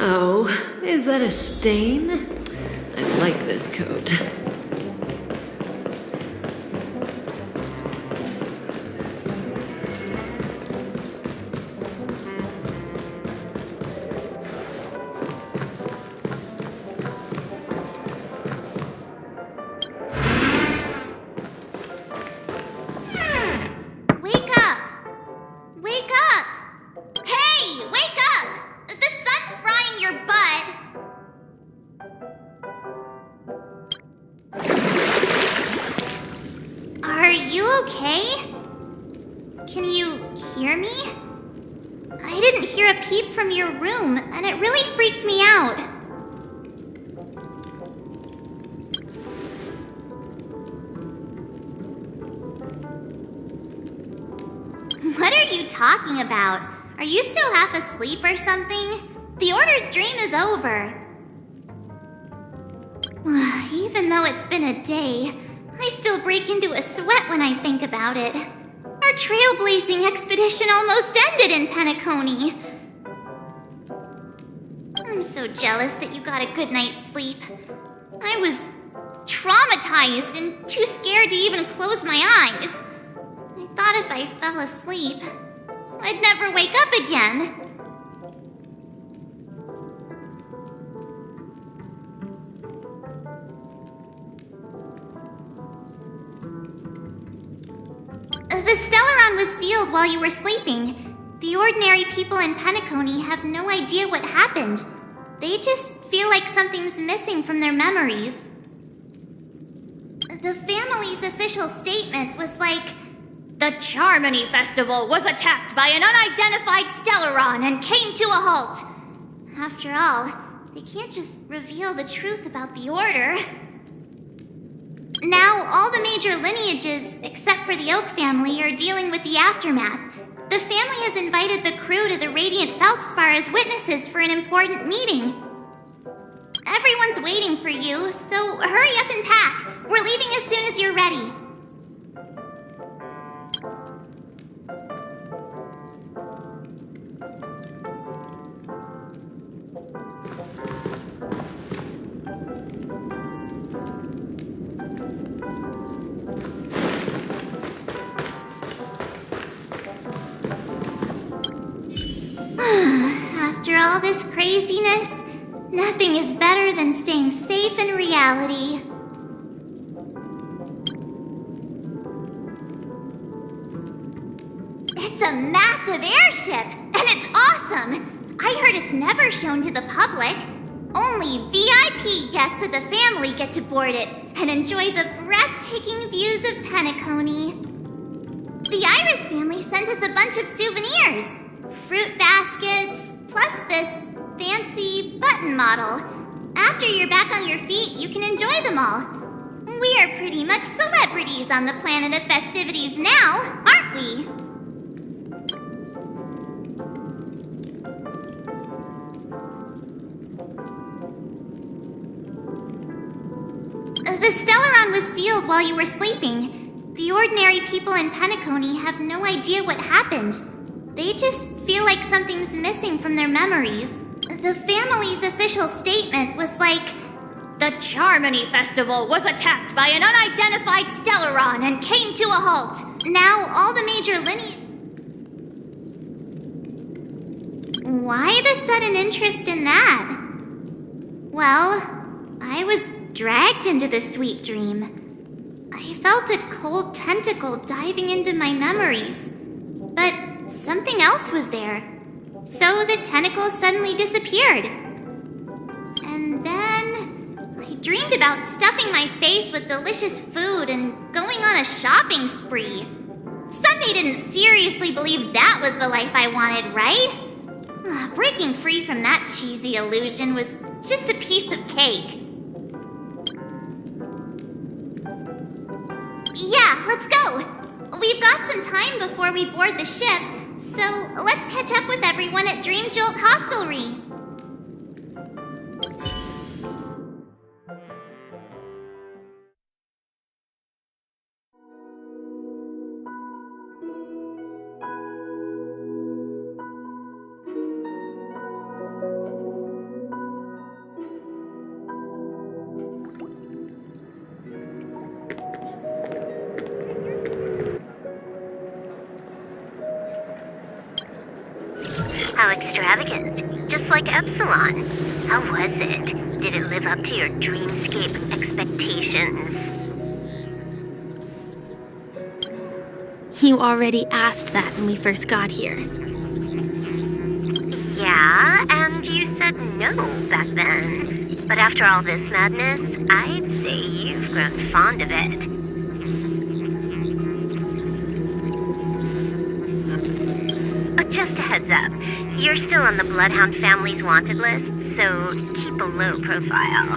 Oh, is that a stain? I like this coat. From your room, and it really freaked me out. What are you talking about? Are you still half asleep or something? The Order's dream is over. Even though it's been a day, I still break into a sweat when I think about it. Our trailblazing expedition almost ended in Penacony. I'm so jealous that you got a good night's sleep. I was traumatized and too scared to even close my eyes. I thought if I fell asleep, I'd never wake up again. The Stellaron was sealed while you were sleeping. The ordinary people in Penacony have no idea what happened. They just feel like something's missing from their memories. The family's official statement was like, "The Charmony Festival was attacked by an unidentified Stellaron and came to a halt." After all, they can't just reveal the truth about the Order. Now, all the major lineages, except for the Oak family, are dealing with the aftermath. The family has invited the crew to the Radiant Feldspar as witnesses for an important meeting. Everyone's waiting for you, so hurry up and pack. We're leaving as soon as you're ready. After all this craziness, nothing is better than staying safe in reality. It's a massive airship, and it's awesome! I heard it's never shown to the public. Only VIP guests of the family get to board it and enjoy the breathtaking views of Penacony. The Iris family sent us a bunch of souvenirs. Fruit baskets, plus this fancy button model. After you're back on your feet, you can enjoy them all. We are pretty much celebrities on the planet of festivities now, aren't we? The Stellaron was sealed while you were sleeping. The ordinary people in Penacony have no idea what happened. They just feel like something's missing from their memories. The family's official statement was like, "The Charmony Festival was attacked by an unidentified Stellaron and came to a halt." Now all the major Why the sudden interest in that? Well, I was dragged into the sweet dream. I felt a cold tentacle diving into my memories. But something else was there. So the tentacle suddenly disappeared. And then I dreamed about stuffing my face with delicious food and going on a shopping spree. Sunday didn't seriously believe that was the life I wanted, right? Breaking free from that cheesy illusion was just a piece of cake. Yeah, let's go! We've got some time before we board the ship, so let's catch up with everyone at Dream Jolt Hostelry. How extravagant. Just like Epsilon. How was it? Did it live up to your dreamscape expectations? You already asked that when we first got here. Yeah, and you said no back then. But after all this madness, I'd say you've grown fond of it. Just a heads up, you're still on the Bloodhound family's wanted list, so keep a low profile.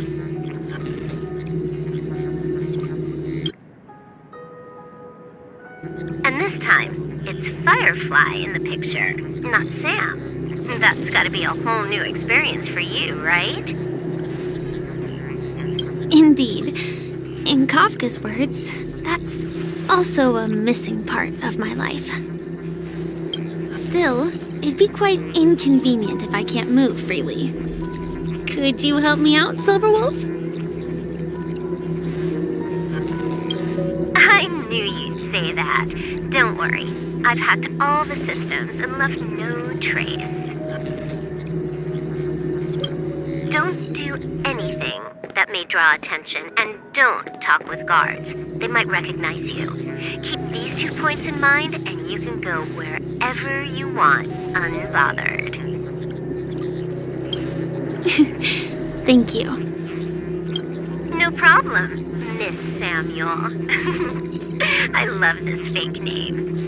And this time, it's Firefly in the picture, not Sam. That's gotta be a whole new experience for you, right? Indeed. In Kafka's words, that's also a missing part of my life. Still, it'd be quite inconvenient if I can't move freely. Could you help me out, Silverwolf? I knew you'd say that. Don't worry. I've hacked all the systems and left no trace. Don't do anything that may draw attention, and don't talk with guards. They might recognize you. Keep these 2 points in mind, and you can go wherever you want, unbothered. Thank you. No problem, Miss Samuel. I love this fake name.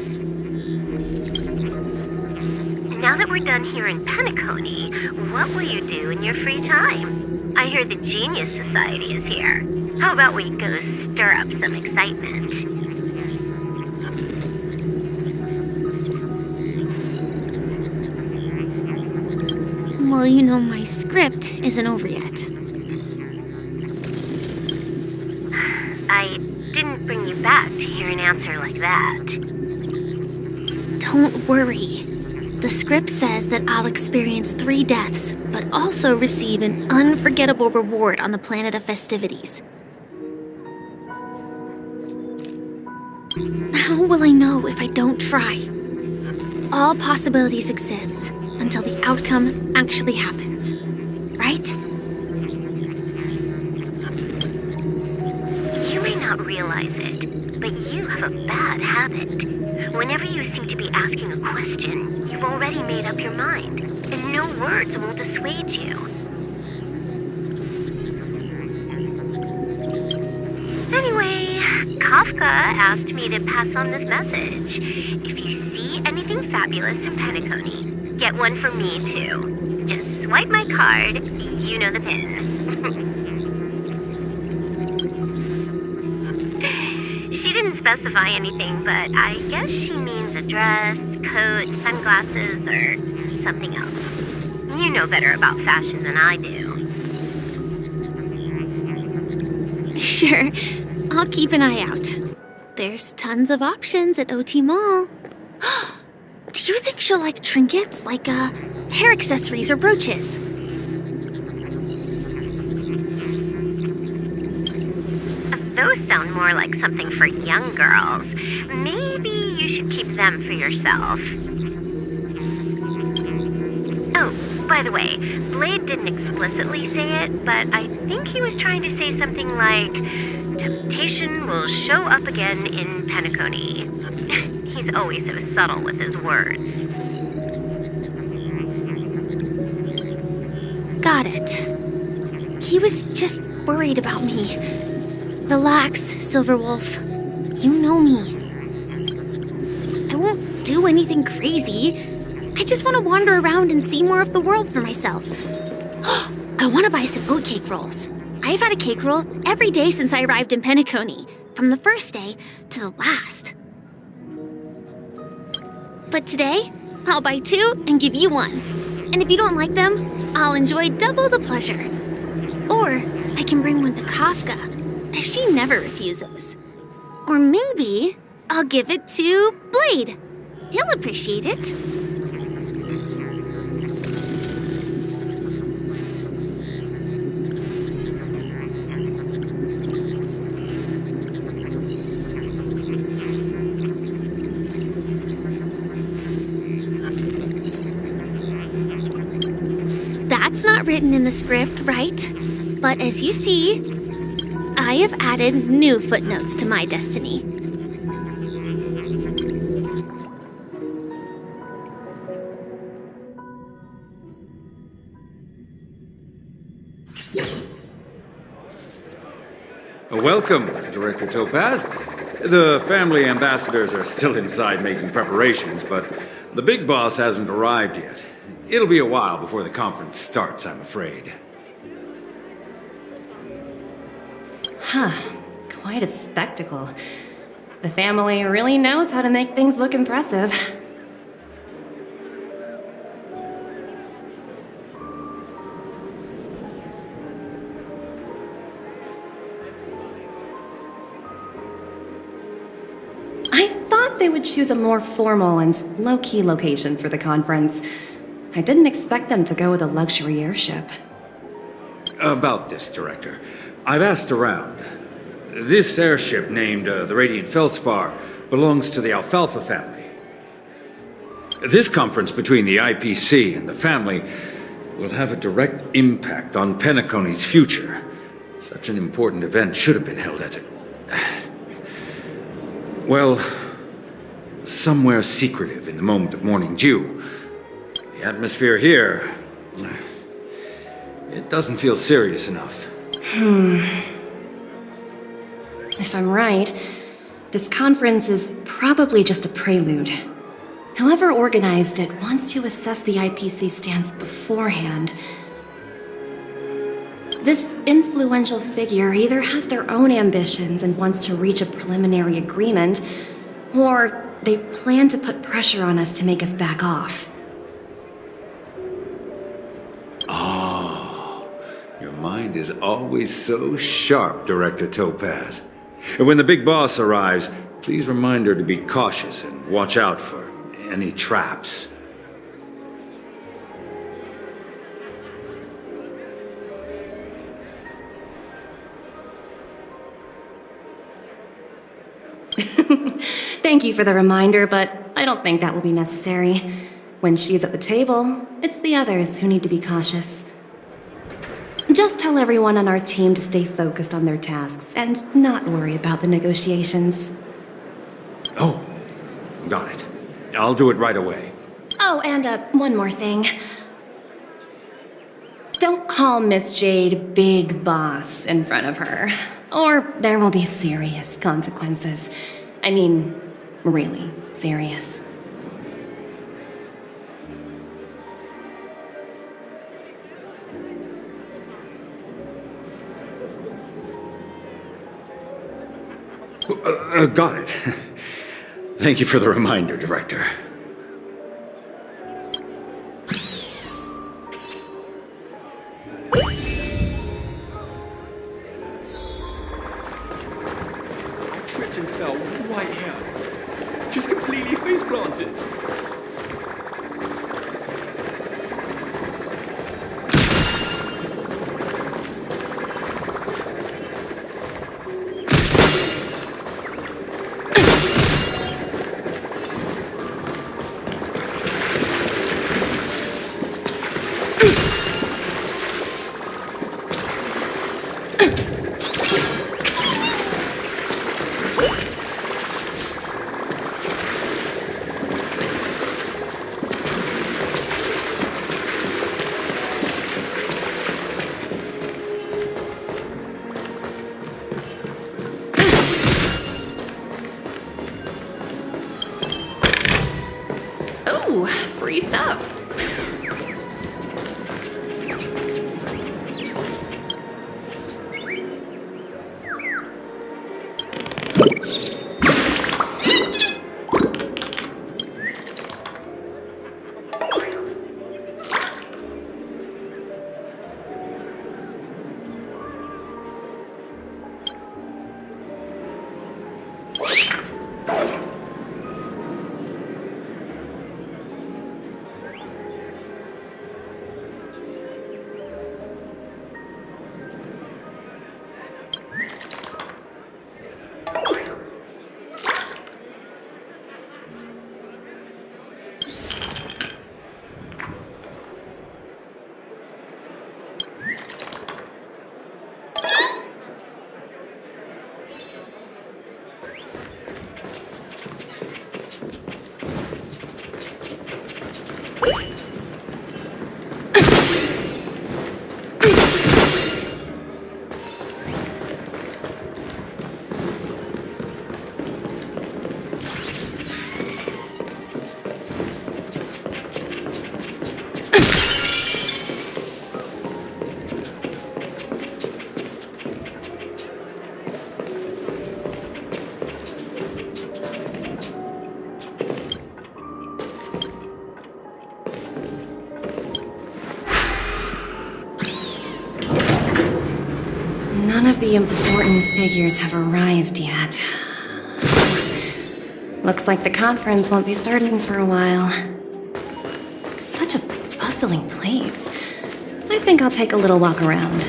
Now that we're done here in Penacony, what will you do in your free time? I hear the Genius Society is here. How about we go stir up some excitement? Well, you know my script isn't over yet. I didn't bring you back to hear an answer like that. Don't worry. The script says that I'll experience 3 deaths, but also receive an unforgettable reward on the planet of festivities. How will I know if I don't try? All possibilities exist until the outcome actually happens, right? You may not realize it, but you have a bad habit. Whenever you seem to be asking a question, you've already made up your mind, and no words will dissuade you. Anyway, Kafka asked me to pass on this message. If you see anything fabulous in Penacony, get one for me too. Just swipe my card, you know the pin. She didn't specify anything, but I guess she means a dress, coat, sunglasses, or something else. You know better about fashion than I do. Sure, I'll keep an eye out. There's tons of options at OT Mall. Do you think she'll like trinkets, like hair accessories or brooches? Those sound more like something for young girls. Maybe you should keep them for yourself. Oh, by the way, Blade didn't explicitly say it, but I think he was trying to say something like, temptation will show up again in Penacony. He's always so subtle with his words. Got it. He was just worried about me. Relax, Silverwolf. You know me. I won't do anything crazy. I just want to wander around and see more of the world for myself. I want to buy some oatcake rolls. I've had a cake roll every day since I arrived in Penacony, from the first day to the last. But today, I'll buy 2 and give you 1. And if you don't like them, I'll enjoy double the pleasure. Or I can bring one to Kafka, as she never refuses. Or maybe I'll give it to Blade. He'll appreciate it. That's not written in the script, right? But as you see, I have added new footnotes to my destiny. Welcome, Director Topaz. The family ambassadors are still inside making preparations, but the big boss hasn't arrived yet. It'll be a while before the conference starts, I'm afraid. Huh. Quite a spectacle. The family really knows how to make things look impressive. I thought they would choose a more formal and low-key location for the conference. I didn't expect them to go with a luxury airship. About this, Director. I've asked around. This airship, named the Radiant Feldspar, belongs to the Alfalfa family. This conference between the IPC and the family will have a direct impact on Penacony's future. Such an important event should have been held at well, somewhere secretive in the moment of morning dew. The atmosphere here, it doesn't feel serious enough. If I'm right, this conference is probably just a prelude. Whoever organized it wants to assess the IPC stance beforehand. This influential figure either has their own ambitions and wants to reach a preliminary agreement, or they plan to put pressure on us to make us back off. Oh, your mind is always so sharp, Director Topaz. And when the big boss arrives, please remind her to be cautious and watch out for any traps. Thank you for the reminder, but I don't think that will be necessary. When she's at the table, it's the others who need to be cautious. Just tell everyone on our team to stay focused on their tasks and not worry about the negotiations. Oh, got it. I'll do it right away. Oh, and one more thing. Don't call Miss Jade Big Boss in front of her, or there will be serious consequences. I mean, really serious. Got it. Thank you for the reminder, Director. Tripped and fell right here. Just completely face planted. Ooh, free stuff. the important figures have arrived yet. Looks like the conference won't be starting for a while. Such a bustling place. I think I'll take a little walk around.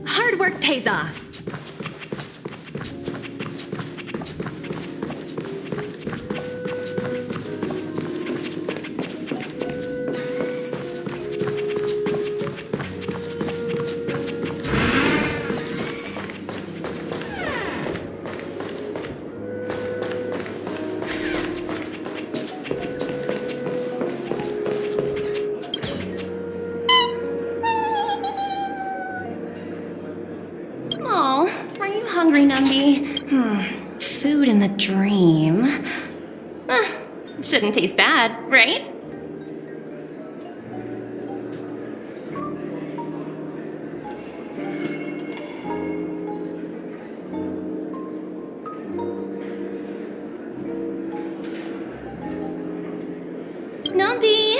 Hard work pays off. Food in the dream. Shouldn't taste bad, right? Numpy!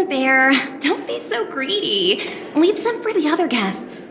There. Don't be so greedy. Leave some for the other guests.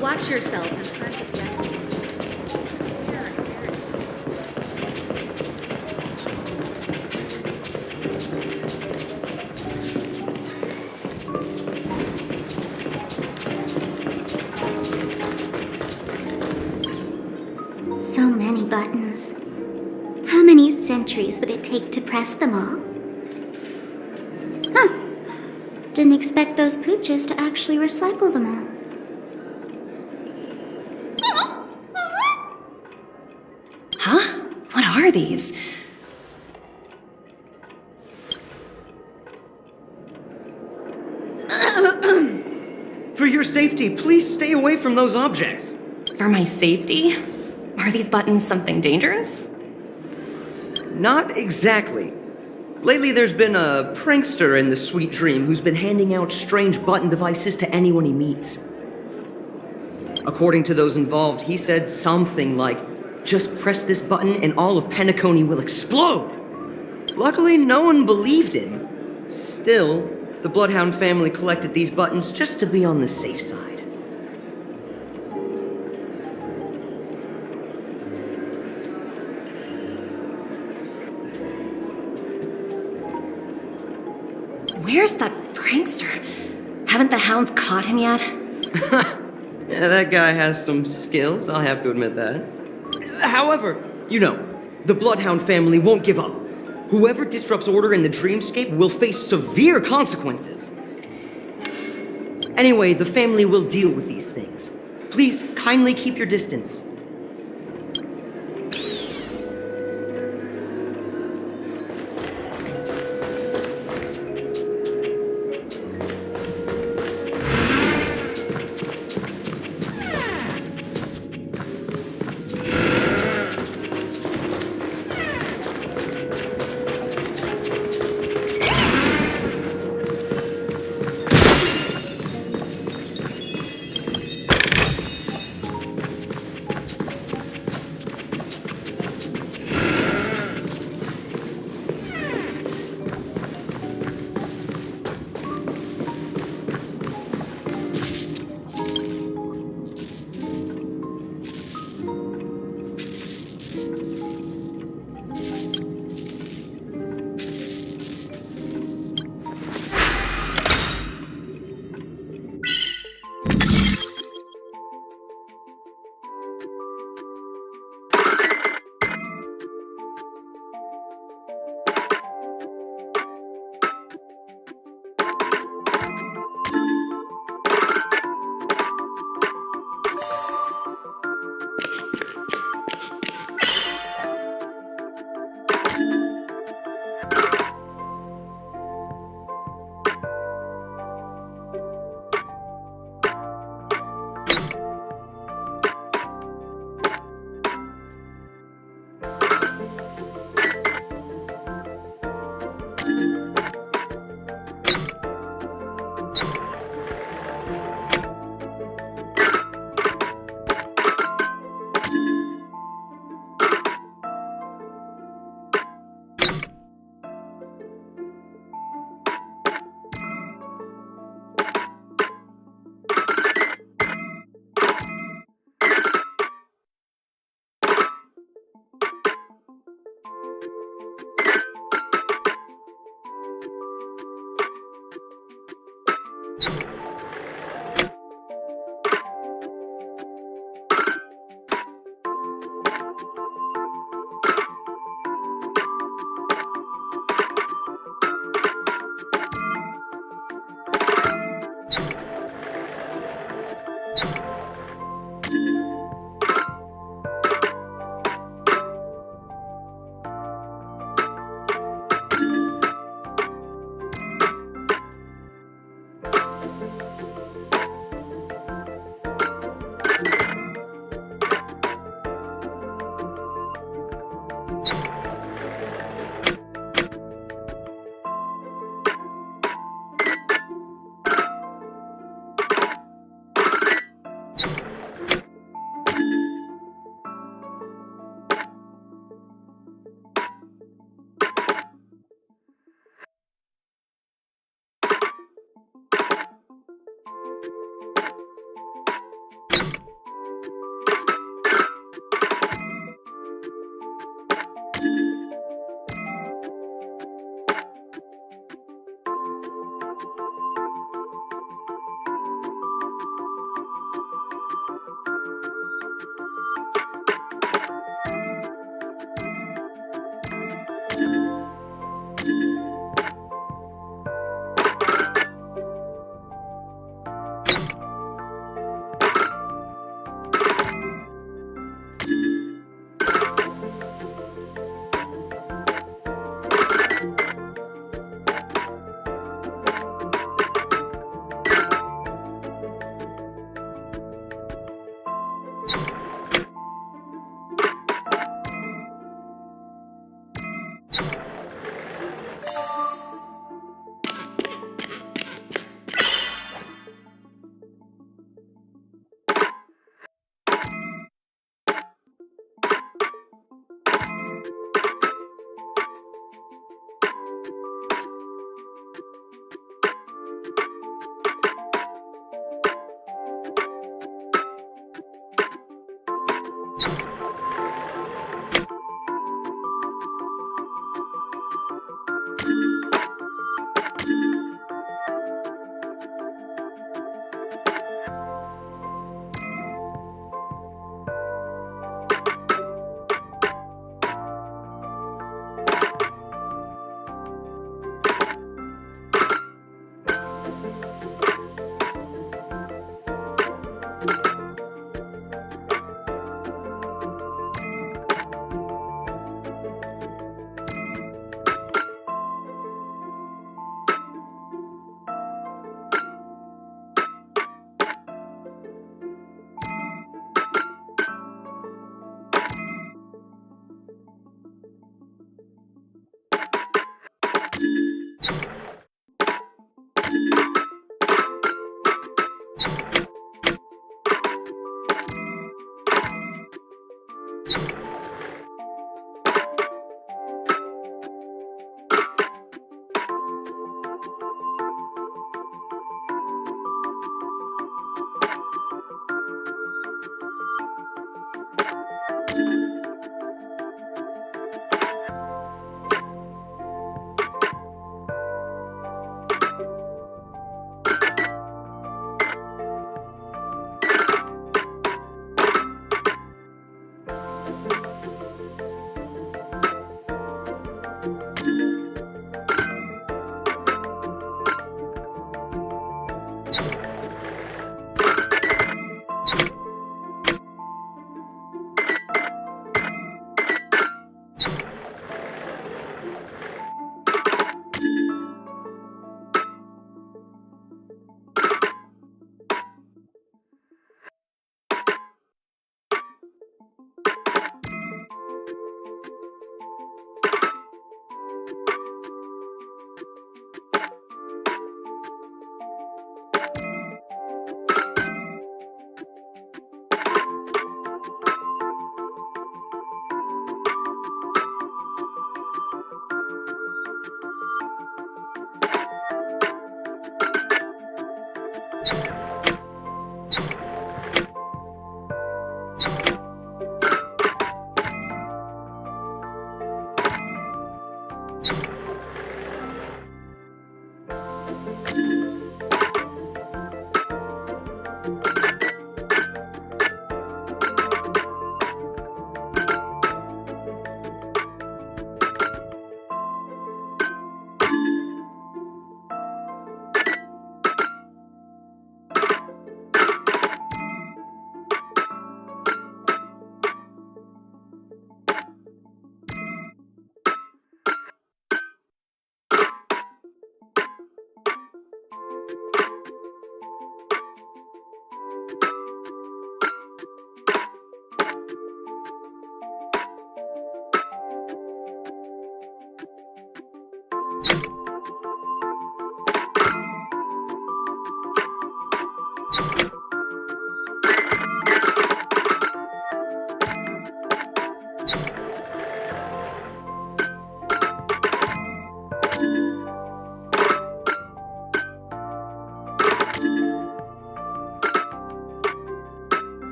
Watch yourselves in front of them. So many buttons. How many centuries would it take to press them all? Huh. Didn't expect those pooches to actually recycle them all. Huh? What are these? For your safety, please stay away from those objects. For my safety? Are these buttons something dangerous? Not exactly. Lately there's been a prankster in the Sweet Dream who's been handing out strange button devices to anyone he meets. According to those involved, he said something like, "Just press this button and all of Penacony will explode!" Luckily, no one believed him. Still, the Bloodhound family collected these buttons just to be on the safe side. Where's that prankster? Haven't the hounds caught him yet? Yeah, that guy has some skills, I'll have to admit that. However, You know, the Bloodhound family won't give up. Whoever disrupts order in the dreamscape will face severe consequences. Anyway, the family will deal with these things. Please kindly keep your distance.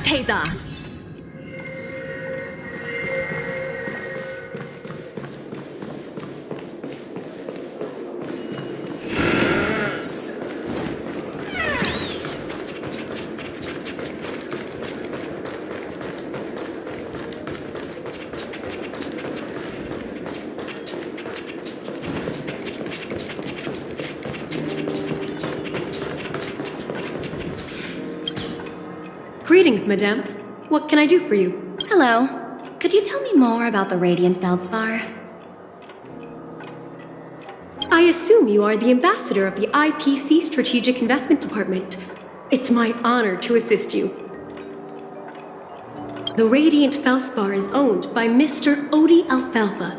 Pays off. Greetings, madame. What can I do for you? Hello. Could you tell me more about the Radiant Feldspar? I assume you are the ambassador of the IPC Strategic Investment Department. It's my honor to assist you. The Radiant Feldspar is owned by Mr. Odie Alfalfa,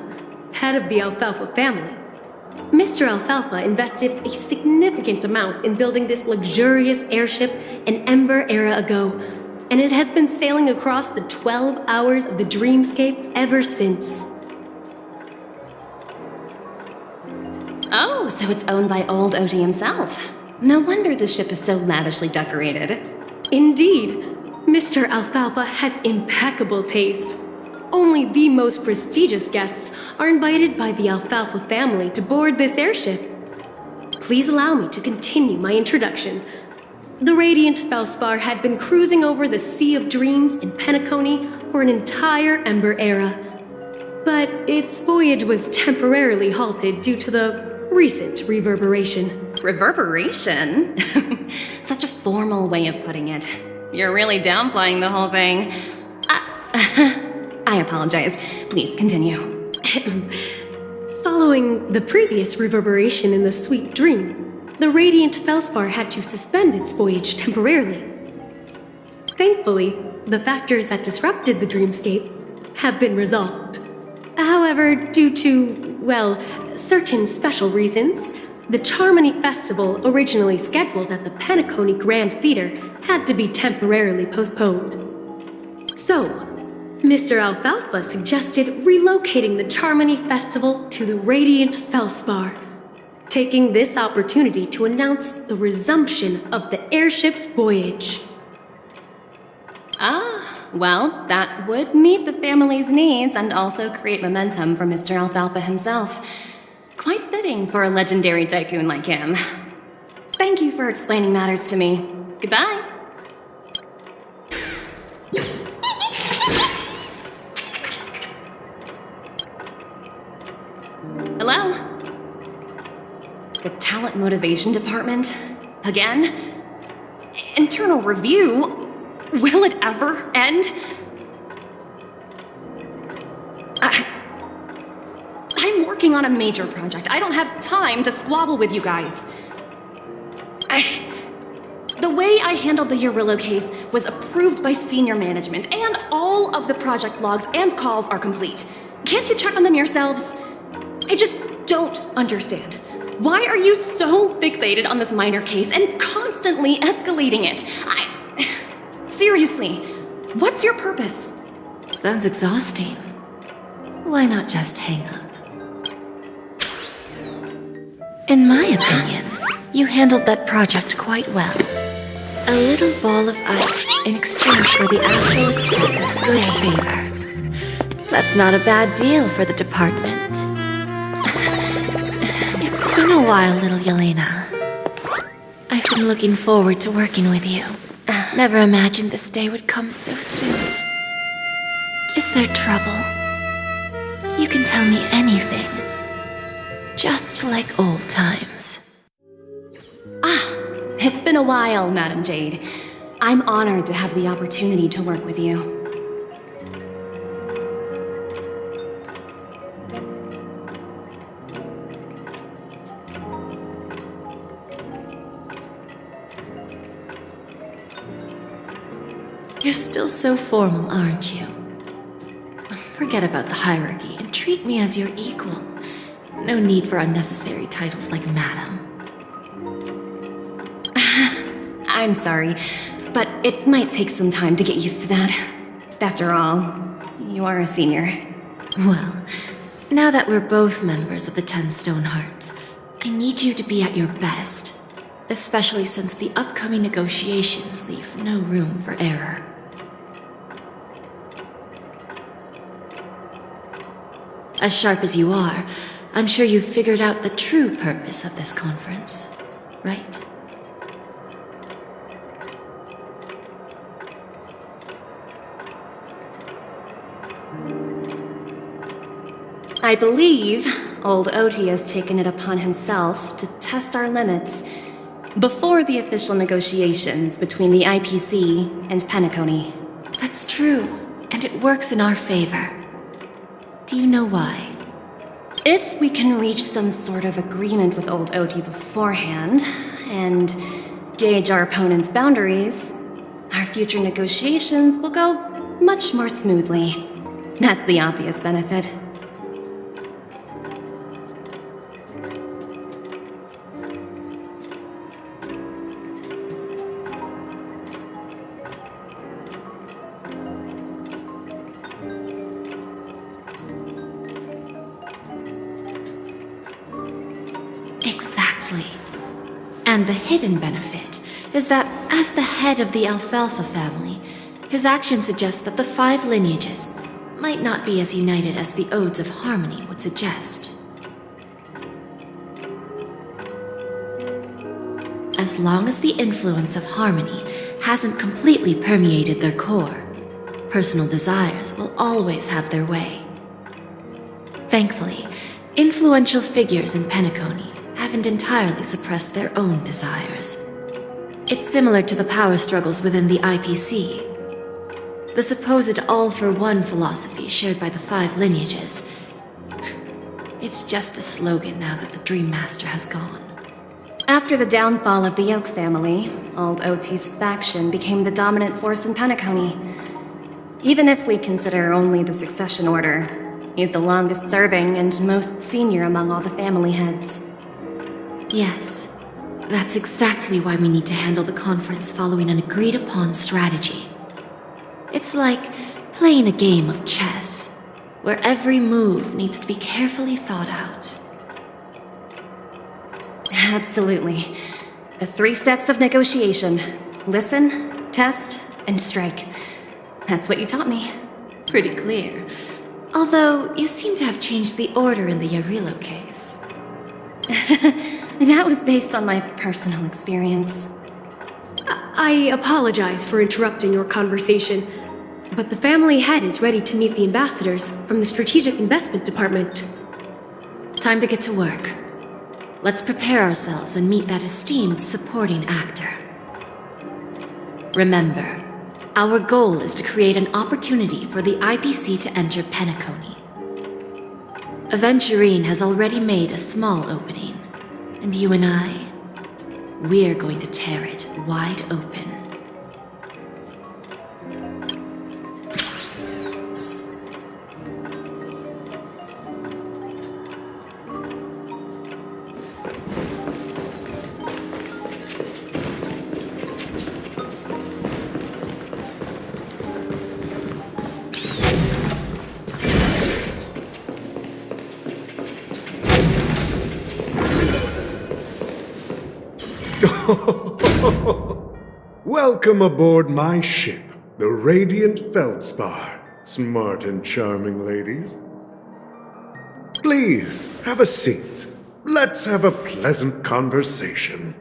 head of the Alfalfa family. Mr. Alfalfa invested a significant amount in building this luxurious airship an Ember era ago, and it has been sailing across the 12 hours of the dreamscape ever since. Oh, so it's owned by old Odie himself. No wonder the ship is so lavishly decorated. Indeed, Mr. Alfalfa has impeccable taste. Only the most prestigious guests are invited by the Alfalfa family to board this airship. Please allow me to continue my introduction. The Radiant Feldspar had been cruising over the Sea of Dreams in Penacony for an entire Ember era. But its voyage was temporarily halted due to the recent reverberation. Reverberation? Such a formal way of putting it. You're really downplaying the whole thing. I apologize. Please continue. Following the previous reverberation in the Sweet Dream, the Radiant Feldspar had to suspend its voyage temporarily. Thankfully, the factors that disrupted the dreamscape have been resolved. However, due to, well, certain special reasons, the Charmony Festival originally scheduled at the Penacony Grand Theater had to be temporarily postponed. So, Mr. Alfalfa suggested relocating the Charmony Festival to the Radiant Feldspar. taking this opportunity to announce the resumption of the airship's voyage. Ah, well, that would meet the family's needs and also create momentum for Mr. Alfalfa himself. Quite fitting for a legendary tycoon like him. Thank you for explaining matters to me. Goodbye. Hello? The talent motivation department? Again? Internal review? Will it ever end? I'm working on a major project. I don't have time to squabble with you guys. The way I handled the Urillo case was approved by senior management, and all of the project logs and calls are complete. Can't you check on them yourselves? I just don't understand. Why are you so fixated on this minor case and constantly escalating it? Seriously, what's your purpose? Sounds exhausting. Why not just hang up? In my opinion, you handled that project quite well. A little ball of ice in exchange for the astralexpress's good favor. That's not a bad deal for the department. It's been a while, little Yelena. I've been looking forward to working with you. Never imagined this day would come so soon. Is there trouble? You can tell me anything. Just like old times. It's been a while, Madam Jade. I'm honored to have the opportunity to work with you. You're still so formal, aren't you? Forget about the hierarchy and treat me as your equal. No need for unnecessary titles like Madam. I'm sorry, but it might take some time to get used to that. After all, you are a senior. Well, now that we're both members of the 10 Stone Hearts, I need you to be at your best, especially since the upcoming negotiations leave no room for error. As sharp as you are, I'm sure you've figured out the true purpose of this conference, right? I believe old Oti has taken it upon himself to test our limits before the official negotiations between the IPC and Penacony. That's true, and it works in our favor. Do you know why? If we can reach some sort of agreement with old Oti beforehand, and gauge our opponent's boundaries, our future negotiations will go much more smoothly. That's the obvious benefit. Exactly. And the hidden benefit is that as the head of the Alfalfa family, his actions suggest that the 5 lineages might not be as united as the Odes of Harmony would suggest. As long as the influence of Harmony hasn't completely permeated their core, personal desires will always have their way. Thankfully, influential figures in Penacony haven't entirely suppressed their own desires. It's similar to the power struggles within the IPC. The supposed all-for-one philosophy shared by the 5 lineages. It's just a slogan now that the Dream Master has gone. After the downfall of the Yoke family, old Oti's faction became the dominant force in Penacony. Even if we consider only the succession order, he's the longest serving and most senior among all the family heads. Yes, that's exactly why we need to handle the conference following an agreed-upon strategy. It's like playing a game of chess, where every move needs to be carefully thought out. Absolutely. The 3 steps of negotiation. Listen, test, and strike. That's what you taught me. Pretty clear. Although, you seem to have changed the order in the Yarilo case. That was based on my personal experience. I apologize for interrupting your conversation, but the family head is ready to meet the ambassadors from the Strategic Investment Department. Time to get to work. Let's prepare ourselves and meet that esteemed supporting actor. Remember, our goal is to create an opportunity for the IPC to enter Penacony. Aventurine has already made a small opening, and you and I, we're going to tear it wide open. Welcome aboard my ship, the Radiant Feldspar, smart and charming ladies. Please, have a seat. Let's have a pleasant conversation.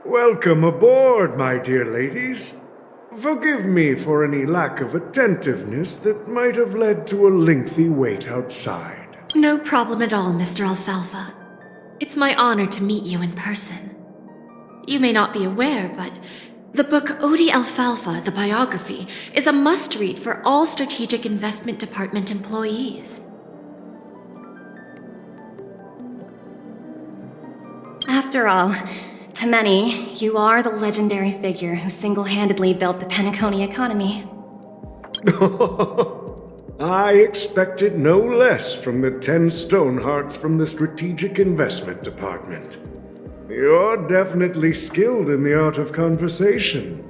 Welcome aboard, my dear ladies. Forgive me for any lack of attentiveness that might have led to a lengthy wait outside. No problem at all, Mr. Alfalfa. It's my honor to meet you in person. You may not be aware, but the book Odi Alfalfa, the biography, is a must-read for all Strategic Investment Department employees. After all, to many, you are the legendary figure who single-handedly built the Penacony economy. I expected no less from the 10 Stonehearts from the Strategic Investment Department. You're definitely skilled in the art of conversation.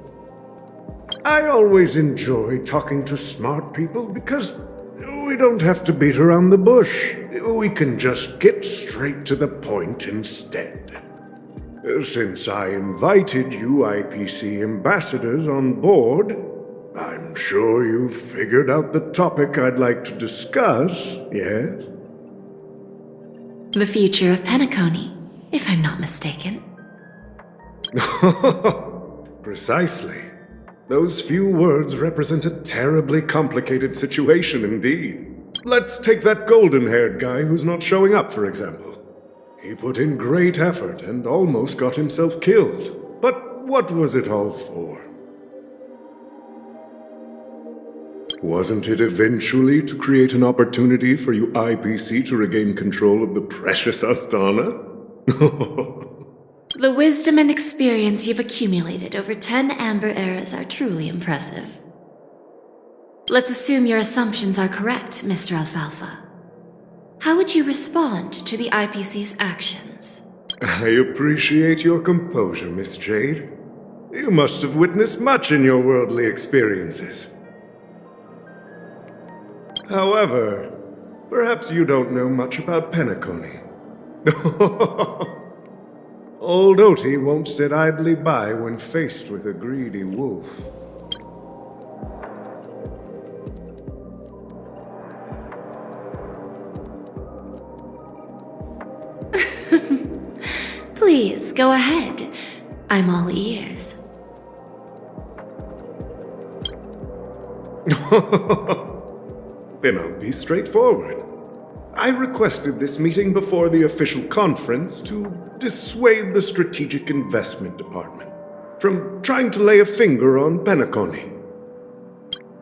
I always enjoy talking to smart people because we don't have to beat around the bush. We can just get straight to the point instead. Since I invited you IPC ambassadors on board, I'm sure you've figured out the topic I'd like to discuss, yes? The future of Penacony, if I'm not mistaken. Precisely. Those few words represent a terribly complicated situation indeed. Let's take that golden-haired guy who's not showing up, for example. He put in great effort and almost got himself killed. But what was it all for? Wasn't it eventually to create an opportunity for you IPC to regain control of the precious Astana? The wisdom and experience you've accumulated over 10 Amber Eras are truly impressive. Let's assume your assumptions are correct, Mr. Alfalfa. How would you respond to the IPC's actions? I appreciate your composure, Miss Jade. You must have witnessed much in your worldly experiences. However, perhaps you don't know much about Penacony. Old Oti won't sit idly by when faced with a greedy wolf. Please, go ahead. I'm all ears. Then I'll be straightforward. I requested this meeting before the official conference to dissuade the Strategic Investment Department from trying to lay a finger on Penacony.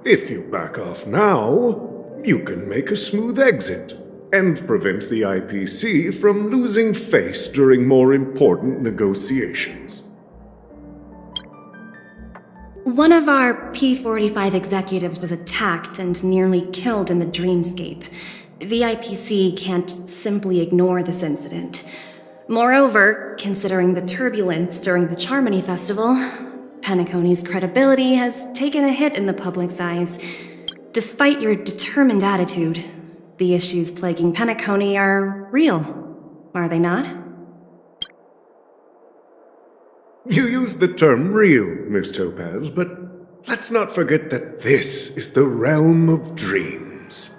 If you back off now, you can make a smooth exit and prevent the IPC from losing face during more important negotiations. One of our P-45 executives was attacked and nearly killed in the dreamscape. The IPC can't simply ignore this incident. Moreover, considering the turbulence during the Charmony Festival, Penacony's credibility has taken a hit in the public's eyes. Despite your determined attitude, the issues plaguing Penacony are real, are they not? You use the term real, Miss Topaz, but let's not forget that this is the realm of dreams.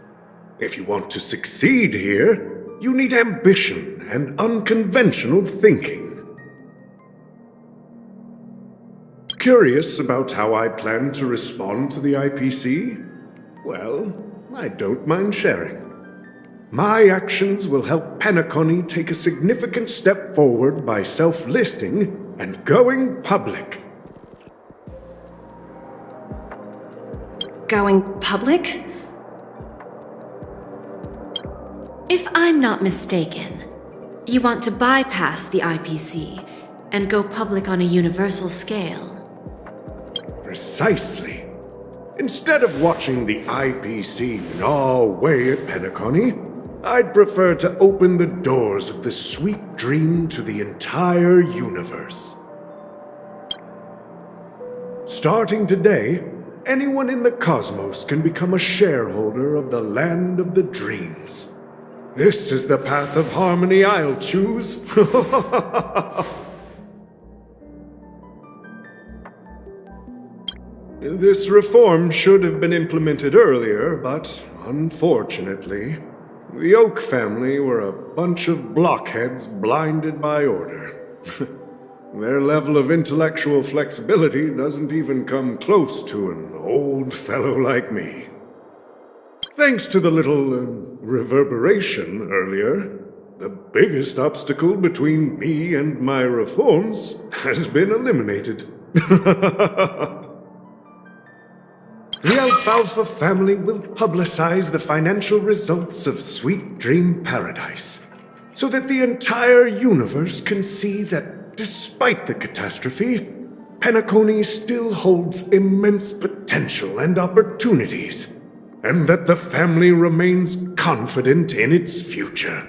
If you want to succeed here, you need ambition and unconventional thinking. Curious about how I plan to respond to the IPC? Well, I don't mind sharing. My actions will help Penacony take a significant step forward by self-listing and going public. Going public? If I'm not mistaken, you want to bypass the IPC and go public on a universal scale. Precisely. Instead of watching the IPC gnaw away at Penacony, I'd prefer to open the doors of the sweet dream to the entire universe. Starting today, anyone in the cosmos can become a shareholder of the land of the dreams. This is the path of harmony I'll choose. This reform should have been implemented earlier, but unfortunately, the Oak family were a bunch of blockheads blinded by order. Their level of intellectual flexibility doesn't even come close to an old fellow like me. Thanks to the little reverberation earlier, the biggest obstacle between me and my reforms has been eliminated. The Alfalfa family will publicize the financial results of Sweet Dream Paradise, so that the entire universe can see that despite the catastrophe, Penacony still holds immense potential and opportunities, and that the family remains confident in its future.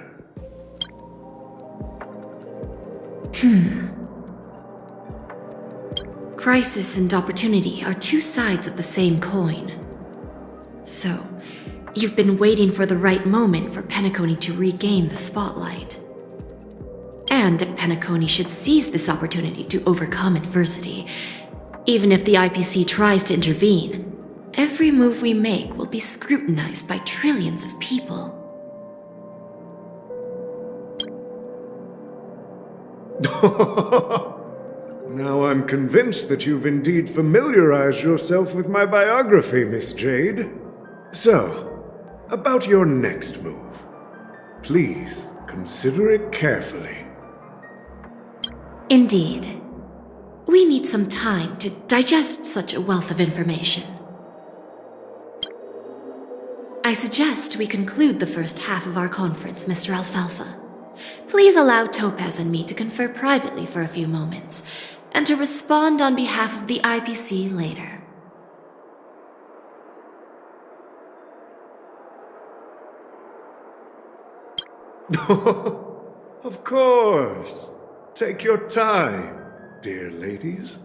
Crisis and opportunity are two sides of the same coin. So, you've been waiting for the right moment for Penacony to regain the spotlight. And if Penacony should seize this opportunity to overcome adversity, even if the IPC tries to intervene, every move we make will be scrutinized by trillions of people. Now I'm convinced that you've indeed familiarized yourself with my biography, Miss Jade. So, about your next move. Please, consider it carefully. Indeed. We need some time to digest such a wealth of information. I suggest we conclude the first half of our conference, Mr. Alfalfa. Please allow Topaz and me to confer privately for a few moments, and to respond on behalf of the IPC later. Of course. Take your time, dear ladies.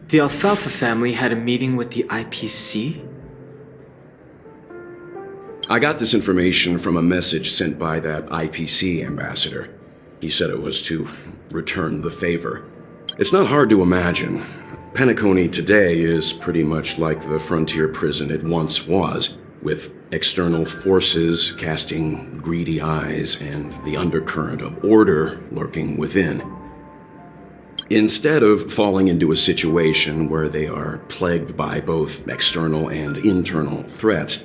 The Alfalfa family had a meeting with the IPC? I got this information from a message sent by that IPC ambassador. He said it was to return the favor. It's not hard to imagine. Penacony today is pretty much like the frontier prison it once was, with external forces casting greedy eyes and the undercurrent of order lurking within. Instead of falling into a situation where they are plagued by both external and internal threats,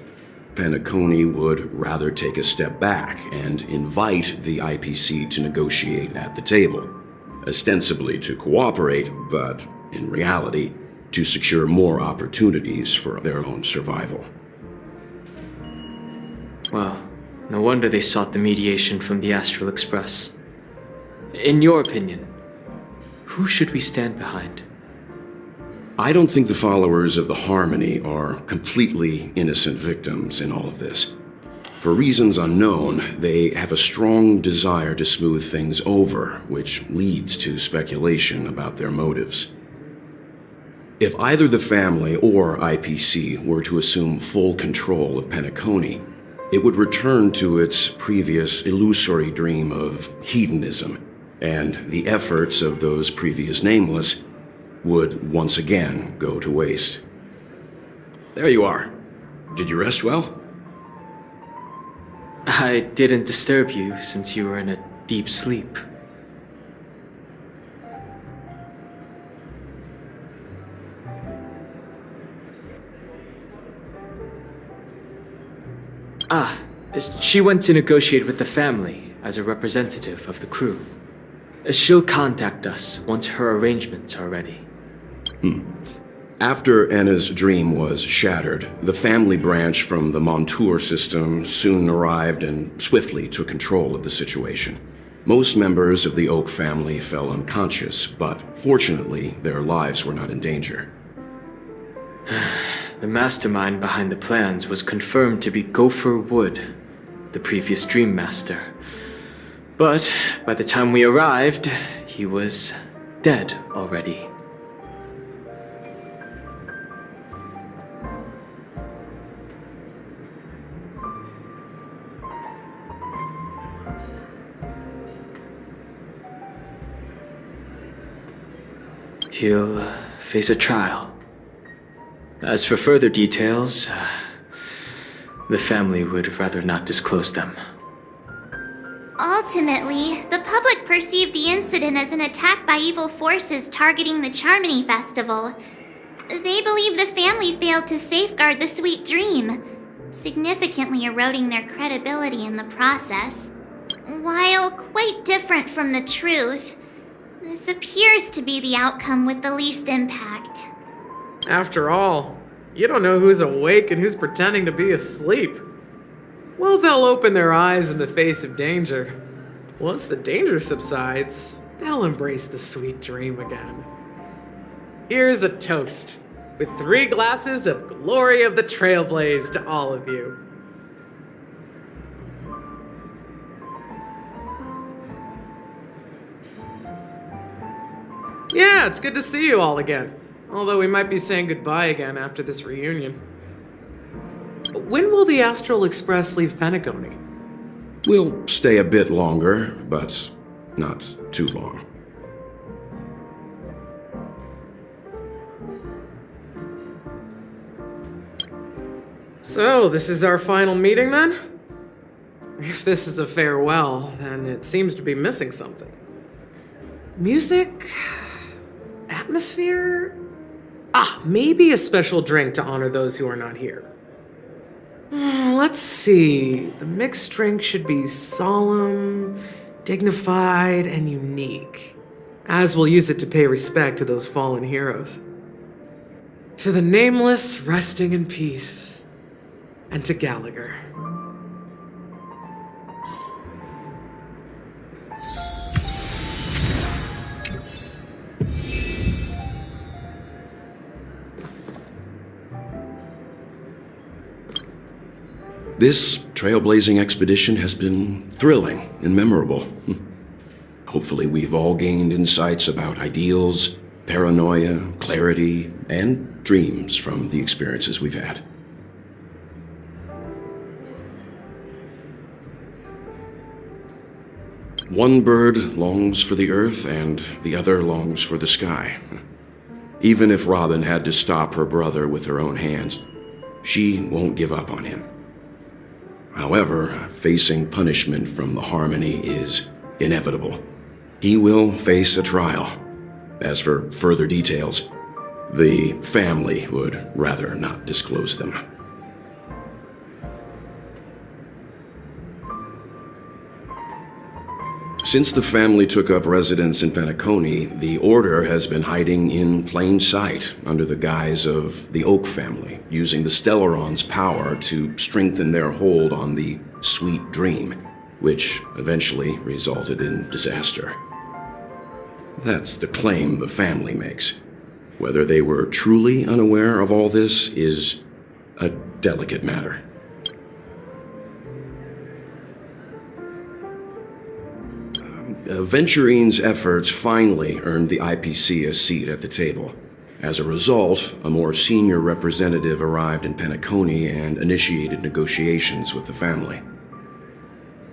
Penacony would rather take a step back and invite the IPC to negotiate at the table, ostensibly to cooperate, but in reality, to secure more opportunities for their own survival. Well, no wonder they sought the mediation from the astralexpress. In your opinion, who should we stand behind? I don't think the followers of the Harmony are completely innocent victims in all of this. For reasons unknown, they have a strong desire to smooth things over, which leads to speculation about their motives. If either the family or IPC were to assume full control of Penacony, it would return to its previous illusory dream of hedonism, and the efforts of those previous Nameless would once again go to waste. There you are. Did you rest well? I didn't disturb you since you were in a deep sleep. She went to negotiate with the family as a representative of the crew. She'll contact us once her arrangements are ready. After Anna's dream was shattered, the family branch from the Montour system soon arrived and swiftly took control of the situation. Most members of the Oak family fell unconscious, but fortunately, their lives were not in danger. The mastermind behind the plans was confirmed to be Gopher Wood, the previous Dream Master. But by the time we arrived, he was dead already. He'll face a trial. As for further details, the family would rather not disclose them. Ultimately, the public perceived the incident as an attack by evil forces targeting the Charmony Festival. They believe the family failed to safeguard the sweet dream, significantly eroding their credibility in the process. While quite different from the truth, this appears to be the outcome with the least impact. After all, you don't know who's awake and who's pretending to be asleep. Well, they'll open their eyes in the face of danger. Once the danger subsides, they'll embrace the sweet dream again. Here's a toast, with 3 glasses of glory of the Trailblazer to all of you. Yeah, it's good to see you all again. Although we might be saying goodbye again after this reunion. When will the Astral Express leave Penacony? We'll stay a bit longer, but not too long. So, this is our final meeting then? If this is a farewell, then it seems to be missing something. Music? Atmosphere? Maybe a special drink to honor those who are not here. Let's see. The mixed drink should be solemn, dignified, and unique, as we'll use it to pay respect to those fallen heroes. To the Nameless, resting in peace, and to Gallagher. This trailblazing expedition has been thrilling and memorable. Hopefully we've all gained insights about ideals, paranoia, clarity, and dreams from the experiences we've had. One bird longs for the earth and the other longs for the sky. Even if Robin had to stop her brother with her own hands, she won't give up on him. However, facing punishment from the Harmony is inevitable. He will face a trial. As for further details, the family would rather not disclose them. Since the family took up residence in Penacony, the Order has been hiding in plain sight under the guise of the Oak family, using the Stellaron's power to strengthen their hold on the Sweet Dream, which eventually resulted in disaster. That's the claim the family makes. Whether they were truly unaware of all this is a delicate matter. Aventurine's efforts finally earned the IPC a seat at the table. As a result, a more senior representative arrived in Penacony and initiated negotiations with the family.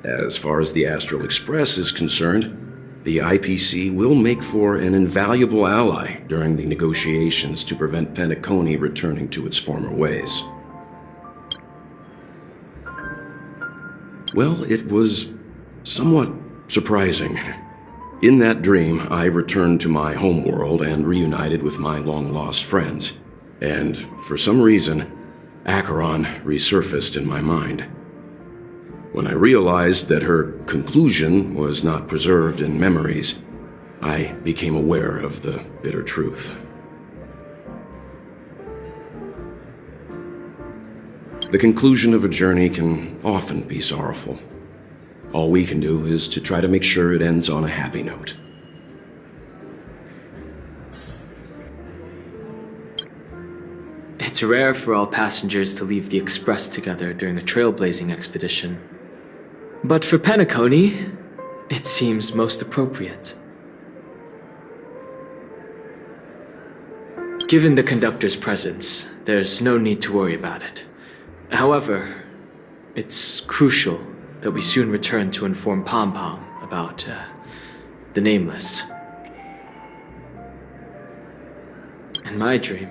As far as the astralexpress is concerned, the IPC will make for an invaluable ally during the negotiations to prevent Penacony returning to its former ways. Well, it was somewhat surprising. In that dream, I returned to my homeworld and reunited with my long-lost friends. And for some reason, Acheron resurfaced in my mind. When I realized that her conclusion was not preserved in memories, I became aware of the bitter truth. The conclusion of a journey can often be sorrowful. All we can do is to try to make sure it ends on a happy note. It's rare for all passengers to leave the Express together during a trailblazing expedition. But for Penacony, it seems most appropriate. Given the conductor's presence, there's no need to worry about it. However, it's crucial that we soon return to inform Pom Pom about, the Nameless. In my dream,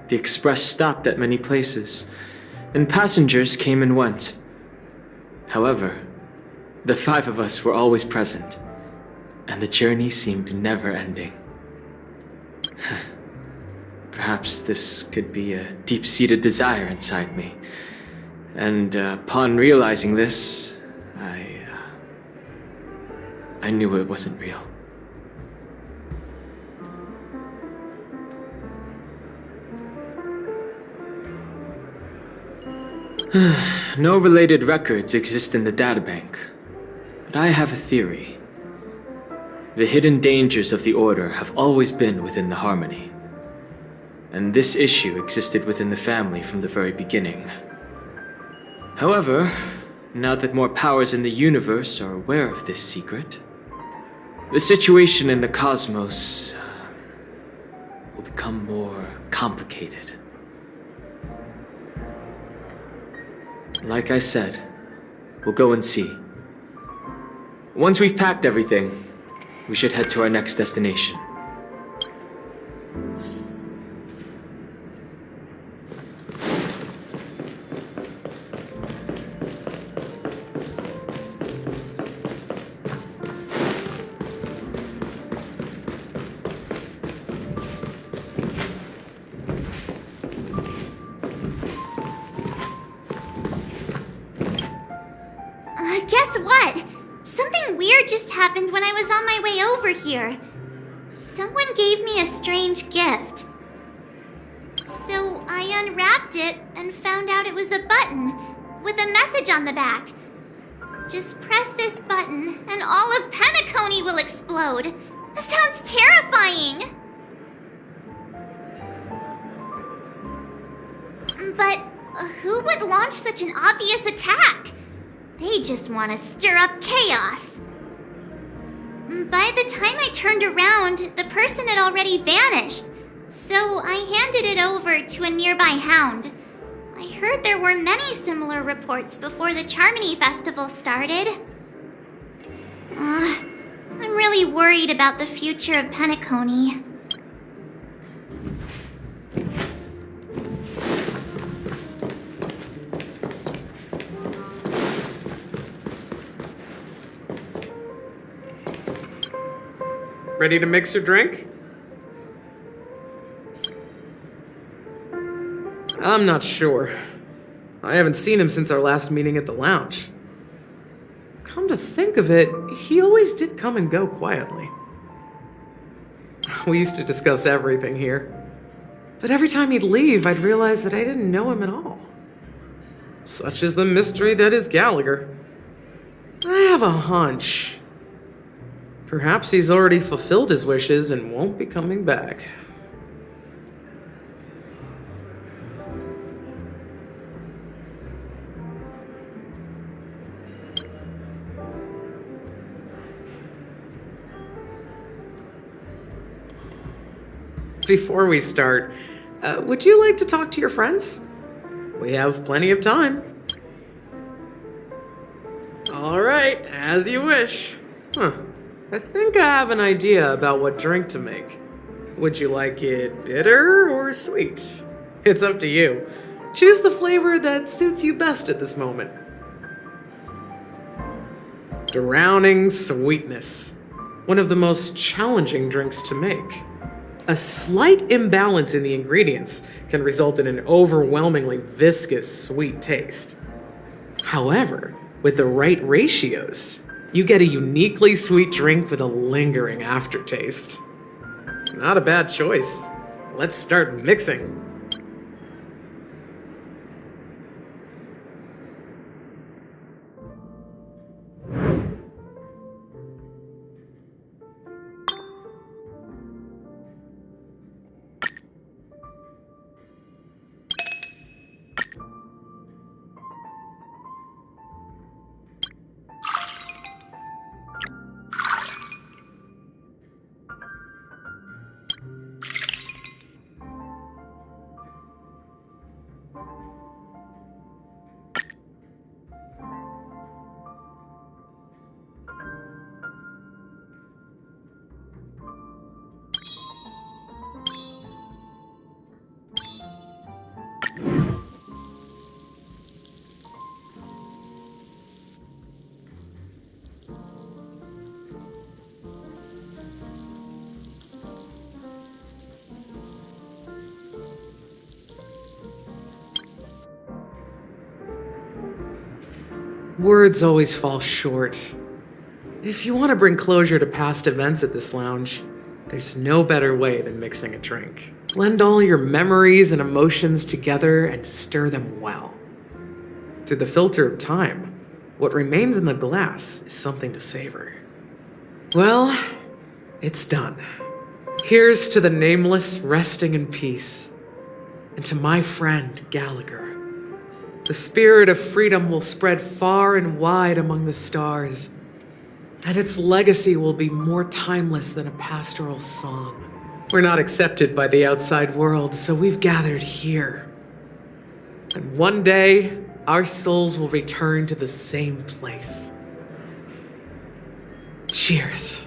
the Express stopped at many places, and passengers came and went. However, the 5 of us were always present, and the journey seemed never ending. Perhaps this could be a deep-seated desire inside me, and upon realizing this, I knew it wasn't real. No related records exist in the databank, but I have a theory. The hidden dangers of the Order have always been within the Harmony, and this issue existed within the family from the very beginning. However, now that more powers in the universe are aware of this secret, the situation in the cosmos will become more complicated. Like I said, we'll go and see. Once we've packed everything, we should head to our next destination. Guess what? Something weird just happened when I was on my way over here. Someone gave me a strange gift. So I unwrapped it and found out it was a button with a message on the back. Just press this button and all of Penacony will explode. That sounds terrifying. But who would launch such an obvious attack? They just want to stir up chaos. By the time I turned around, the person had already vanished, so I handed it over to a nearby hound. I heard there were many similar reports before the Charmony festival started. I'm really worried about the future of Penacony. Ready to mix your drink? I'm not sure. I haven't seen him since our last meeting at the lounge. Come to think of it, he always did come and go quietly. We used to discuss everything here. But every time he'd leave, I'd realize that I didn't know him at all. Such is the mystery that is Gallagher. I have a hunch. Perhaps he's already fulfilled his wishes and won't be coming back. Before we start, would you like to talk to your friends? We have plenty of time. All right, as you wish. I think I have an idea about what drink to make. Would you like it bitter or sweet? It's up to you. Choose the flavor that suits you best at this moment. Drowning Sweetness. One of the most challenging drinks to make. A slight imbalance in the ingredients can result in an overwhelmingly viscous sweet taste. However, with the right ratios, you get a uniquely sweet drink with a lingering aftertaste. Not a bad choice. Let's start mixing. Words always fall short. If you want to bring closure to past events at this lounge, there's no better way than mixing a drink. Blend all your memories and emotions together and stir them well. Through the filter of time, what remains in the glass is something to savor. Well, it's done. Here's to the Nameless resting in peace, and to my friend Gallagher. The spirit of freedom will spread far and wide among the stars, and its legacy will be more timeless than a pastoral song. We're not accepted by the outside world, so we've gathered here. And one day, our souls will return to the same place. Cheers.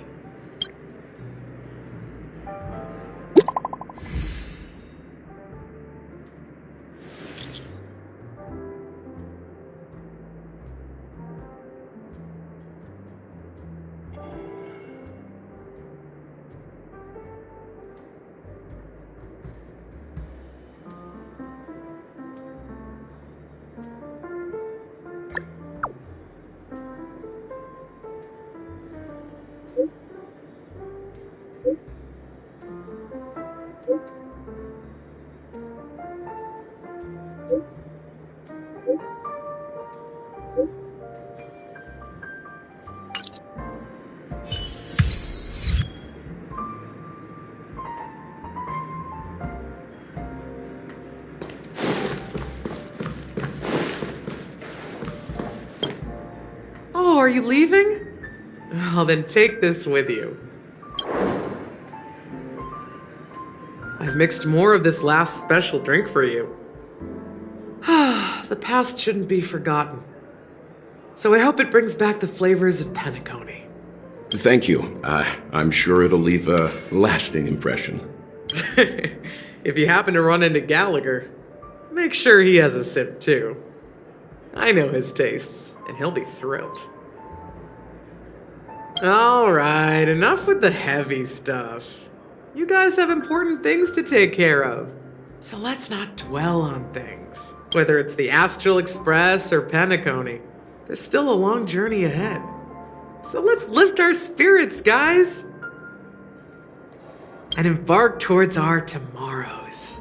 Are you leaving? Well, then take this with you. I've mixed more of this last special drink for you. The past shouldn't be forgotten. So I hope it brings back the flavors of Penacony. Thank you. I'm sure it'll leave a lasting impression. If you happen to run into Gallagher, make sure he has a sip too. I know his tastes, and he'll be thrilled. Alright, enough with the heavy stuff. You guys have important things to take care of. So let's not dwell on things. Whether it's the astralexpress or Penacony, there's still a long journey ahead. So let's lift our spirits, guys! And embark towards our tomorrows.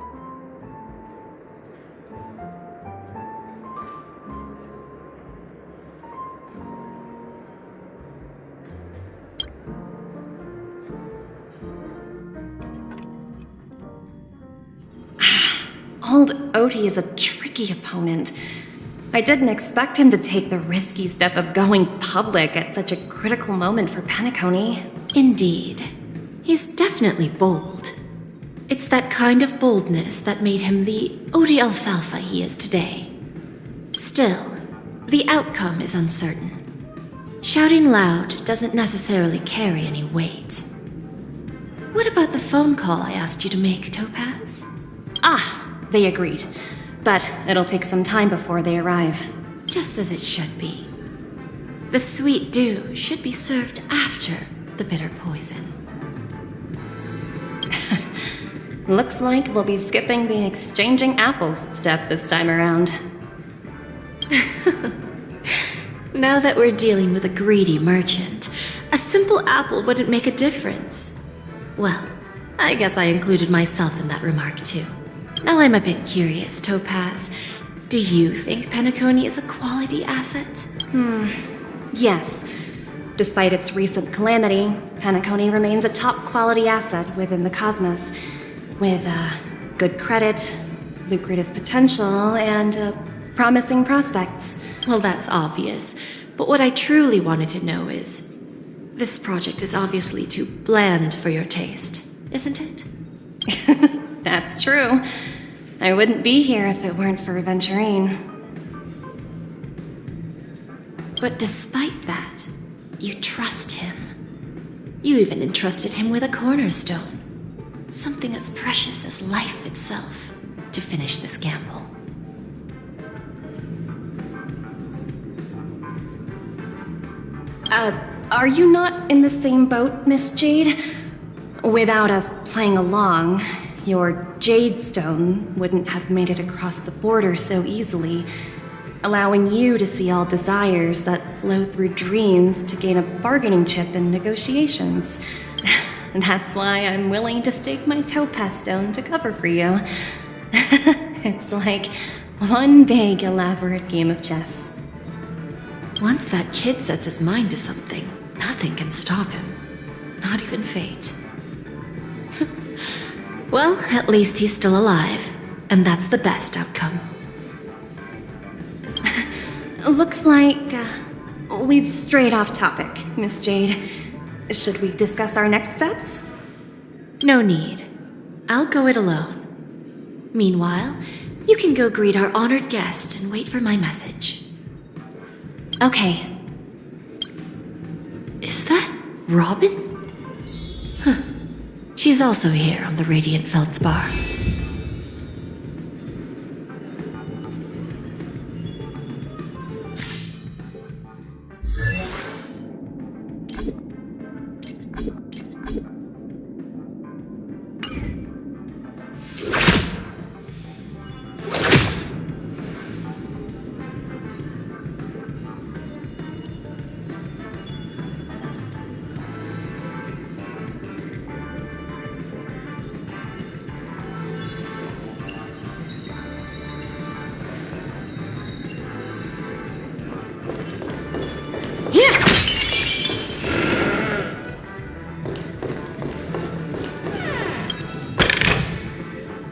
Old Odie is a tricky opponent. I didn't expect him to take the risky step of going public at such a critical moment for Penacony. Indeed. He's definitely bold. It's that kind of boldness that made him the Odie Alfalfa he is today. Still, the outcome is uncertain. Shouting loud doesn't necessarily carry any weight. What about the phone call I asked you to make, Topaz? They agreed. But it'll take some time before they arrive. Just as it should be. The sweet dew should be served after the bitter poison. Looks like we'll be skipping the exchanging apples step this time around. Now that we're dealing with a greedy merchant, a simple apple wouldn't make a difference. Well, I guess I included myself in that remark too. Now I'm a bit curious, Topaz. Do you think Penacony is a quality asset? Yes. Despite its recent calamity, Penacony remains a top-quality asset within the cosmos, with good credit, lucrative potential, and promising prospects. Well, that's obvious. But what I truly wanted to know is, this project is obviously too bland for your taste, isn't it? That's true. I wouldn't be here if it weren't for Aventurine. But despite that, you trust him. You even entrusted him with a cornerstone. Something as precious as life itself, to finish this gamble. Are you not in the same boat, Miss Jade? Without us playing along, your Jade Stone wouldn't have made it across the border so easily, allowing you to see all desires that flow through dreams to gain a bargaining chip in negotiations. That's why I'm willing to stake my Topaz Stone to cover for you. It's like one big, elaborate game of chess. Once that kid sets his mind to something, nothing can stop him. Not even fate. Well, at least he's still alive, and that's the best outcome. Looks like we've strayed off topic, Miss Jade. Should we discuss our next steps? No need. I'll go it alone. Meanwhile, you can go greet our honored guest and wait for my message. Okay. Is that Robin? Huh. She's also here on the Radiant Feldspar.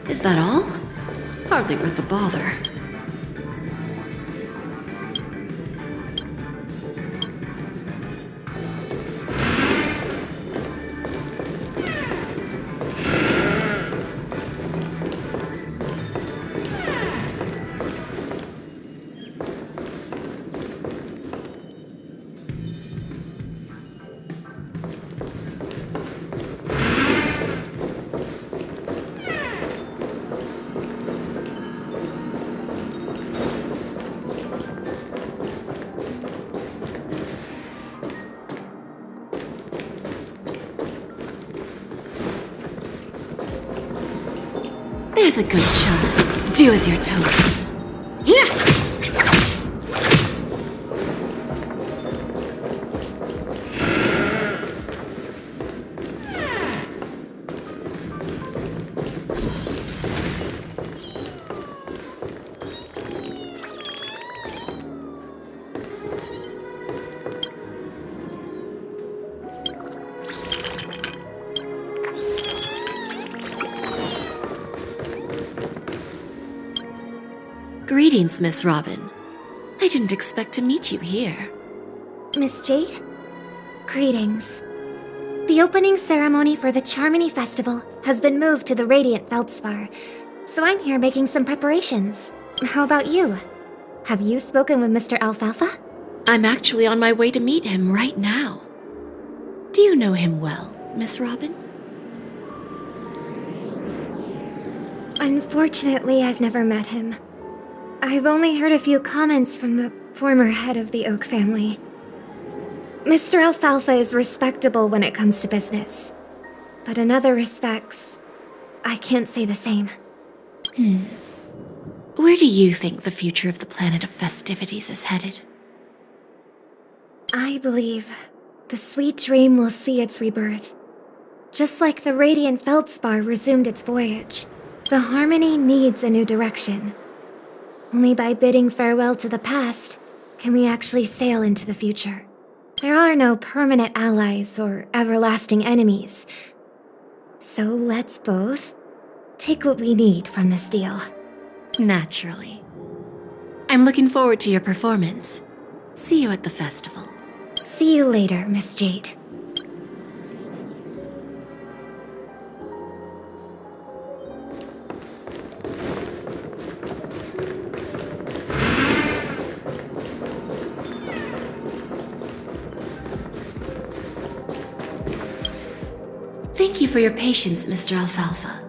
Is that all? Hardly worth the bother. There's a good child. Do as you're told. Yeah. Greetings, Miss Robin. I didn't expect to meet you here. Miss Jade? Greetings. The opening ceremony for the Charmony Festival has been moved to the Radiant Feldspar, so I'm here making some preparations. How about you? Have you spoken with Mr. Alfalfa? I'm actually on my way to meet him right now. Do you know him well, Miss Robin? Unfortunately, I've never met him. I've only heard a few comments from the former head of the Oak family. Mr. Alfalfa is respectable when it comes to business, but in other respects, I can't say the same. Where do you think the future of the planet of festivities is headed? I believe the sweet dream will see its rebirth. Just like the Radiant Feldspar resumed its voyage, the Harmony needs a new direction. Only by bidding farewell to the past can we actually sail into the future. There are no permanent allies or everlasting enemies. So let's both take what we need from this deal. Naturally. I'm looking forward to your performance. See you at the festival. See you later, Miss Jade. Thank you for your patience, Mr. Alfalfa.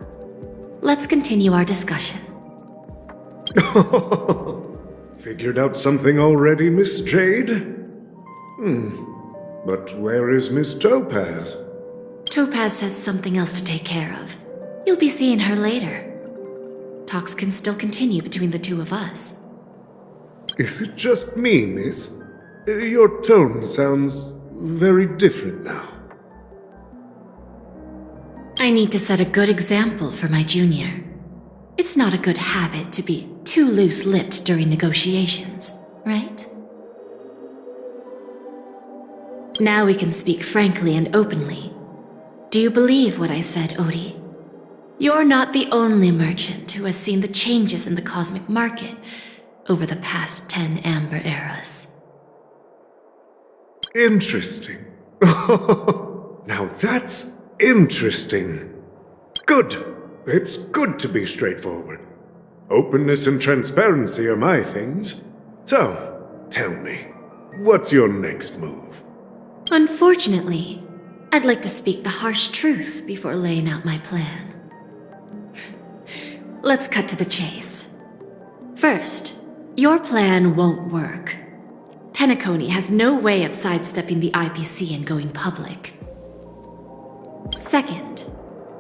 Let's continue our discussion. Figured out something already, Miss Jade? But where is Miss Topaz? Topaz has something else to take care of. You'll be seeing her later. Talks can still continue between the two of us. Is it just me, miss? Your tone sounds very different now. I need to set a good example for my junior. It's not a good habit to be too loose-lipped during negotiations, right? Now we can speak frankly and openly. Do you believe what I said, Odie? You're not the only merchant who has seen the changes in the cosmic market over the past 10 Amber Eras. Interesting. Now that's interesting. Good. It's good to be straightforward. Openness and transparency are my things. So, tell me, what's your next move? Unfortunately, I'd like to speak the harsh truth before laying out my plan. Let's cut to the chase. First, your plan won't work. Penacony has no way of sidestepping the IPC and going public. Second,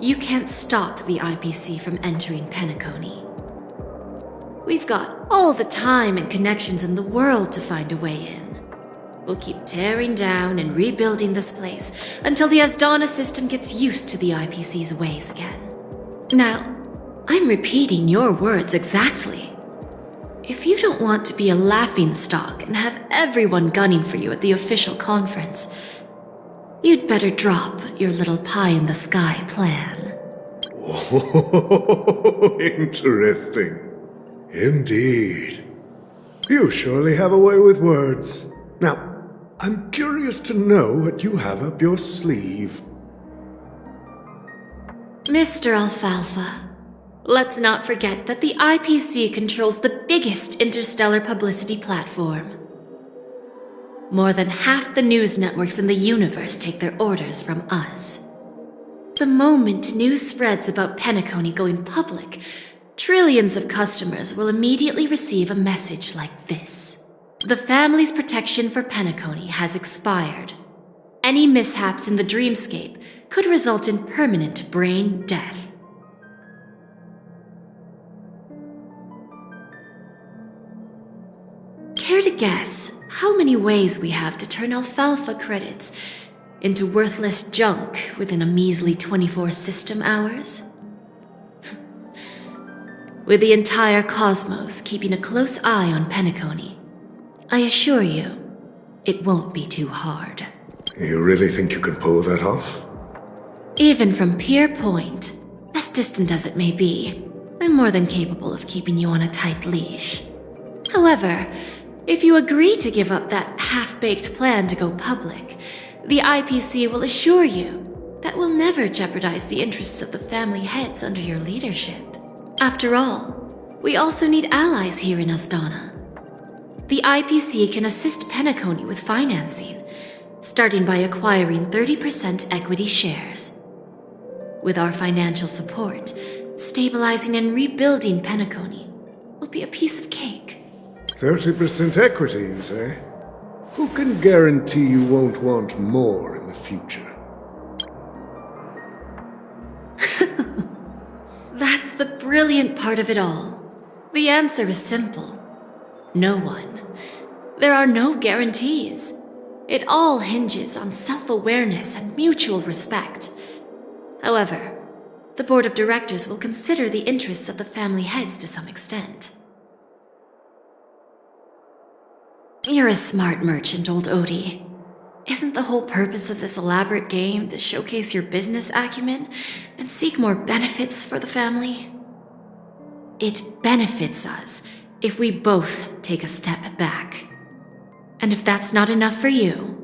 you can't stop the IPC from entering Penacony. We've got all the time and connections in the world to find a way in. We'll keep tearing down and rebuilding this place until the Asdana system gets used to the IPC's ways again. Now, I'm repeating your words exactly. If you don't want to be a laughingstock and have everyone gunning for you at the official conference, you'd better drop your little pie-in-the-sky plan. Oh, interesting. Indeed. You surely have a way with words. Now, I'm curious to know what you have up your sleeve. Mr. Alfalfa, let's not forget that the IPC controls the biggest interstellar publicity platform. More than half the news networks in the universe take their orders from us. The moment news spreads about Penacony going public, trillions of customers will immediately receive a message like this. The family's protection for Penacony has expired. Any mishaps in the dreamscape could result in permanent brain death. guess how many ways we have to turn Alfalfa credits into worthless junk within a measly 24 system hours? With the entire cosmos keeping a close eye on Penacony, I assure you, it won't be too hard. You really think you can pull that off? Even from Pier Point, as distant as it may be, I'm more than capable of keeping you on a tight leash. However, if you agree to give up that half-baked plan to go public, the IPC will assure you that we'll never jeopardize the interests of the family heads under your leadership. After all, we also need allies here in Asdana. The IPC can assist Penacony with financing, starting by acquiring 30% equity shares. With our financial support, stabilizing and rebuilding Penacony will be a piece of cake. 30% equity, you say? Who can guarantee you won't want more in the future? That's the brilliant part of it all. The answer is simple. No one. There are no guarantees. It all hinges on self-awareness and mutual respect. However, the board of directors will consider the interests of the family heads to some extent. You're a smart merchant, old Odie. Isn't the whole purpose of this elaborate game to showcase your business acumen and seek more benefits for the family? It benefits us if we both take a step back. And if that's not enough for you,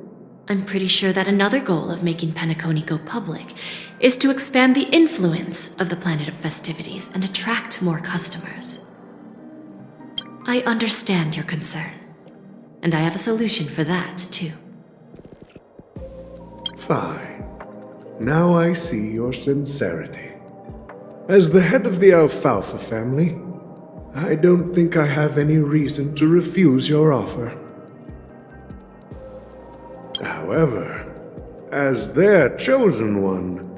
I'm pretty sure that another goal of making Penacony go public is to expand the influence of the Planet of Festivities and attract more customers. I understand your concern, and I have a solution for that, too. Fine. Now I see your sincerity. As the head of the Alfalfa family, I don't think I have any reason to refuse your offer. However, as their chosen one,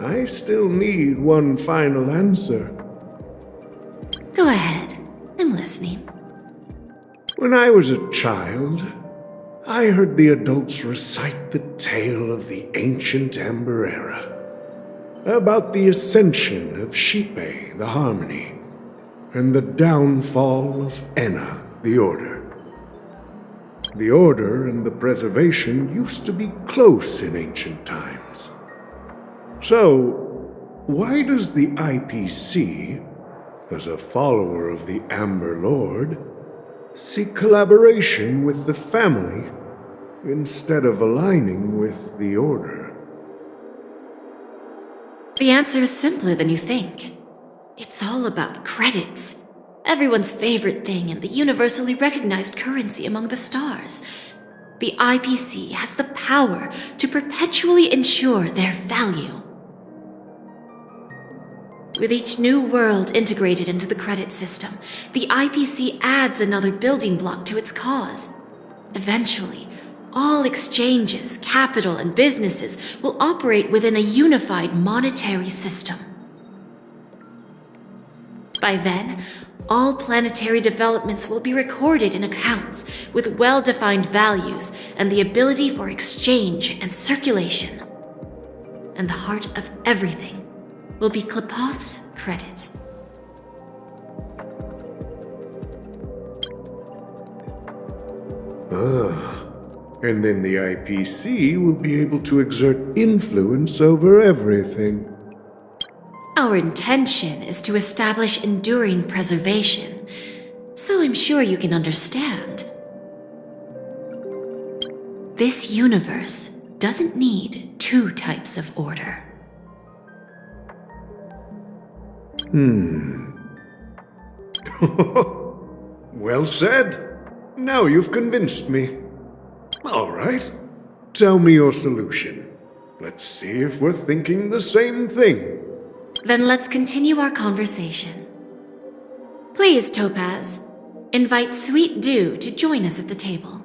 I still need one final answer. Go ahead. I'm listening. When I was a child, I heard the adults recite the tale of the ancient Amber Era, about the ascension of Shipe, the Harmony, and the downfall of Enna, the Order. The Order and the Preservation used to be close in ancient times. So, why does the IPC, as a follower of the Amber Lord, seek collaboration with the family instead of aligning with the Order? The answer is simpler than you think. It's all about credits. Everyone's favorite thing and the universally recognized currency among the stars. The IPC has the power to perpetually ensure their value. With each new world integrated into the credit system, the IPC adds another building block to its cause. Eventually, all exchanges, capital, and businesses will operate within a unified monetary system. By then, all planetary developments will be recorded in accounts with well-defined values and the ability for exchange and circulation. And the heart of everything will be Klepoth's credit. And then the IPC will be able to exert influence over everything. Our intention is to establish enduring preservation, so I'm sure you can understand. This universe doesn't need two types of order. Well said. Now you've convinced me. All right. Tell me your solution. Let's see if we're thinking the same thing. Then let's continue our conversation. Please, Topaz, invite Sweet Dew to join us at the table.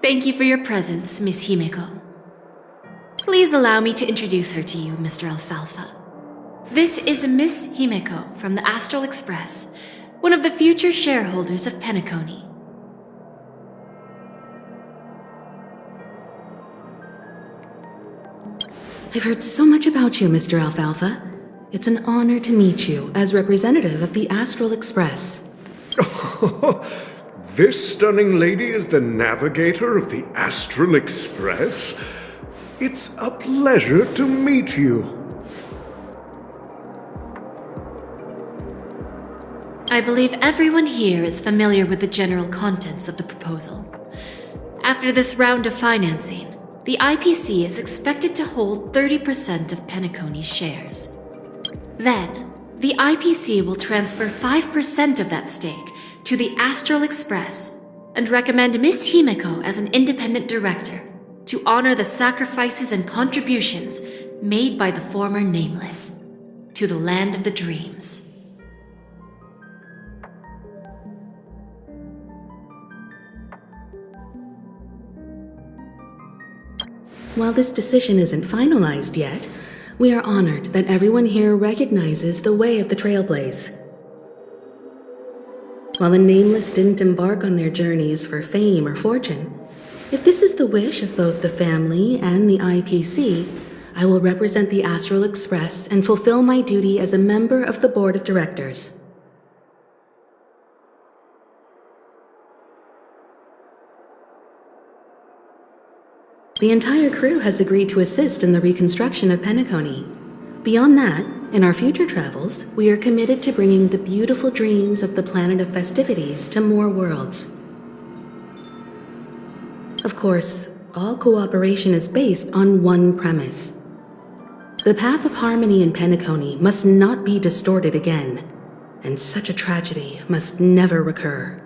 Thank you for your presence, Miss Himeko. Please allow me to introduce her to you, Mr. Alfalfa. This is Miss Himeko from the Astralexpress, one of the future shareholders of Penacony. I've heard so much about you, Mr. Alfalfa. It's an honor to meet you as representative of the Astral Express. This stunning lady is the navigator of the Astral Express? It's a pleasure to meet you. I believe everyone here is familiar with the general contents of the proposal. After this round of financing, the IPC is expected to hold 30% of Penacony's shares. Then, the IPC will transfer 5% of that stake to the Astral Express and recommend Miss Himeko as an independent director to honor the sacrifices and contributions made by the former Nameless to the land of the dreams. While this decision isn't finalized yet, we are honored that everyone here recognizes the way of the Trailblaze. While the Nameless didn't embark on their journeys for fame or fortune, if this is the wish of both the family and the IPC, I will represent the Astral Express and fulfill my duty as a member of the board of directors. The entire crew has agreed to assist in the reconstruction of Penacony. Beyond that, in our future travels, we are committed to bringing the beautiful dreams of the planet of festivities to more worlds. Of course, all cooperation is based on one premise. The path of harmony in Penacony must not be distorted again, and such a tragedy must never recur.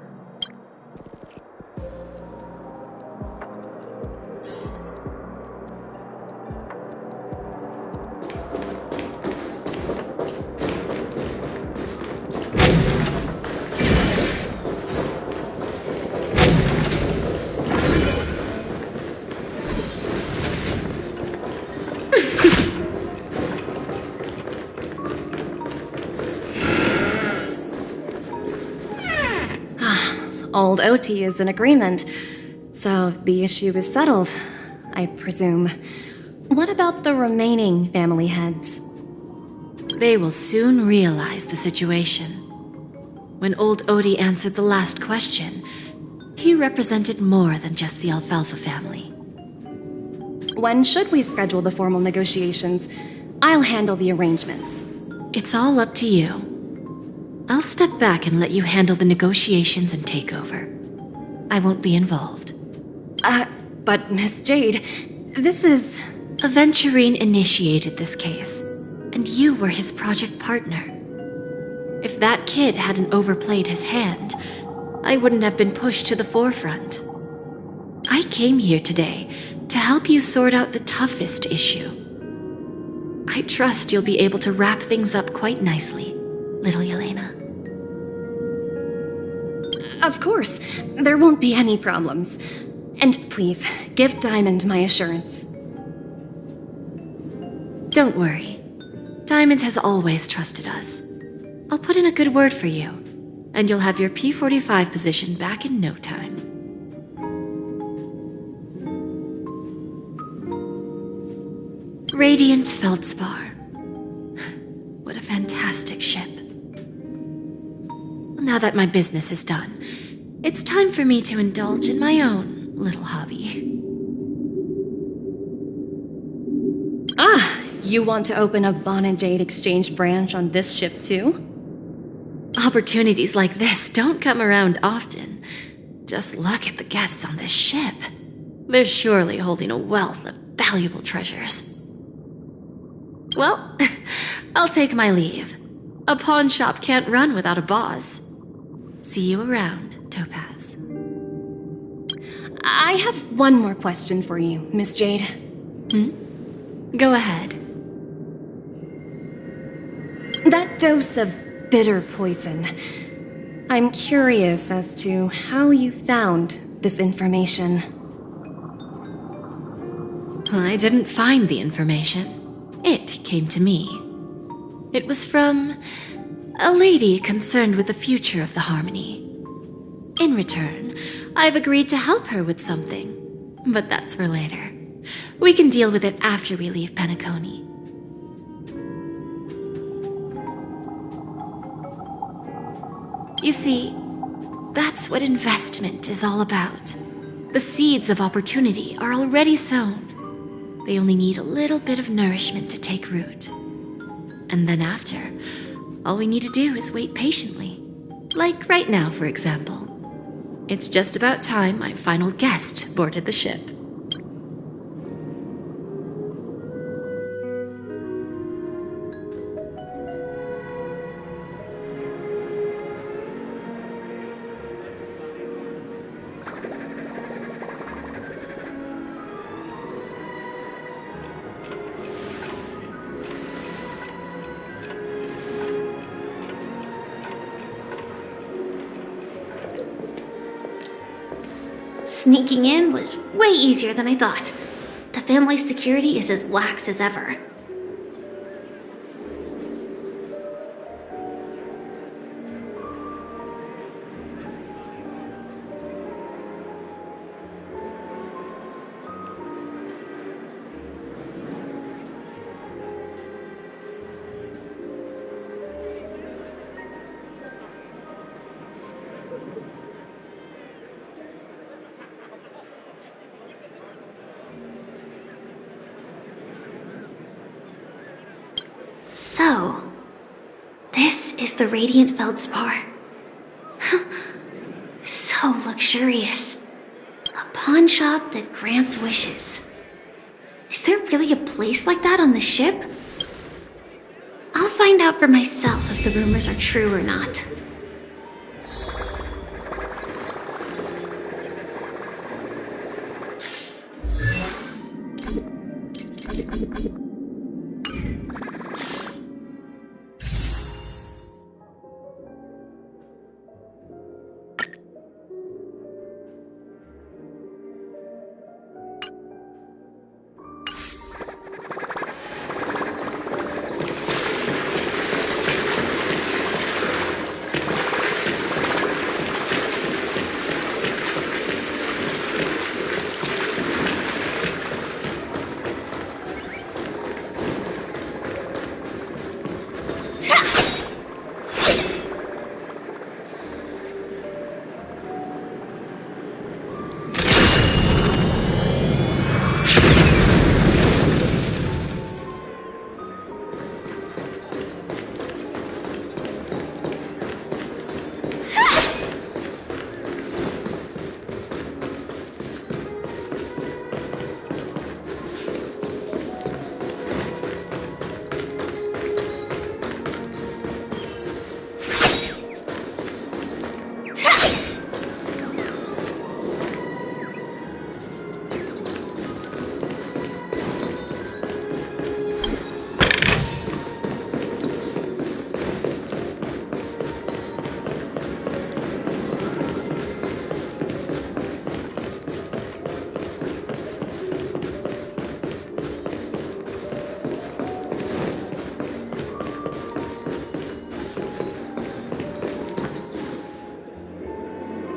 Old OT is in agreement, so the issue is settled, I presume. What about the remaining family heads? They will soon realize the situation. When old Odie answered the last question, he represented more than just the Alfalfa family. When should we schedule the formal negotiations? I'll handle the arrangements. It's all up to you. I'll step back and let you handle the negotiations and takeover. I won't be involved. But Miss Jade, this is... Aventurine initiated this case, and you were his project partner. If that kid hadn't overplayed his hand, I wouldn't have been pushed to the forefront. I came here today to help you sort out the toughest issue. I trust you'll be able to wrap things up quite nicely, little Yelena. Of course, there won't be any problems. And please, give Diamond my assurance. Don't worry. Diamond has always trusted us. I'll put in a good word for you, and you'll have your P45 position back in no time. Radiant Feldspar. What a fantastic ship. Now that my business is done, it's time for me to indulge in my own little hobby. You want to open a Bon and Jade exchange branch on this ship too? Opportunities like this don't come around often. Just look at the guests on this ship. They're surely holding a wealth of valuable treasures. Well, I'll take my leave. A pawn shop can't run without a boss. See you around, Topaz. I have one more question for you, Miss Jade. Go ahead. That dose of bitter poison. I'm curious as to how you found this information. I didn't find the information. It came to me. It was from a lady concerned with the future of the Harmony. In return, I've agreed to help her with something, but that's for later. We can deal with it after we leave Penacony. You see, that's what investment is all about. The seeds of opportunity are already sown. They only need a little bit of nourishment to take root. And then after, all we need to do is wait patiently. Like right now, for example. It's just about time my final guest boarded the ship. Sneaking in was way easier than I thought. The family's security is as lax as ever. So, this is the Radiant Feldspar. So luxurious. A pawn shop that grants wishes. Is there really a place like that on the ship? I'll find out for myself if the rumors are true or not.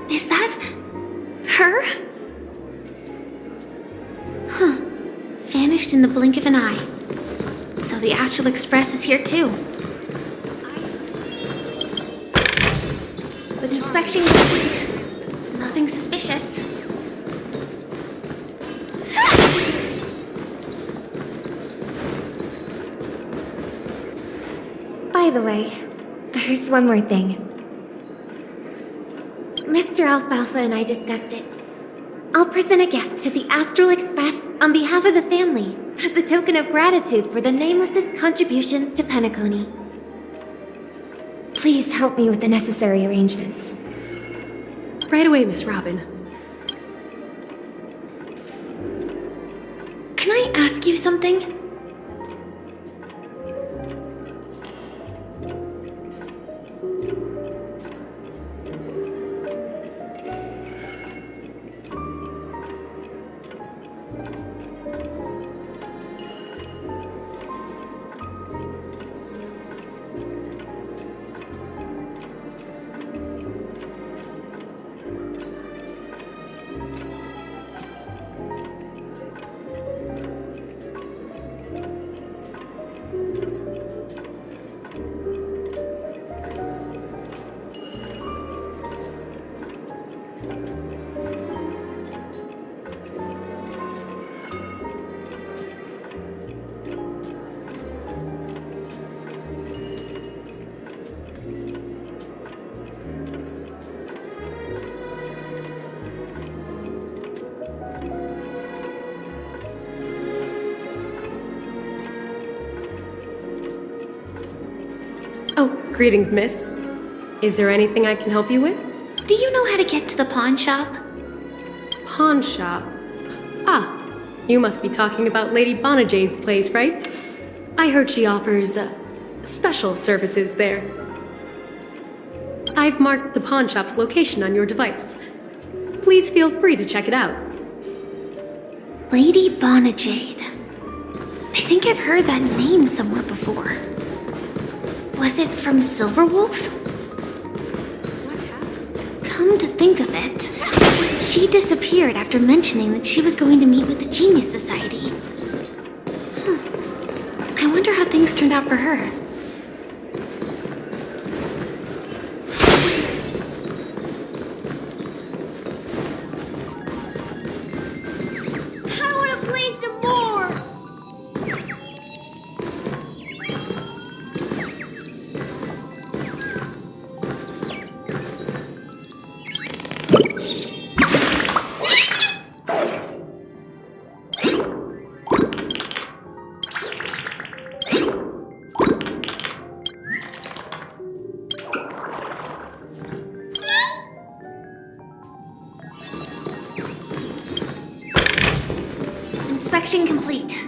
Is that her? Huh. Vanished in the blink of an eye. So the astralexpress is here too. But inspection complete. Nothing suspicious. By the way, there's one more thing. Mr. Alfalfa and I discussed it. I'll present a gift to the astralexpress on behalf of the family as a token of gratitude for the Nameless's contributions to Penacony. Please help me with the necessary arrangements. Right away, Miss Robin. Can I ask you something? Oh, greetings, miss. Is there anything I can help you with? Do you know how to get to the pawn shop? Pawn shop? Ah, you must be talking about Lady Bonajade's place, right? I heard she offers, special services there. I've marked the pawn shop's location on your device. Please feel free to check it out. Lady Bonajade. I think I've heard that name somewhere before. Was it from Silverwolf? Come to think of it, she disappeared after mentioning that she was going to meet with the Genius Society. I wonder how things turned out for her. I want to play some more! Inspection complete.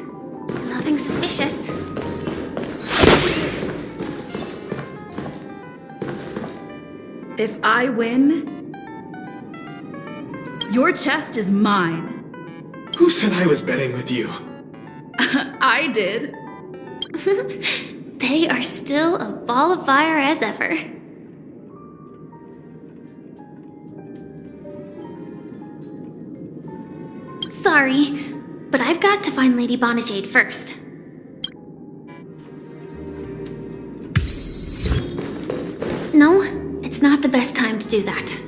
Nothing suspicious. If I win, your chest is mine. Who said I was betting with you? I did. They are still a ball of fire as ever. Sorry, but I've got to find Lady Bonajade first. No, it's not the best time to do that.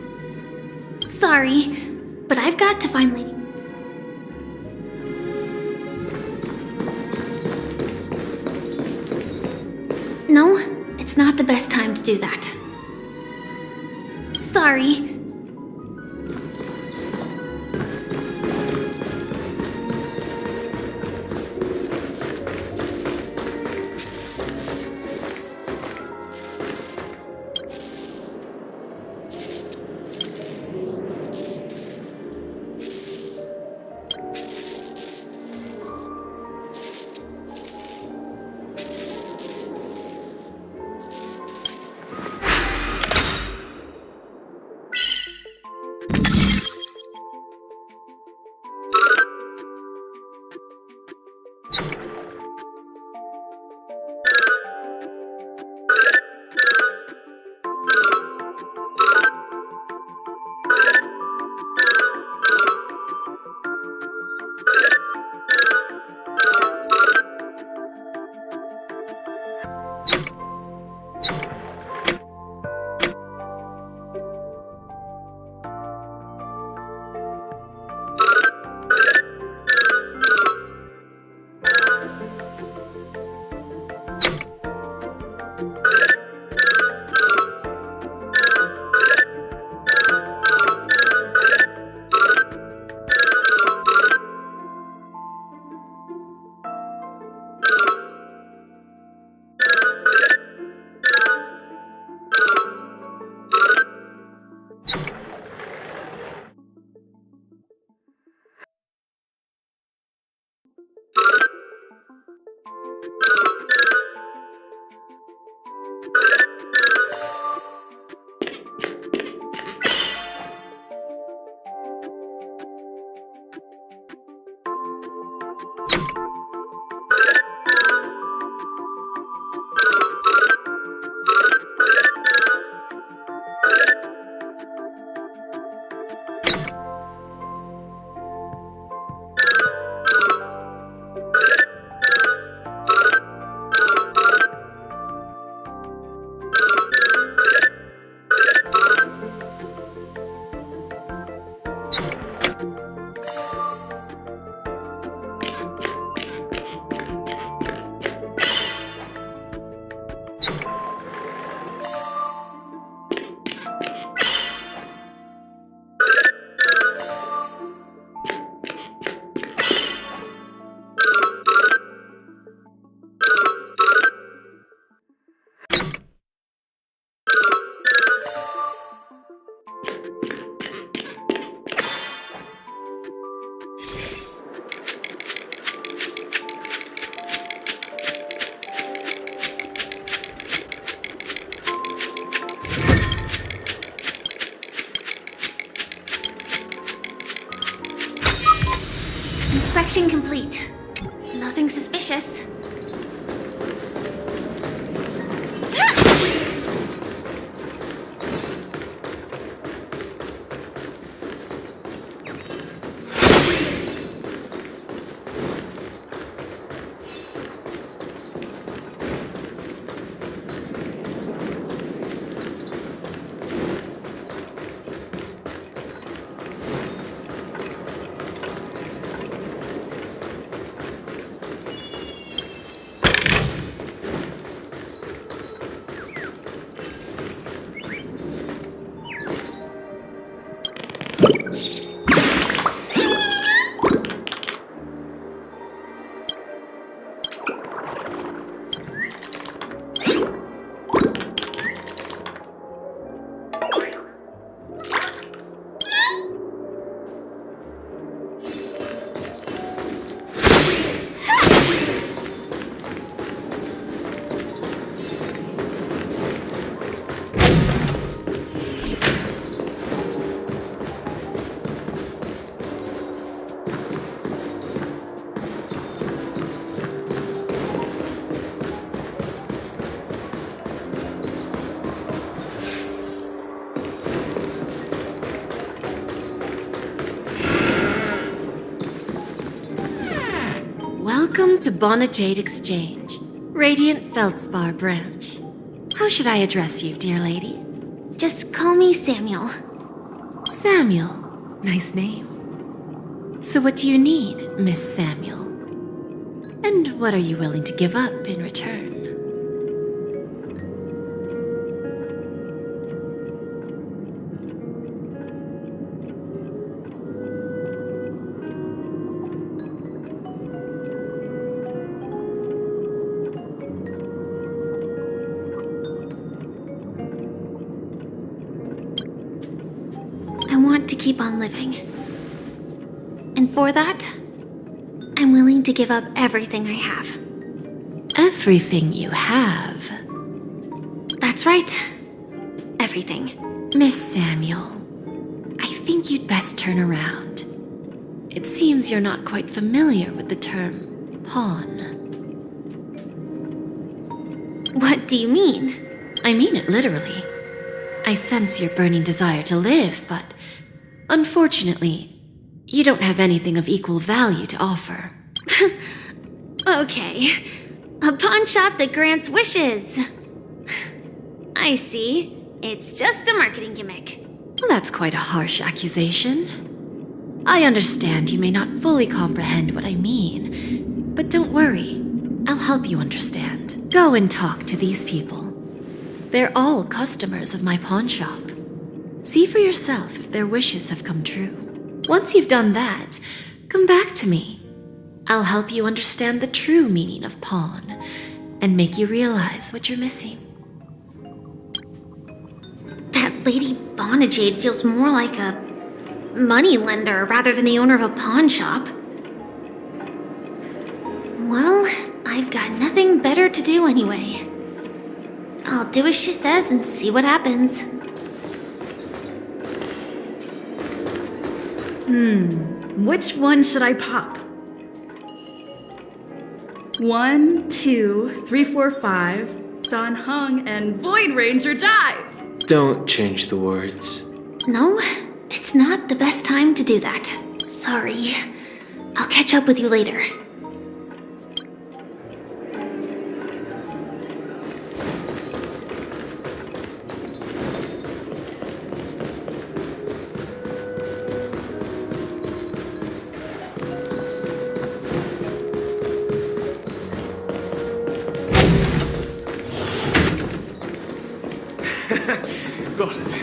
Sorry, but I've got to find Lady... No, it's not the best time to do that. Sorry, Inspection complete. Nothing suspicious. Welcome to Bonnet Jade Exchange, Radiant Feldspar branch. How should I address you, dear lady? Just call me Samuel. Samuel. Nice name. So what do you need, Miss Samuel? And what are you willing to give up in return? To keep on living. And for that, I'm willing to give up everything I have. Everything you have? That's right. Everything. Miss Samuel, I think you'd best turn around. It seems you're not quite familiar with the term pawn. What do you mean? I mean it literally. I sense your burning desire to live, but unfortunately, you don't have anything of equal value to offer. Okay. A pawn shop that grants wishes. I see. It's just a marketing gimmick. Well, that's quite a harsh accusation. I understand you may not fully comprehend what I mean, but don't worry. I'll help you understand. Go and talk to these people. They're all customers of my pawn shop. See for yourself if their wishes have come true. Once you've done that, come back to me. I'll help you understand the true meaning of pawn and make you realize what you're missing. That Lady Bonajade feels more like a money lender rather than the owner of a pawn shop. Well, I've got nothing better to do anyway. I'll do as she says and see what happens. Which one should I pop? 1, 2, 3, 4, 5, Don Hung and Void Ranger Jive! Don't change the words. No, it's not the best time to do that. Sorry. I'll catch up with you later. Got it.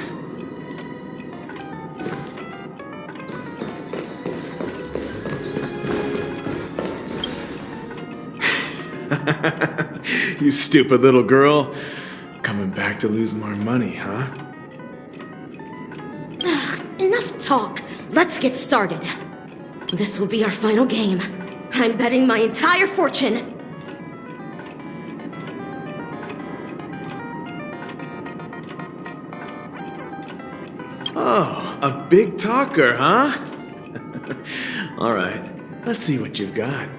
You stupid little girl. Coming back to lose more money, huh? Enough talk. Let's get started. This will be our final game. I'm betting my entire fortune. Oh, a big talker, huh? All right. Let's see what you've got.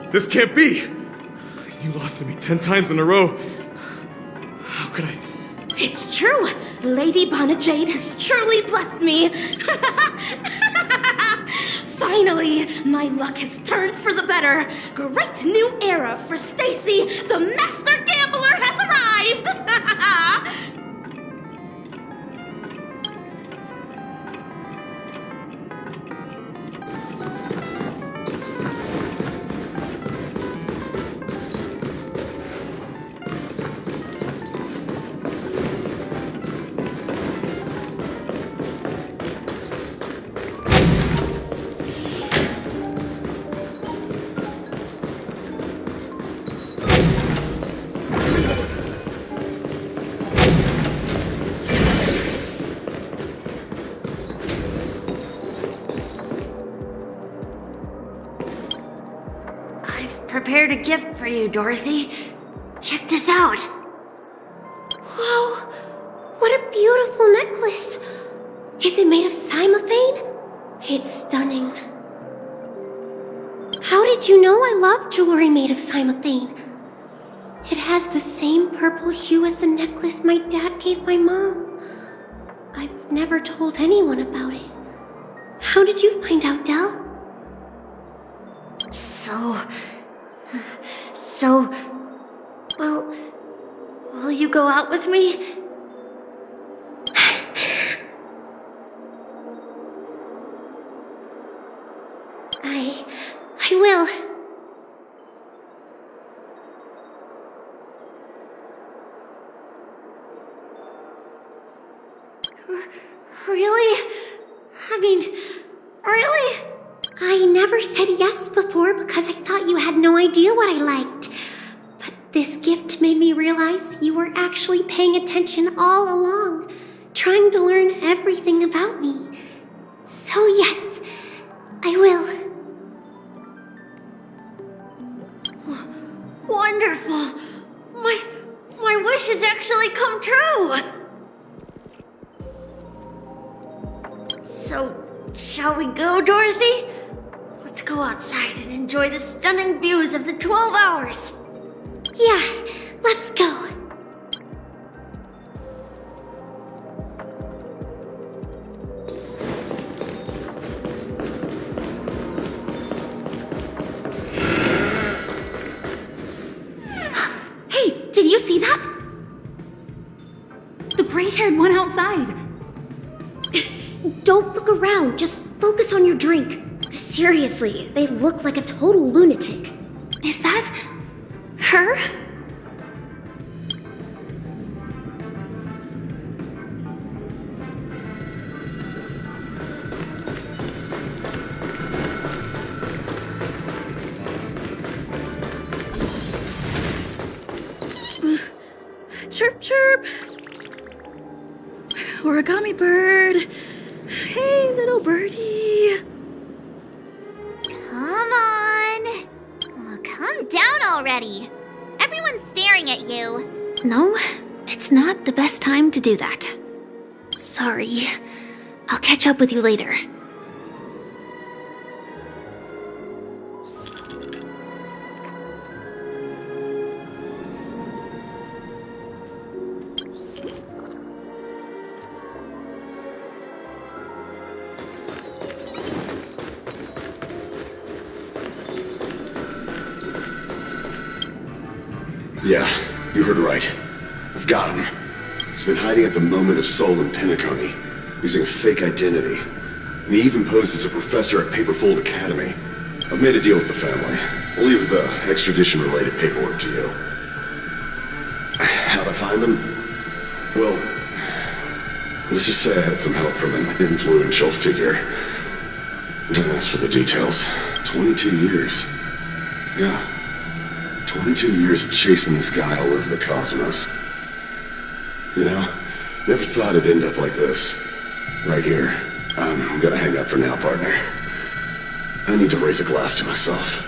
This can't be! You lost to me 10 times in a row. How could I? It's true! Lady Bonnet Jade has truly blessed me! Finally, my luck has turned for the better. Great new era for Stacy. The master gambler has arrived! Prepared a gift for you, Dorothy. Check this out. Whoa! What a beautiful necklace! Is it made of cymophane? It's stunning. How did you know I love jewelry made of cymophane? It has the same purple hue as the necklace my dad gave my mom. I've never told anyone about it. How did you find out, Del? Well, will you go out with me? I will. Really? I mean, really? I never said yes before because I thought you had no idea what I liked. But this gift made me realize you were actually paying attention all along, trying to learn everything about me. So yes, I will. Wonderful! My wish has actually come true! So, shall we go, Dorothy? Let's go outside and enjoy the stunning views of the 12 hours. Yeah, let's go. Hey, did you see that? The gray-haired one outside. Don't look around, just focus on your drink. Seriously, they look like a total lunatic. Is that her? Chirp, chirp. Origami bird. Hey, little birdie. Come on. Oh, calm down already. Everyone's staring at you. No, it's not the best time to do that. Sorry. I'll catch up with you later. Yeah, you heard right. I've got him. He's been hiding at the Moment of Soul in Penacony, using a fake identity. And he even posed as a professor at Paperfold Academy. I've made a deal with the family. I'll leave the extradition-related paperwork to you. How'd I find him? Well, let's just say I had some help from an influential figure. Don't ask for the details. 22 years. Yeah. 22 years of chasing this guy all over the cosmos. You know, never thought it'd end up like this. Right here. I'm gonna hang up for now, partner. I need to raise a glass to myself.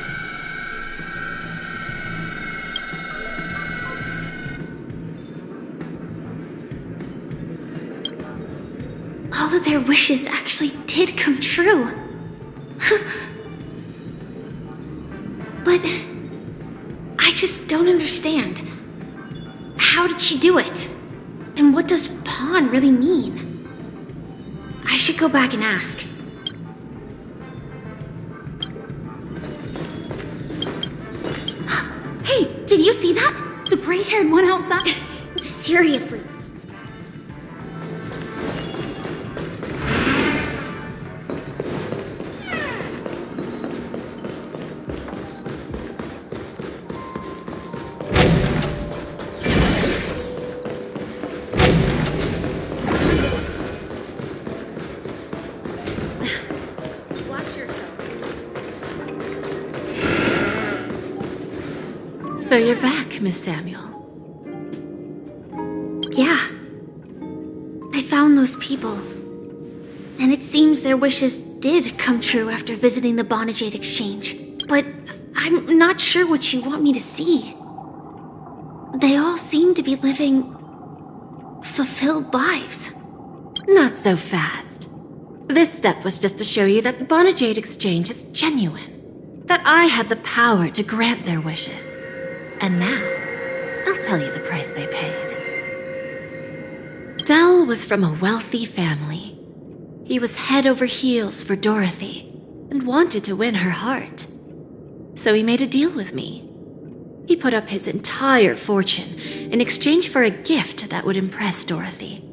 All of their wishes actually did come true. But I just don't understand. How did she do it? And what does pawn really mean? I should go back and ask. Hey, did you see that? The gray-haired one outside? Seriously. So you're back, Miss Samuel. Yeah. I found those people. And it seems their wishes did come true after visiting the Bonajade Exchange. But I'm not sure what you want me to see. They all seem to be living fulfilled lives. Not so fast. This step was just to show you that the Bonajade Exchange is genuine. That I had the power to grant their wishes. And now, I'll tell you the price they paid. Dell was from a wealthy family. He was head over heels for Dorothy and wanted to win her heart. So he made a deal with me. He put up his entire fortune in exchange for a gift that would impress Dorothy.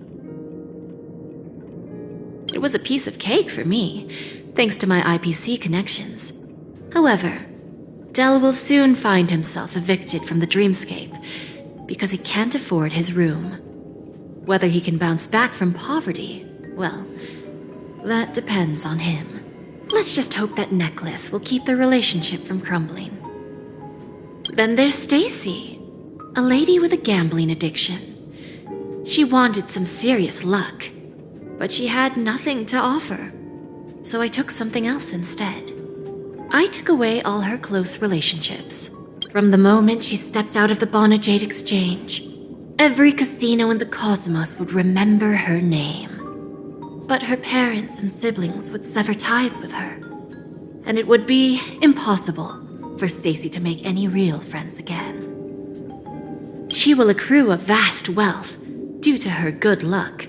It was a piece of cake for me, thanks to my IPC connections. However, Dell will soon find himself evicted from the dreamscape because he can't afford his room. Whether he can bounce back from poverty, well, that depends on him. Let's just hope that Necklace will keep their relationship from crumbling. Then there's Stacy, a lady with a gambling addiction. She wanted some serious luck, but she had nothing to offer, so I took something else instead. I took away all her close relationships. From the moment she stepped out of the Bonajade Exchange, every casino in the cosmos would remember her name. But her parents and siblings would sever ties with her, and it would be impossible for Stacy to make any real friends again. She will accrue a vast wealth due to her good luck,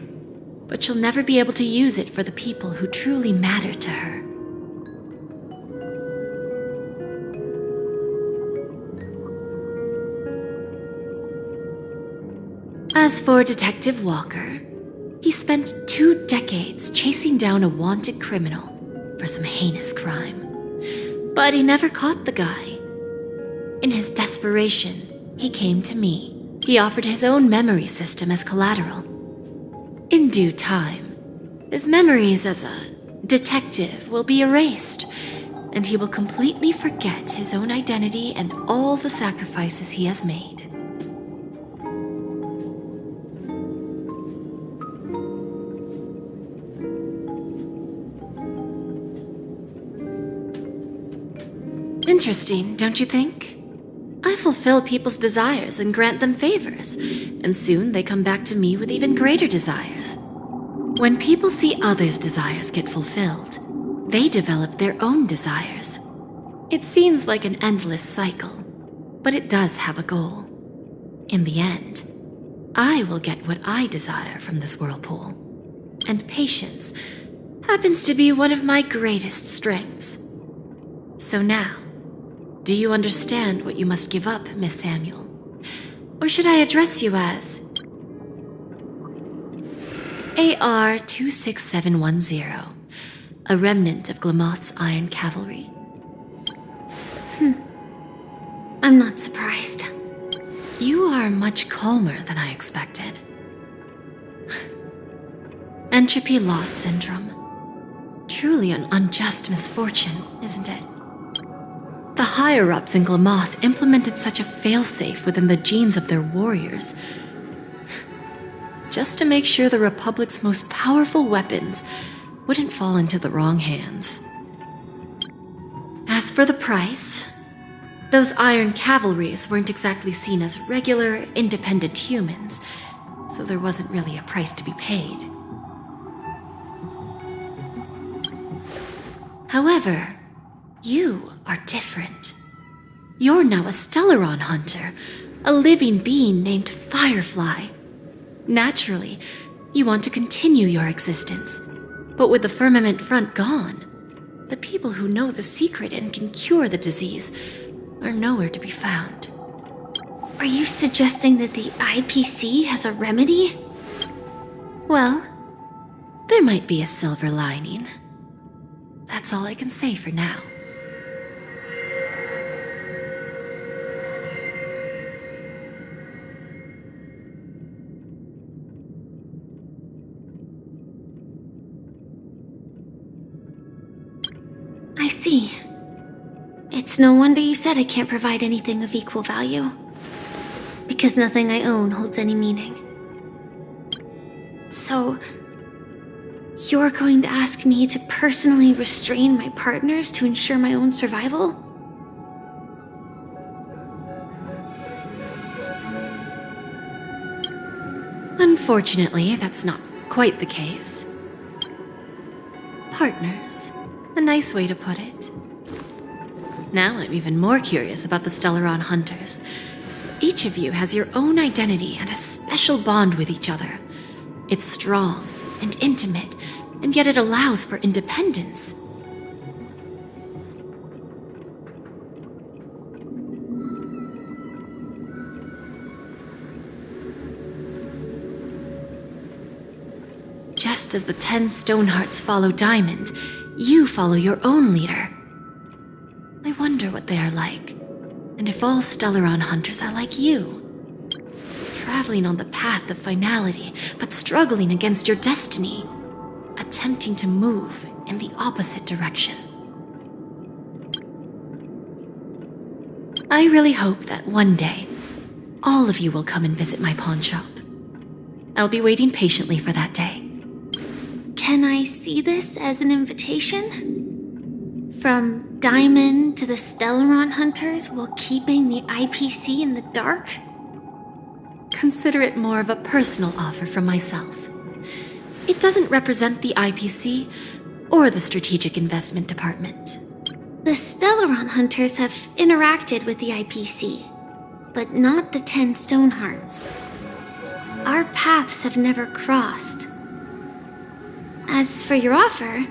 but she'll never be able to use it for the people who truly matter to her. As for Detective Walker, he spent 2 decades chasing down a wanted criminal for some heinous crime. But he never caught the guy. In his desperation, he came to me. He offered his own memory system as collateral. In due time, his memories as a detective will be erased, and he will completely forget his own identity and all the sacrifices he has made. Interesting, don't you think? I fulfill people's desires and grant them favors, and soon they come back to me with even greater desires. When people see others' desires get fulfilled, they develop their own desires. It seems like an endless cycle, but it does have a goal. In the end, I will get what I desire from this whirlpool. And patience happens to be one of my greatest strengths. So now, do you understand what you must give up, Miss Samuel? Or should I address you as AR-26710, a remnant of Glamoth's Iron Cavalry? I'm not surprised. You are much calmer than I expected. Entropy loss syndrome. Truly an unjust misfortune, isn't it? The higher-ups in Glamoth implemented such a failsafe within the genes of their warriors, just to make sure the Republic's most powerful weapons wouldn't fall into the wrong hands. As for the price, those Iron Cavalries weren't exactly seen as regular, independent humans, so there wasn't really a price to be paid. However, you are different. You're now a Stellaron hunter, a living being named Firefly. Naturally, you want to continue your existence, but with the firmament front gone, the people who know the secret and can cure the disease are nowhere to be found. Are you suggesting that the IPC has a remedy? Well, there might be a silver lining. That's all I can say for now. I see. It's no wonder you said I can't provide anything of equal value. Because nothing I own holds any meaning. So, you're going to ask me to personally restrain my partners to ensure my own survival? Unfortunately, that's not quite the case. Partners. A nice way to put it. Now I'm even more curious about the Stellaron Hunters. Each of you has your own identity and a special bond with each other. It's strong and intimate, and yet it allows for independence. Just as the 10 Stonehearts follow Diamond, you follow your own leader. I wonder what they are like, and if all Stellaron hunters are like you. Traveling on the path of finality, but struggling against your destiny. Attempting to move in the opposite direction. I really hope that one day, all of you will come and visit my pawn shop. I'll be waiting patiently for that day. Can I see this as an invitation? From Diamond to the Stellaron Hunters while keeping the IPC in the dark? Consider it more of a personal offer from myself. It doesn't represent the IPC or the Strategic Investment Department. The Stellaron Hunters have interacted with the IPC, but not the 10 Stonehearts. Our paths have never crossed. As for your offer,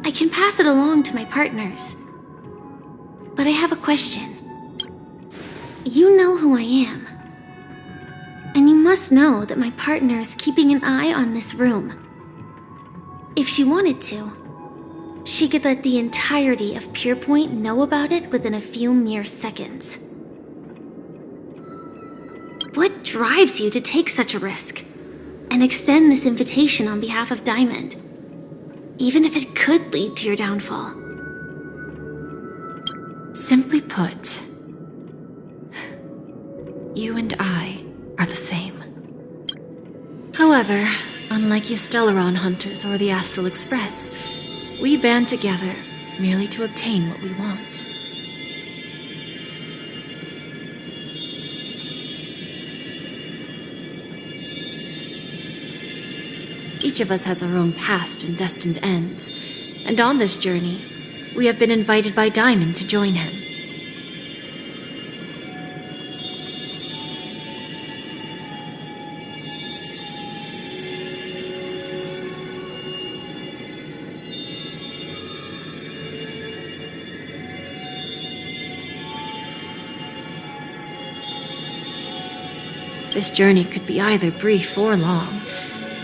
I can pass it along to my partners. But I have a question. You know who I am. And you must know that my partner is keeping an eye on this room. If she wanted to, she could let the entirety of Purepoint know about it within a few mere seconds. What drives you to take such a risk and extend this invitation on behalf of Diamond, even if it could lead to your downfall? Simply put, you and I are the same. However, unlike you Stellaron Hunters or the Astralexpress, we band together merely to obtain what we want. Each of us has our own past and destined ends, and on this journey, we have been invited by Diamond to join him. This journey could be either brief or long,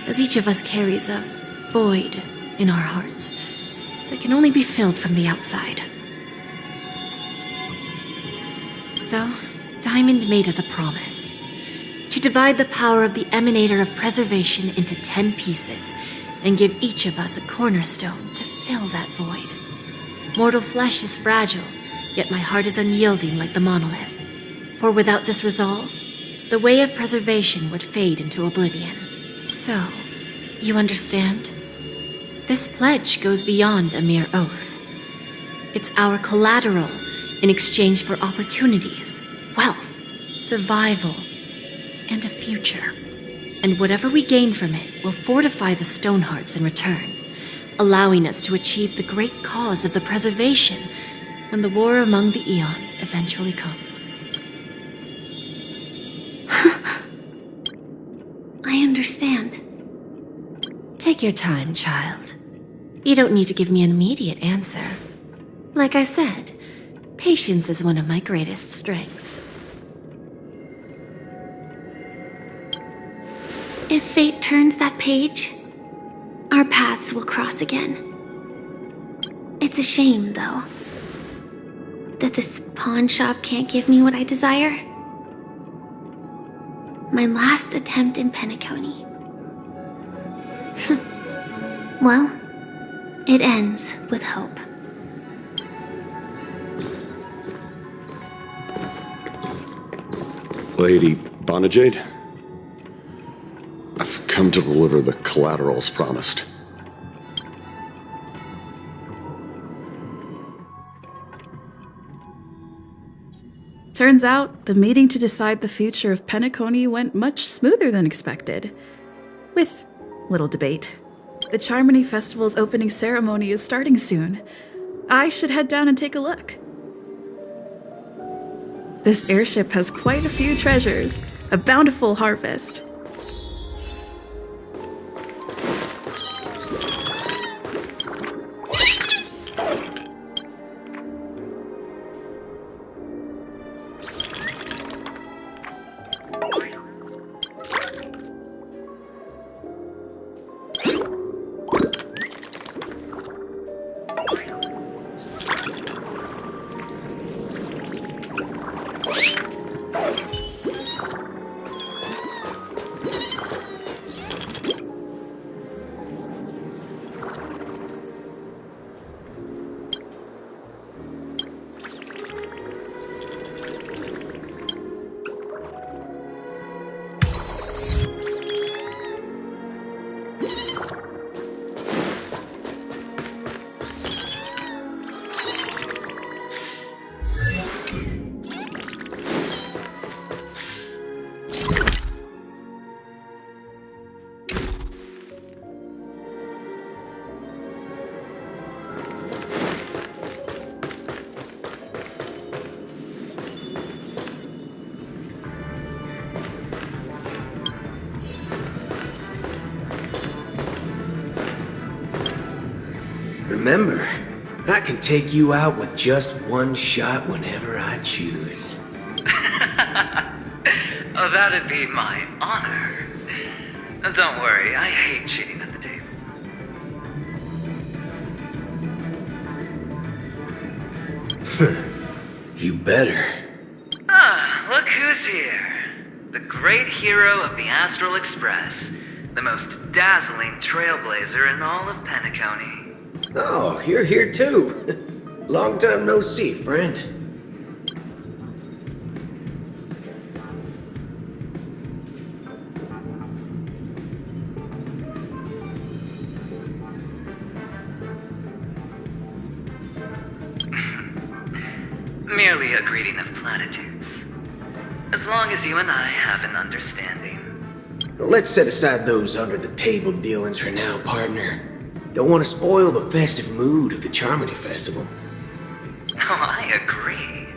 as each of us carries a void in our hearts that can only be filled from the outside. So, Diamond made us a promise to divide the power of the Emanator of Preservation into 10 pieces and give each of us a cornerstone to fill that void. Mortal flesh is fragile, yet my heart is unyielding like the monolith. For without this resolve, the way of preservation would fade into oblivion. So, you understand? This pledge goes beyond a mere oath. It's our collateral in exchange for opportunities, wealth, survival, and a future. And whatever we gain from it will fortify the Stonehearts in return, allowing us to achieve the great cause of the preservation when the war among the eons eventually comes. I understand. Take your time, child. You don't need to give me an immediate answer. Like I said, patience is one of my greatest strengths. If fate turns that page, our paths will cross again. It's a shame, though, that this pawn shop can't give me what I desire. My last attempt in Penacony. Well, it ends with hope. Lady Bonajade? I've come to deliver the collaterals promised. Turns out, the meeting to decide the future of Penacony went much smoother than expected. With little debate. The Charmony Festival's opening ceremony is starting soon. I should head down and take a look. This airship has quite a few treasures, a bountiful harvest. Remember, I can take you out with just one shot whenever I choose. Oh, that'd be my honor. Don't worry, I hate cheating at the table. You better. Ah, look who's here. The great hero of the Astral Express. The most dazzling trailblazer in all of Penacony. Oh, you're here too. Long time no see, friend. Merely a greeting of platitudes. As long as you and I have an understanding. Let's set aside those under-the-table dealings for now, partner. Don't want to spoil the festive mood of the Charmony Festival. Oh, I agree.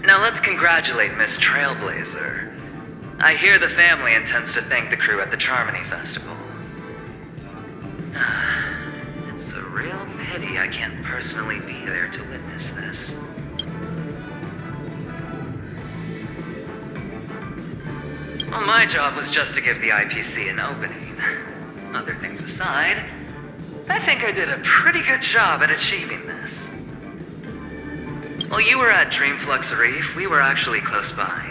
Now let's congratulate Miss Trailblazer. I hear the family intends to thank the crew at the Charmony Festival. It's a real pity I can't personally be there to witness this. Well, my job was just to give the IPC an opening. Other things aside, I think I did a pretty good job at achieving this. While you were at Dreamflux Reef, we were actually close by.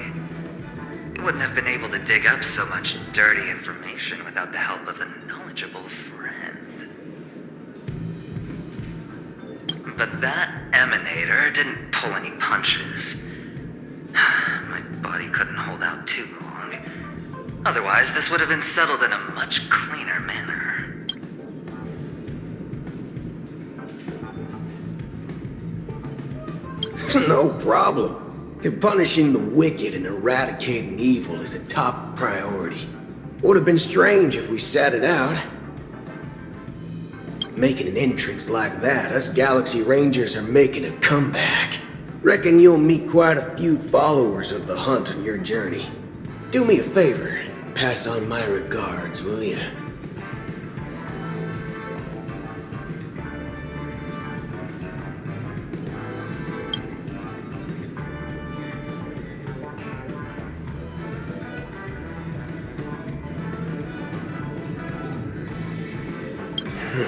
We wouldn't have been able to dig up so much dirty information without the help of a knowledgeable friend. But that emanator didn't pull any punches. My body couldn't hold out too long. Otherwise, this would have been settled in a much cleaner manner. No problem. Punishing the wicked and eradicating evil is a top priority. Would have been strange if we sat it out. Making an entrance like that, us Galaxy Rangers are making a comeback. Reckon you'll meet quite a few followers of the hunt on your journey. Do me a favor, and pass on my regards, will ya?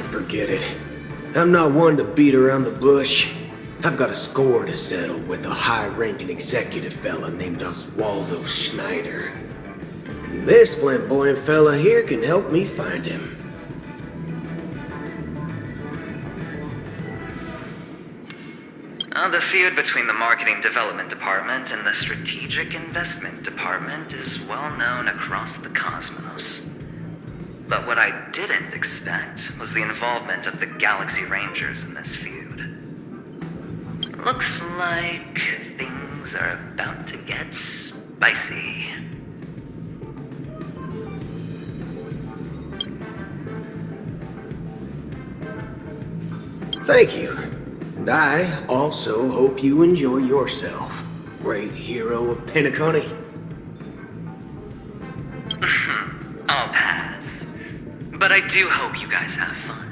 Forget it. I'm not one to beat around the bush. I've got a score to settle with a high-ranking executive fella named Oswaldo Schneider. And this flamboyant fella here can help me find him. The feud between the Marketing Development Department and the Strategic Investment Department is well known across the cosmos. But what I didn't expect was the involvement of the Galaxy Rangers in this feud. Looks like things are about to get spicy. Thank you. And I also hope you enjoy yourself, great hero of Penacony. I'll pass. But I do hope you guys have fun.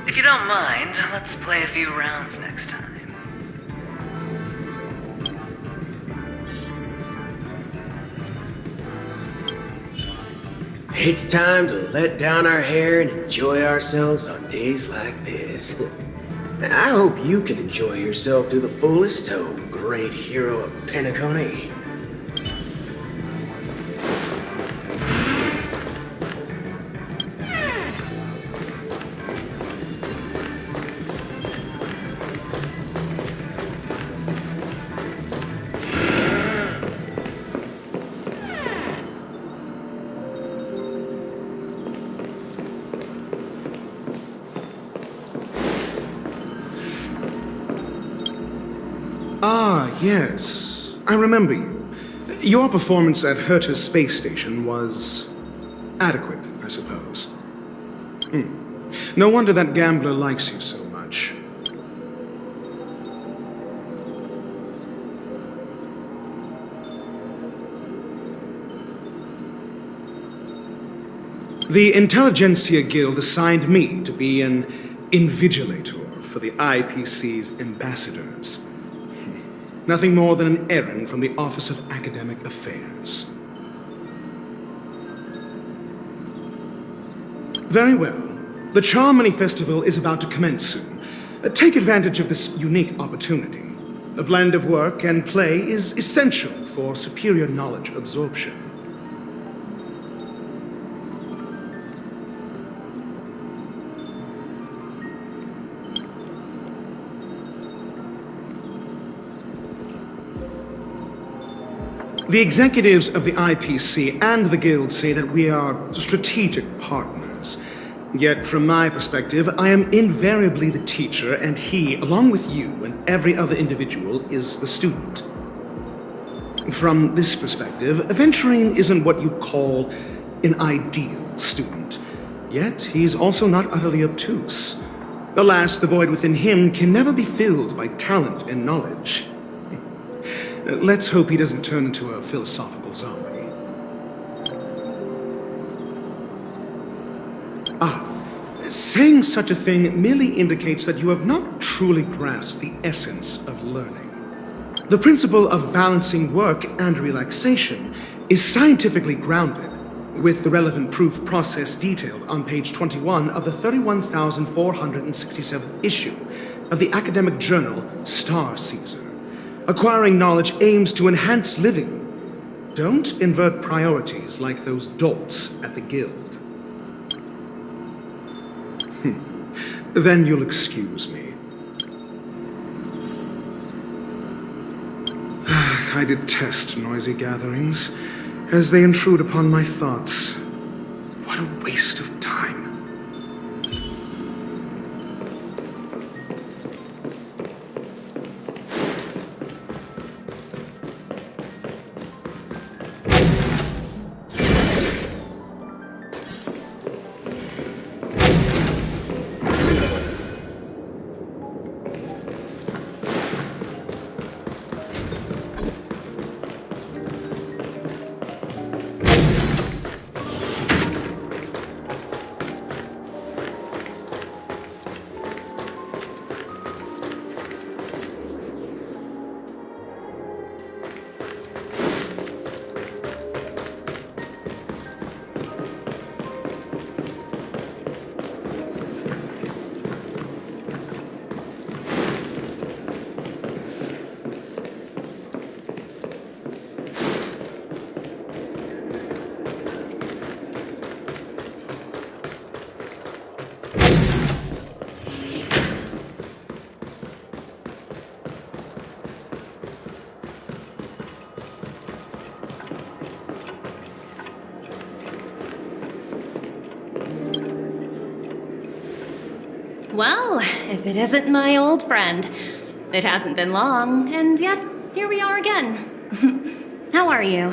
If you don't mind, let's play a few rounds next time. It's time to let down our hair and enjoy ourselves on days like this. I hope you can enjoy yourself to the fullest, oh great hero of Penacony. Ah, yes. I remember you. Your performance at Herta's space station was adequate, I suppose. No wonder that gambler likes you so much. The Intelligentsia Guild assigned me to be an invigilator for the IPC's ambassadors. Nothing more than an errand from the Office of Academic Affairs. Very well. The Charmony Festival is about to commence soon. Take advantage of this unique opportunity. A blend of work and play is essential for superior knowledge absorption. The executives of the IPC and the Guild say that we are strategic partners. Yet, from my perspective, I am invariably the teacher, and he, along with you and every other individual, is the student. From this perspective, Aventurine isn't what you'd call an ideal student. Yet, he's also not utterly obtuse. Alas, the void within him can never be filled by talent and knowledge. Let's hope he doesn't turn into a philosophical zombie. Saying such a thing merely indicates that you have not truly grasped the essence of learning. The principle of balancing work and relaxation is scientifically grounded, with the relevant proof process detailed on page 21 of the 31,467th issue of the academic journal Star Caesar. Acquiring knowledge aims to enhance living. Don't invert priorities like those dolts at the guild. Then you'll excuse me. I detest noisy gatherings, as they intrude upon my thoughts. What a waste of time. Well, if it isn't my old friend. It hasn't been long, and yet here we are again. How are you?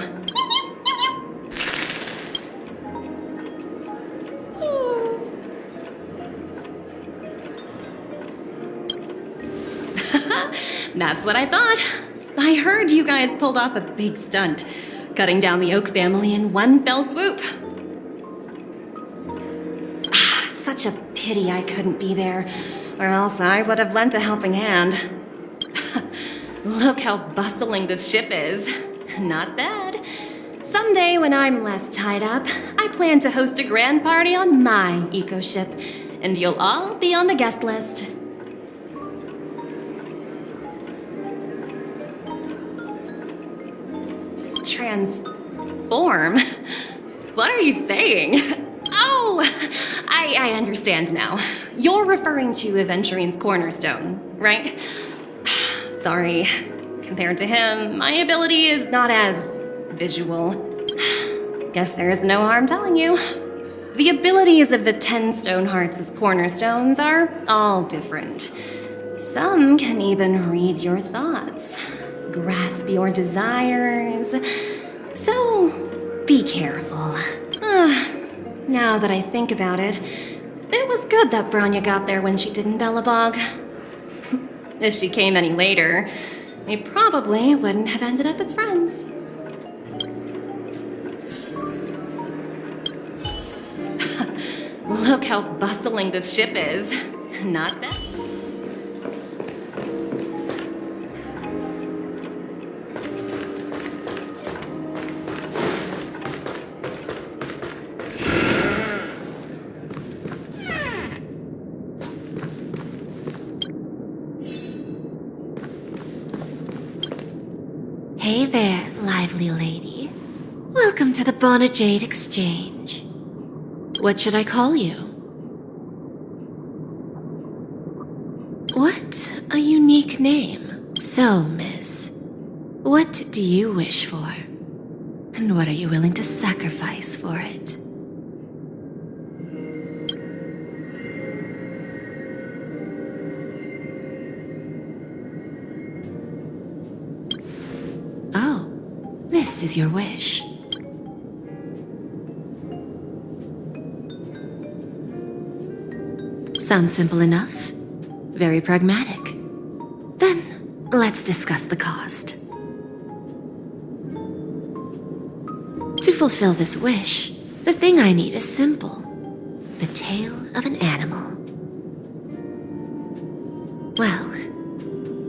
That's what I thought. I heard you guys pulled off a big stunt, cutting down the Oak family in one fell swoop. Such a pity I couldn't be there, or else I would have lent a helping hand. Look how bustling this ship is. Not bad. Someday when I'm less tied up, I plan to host a grand party on my eco-ship, and you'll all be on the guest list. Transform? What are you saying? Oh, I understand now. You're referring to Aventurine's cornerstone, right? Sorry. Compared to him, my ability is not as visual. Guess there is no harm telling you. The abilities of the 10 Stonehearts as cornerstones are all different. Some can even read your thoughts, grasp your desires. So, be careful. Now that I think about it, it was good that Branya got there when she did in Bellabog. If she came any later, we probably wouldn't have ended up as friends. Look how bustling this ship is. Not bad. Hey there, lively lady. Welcome to the Jade Exchange. What should I call you? What a unique name. So, miss, what do you wish for? And what are you willing to sacrifice for it? Oh, this is your wish. Sounds simple enough. Very pragmatic. Then, let's discuss the cost. To fulfill this wish, the thing I need is simple. The tail of an animal. Well,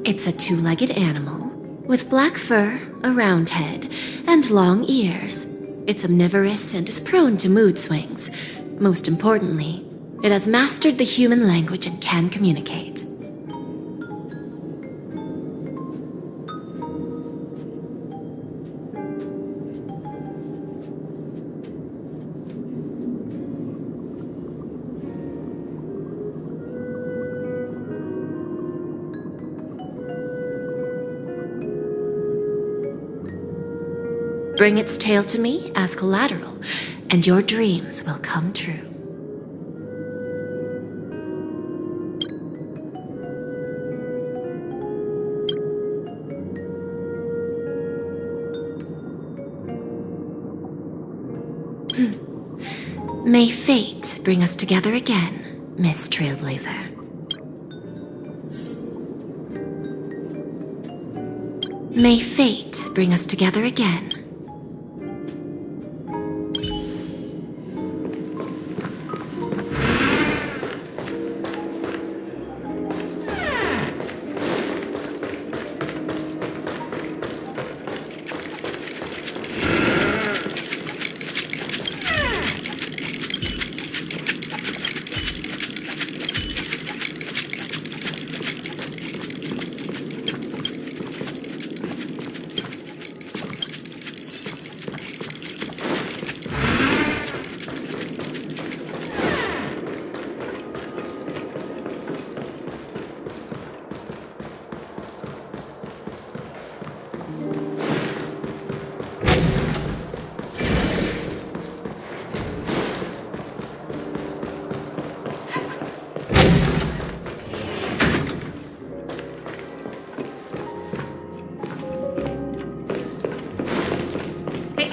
it's a two-legged animal With black fur, a round head, and long ears, it's omnivorous and is prone to mood swings. Most importantly, it has mastered the human language and can communicate. Bring its tail to me as collateral, and your dreams will come true. May fate bring us together again, Miss Trailblazer. May fate bring us together again.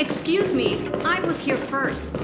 Excuse me, I was here first.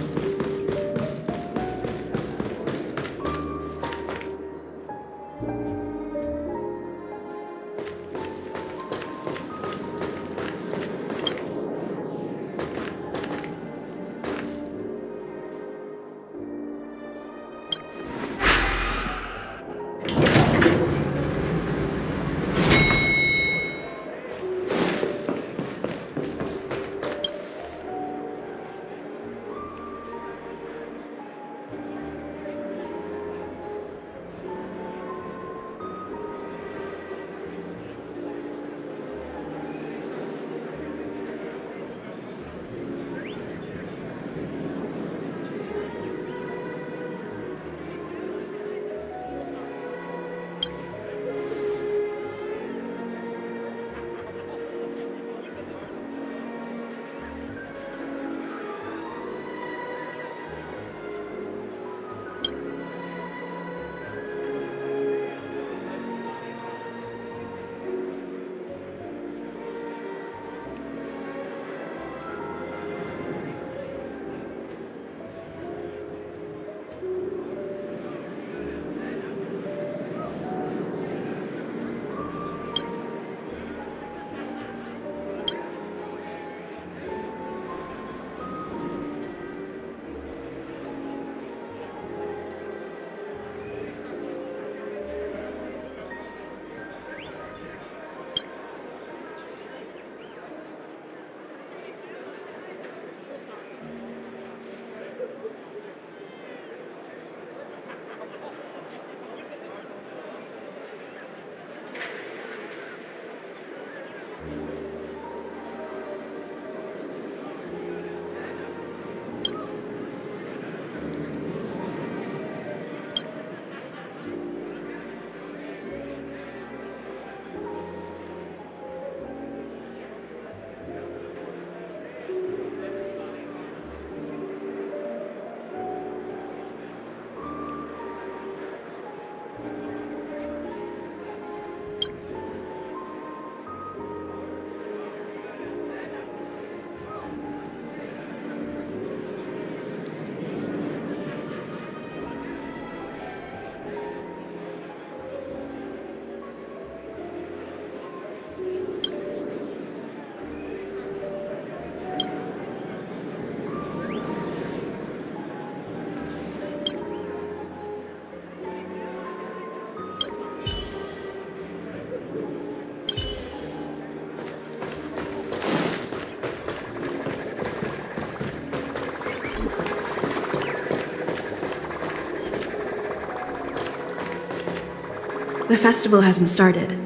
The festival hasn't started.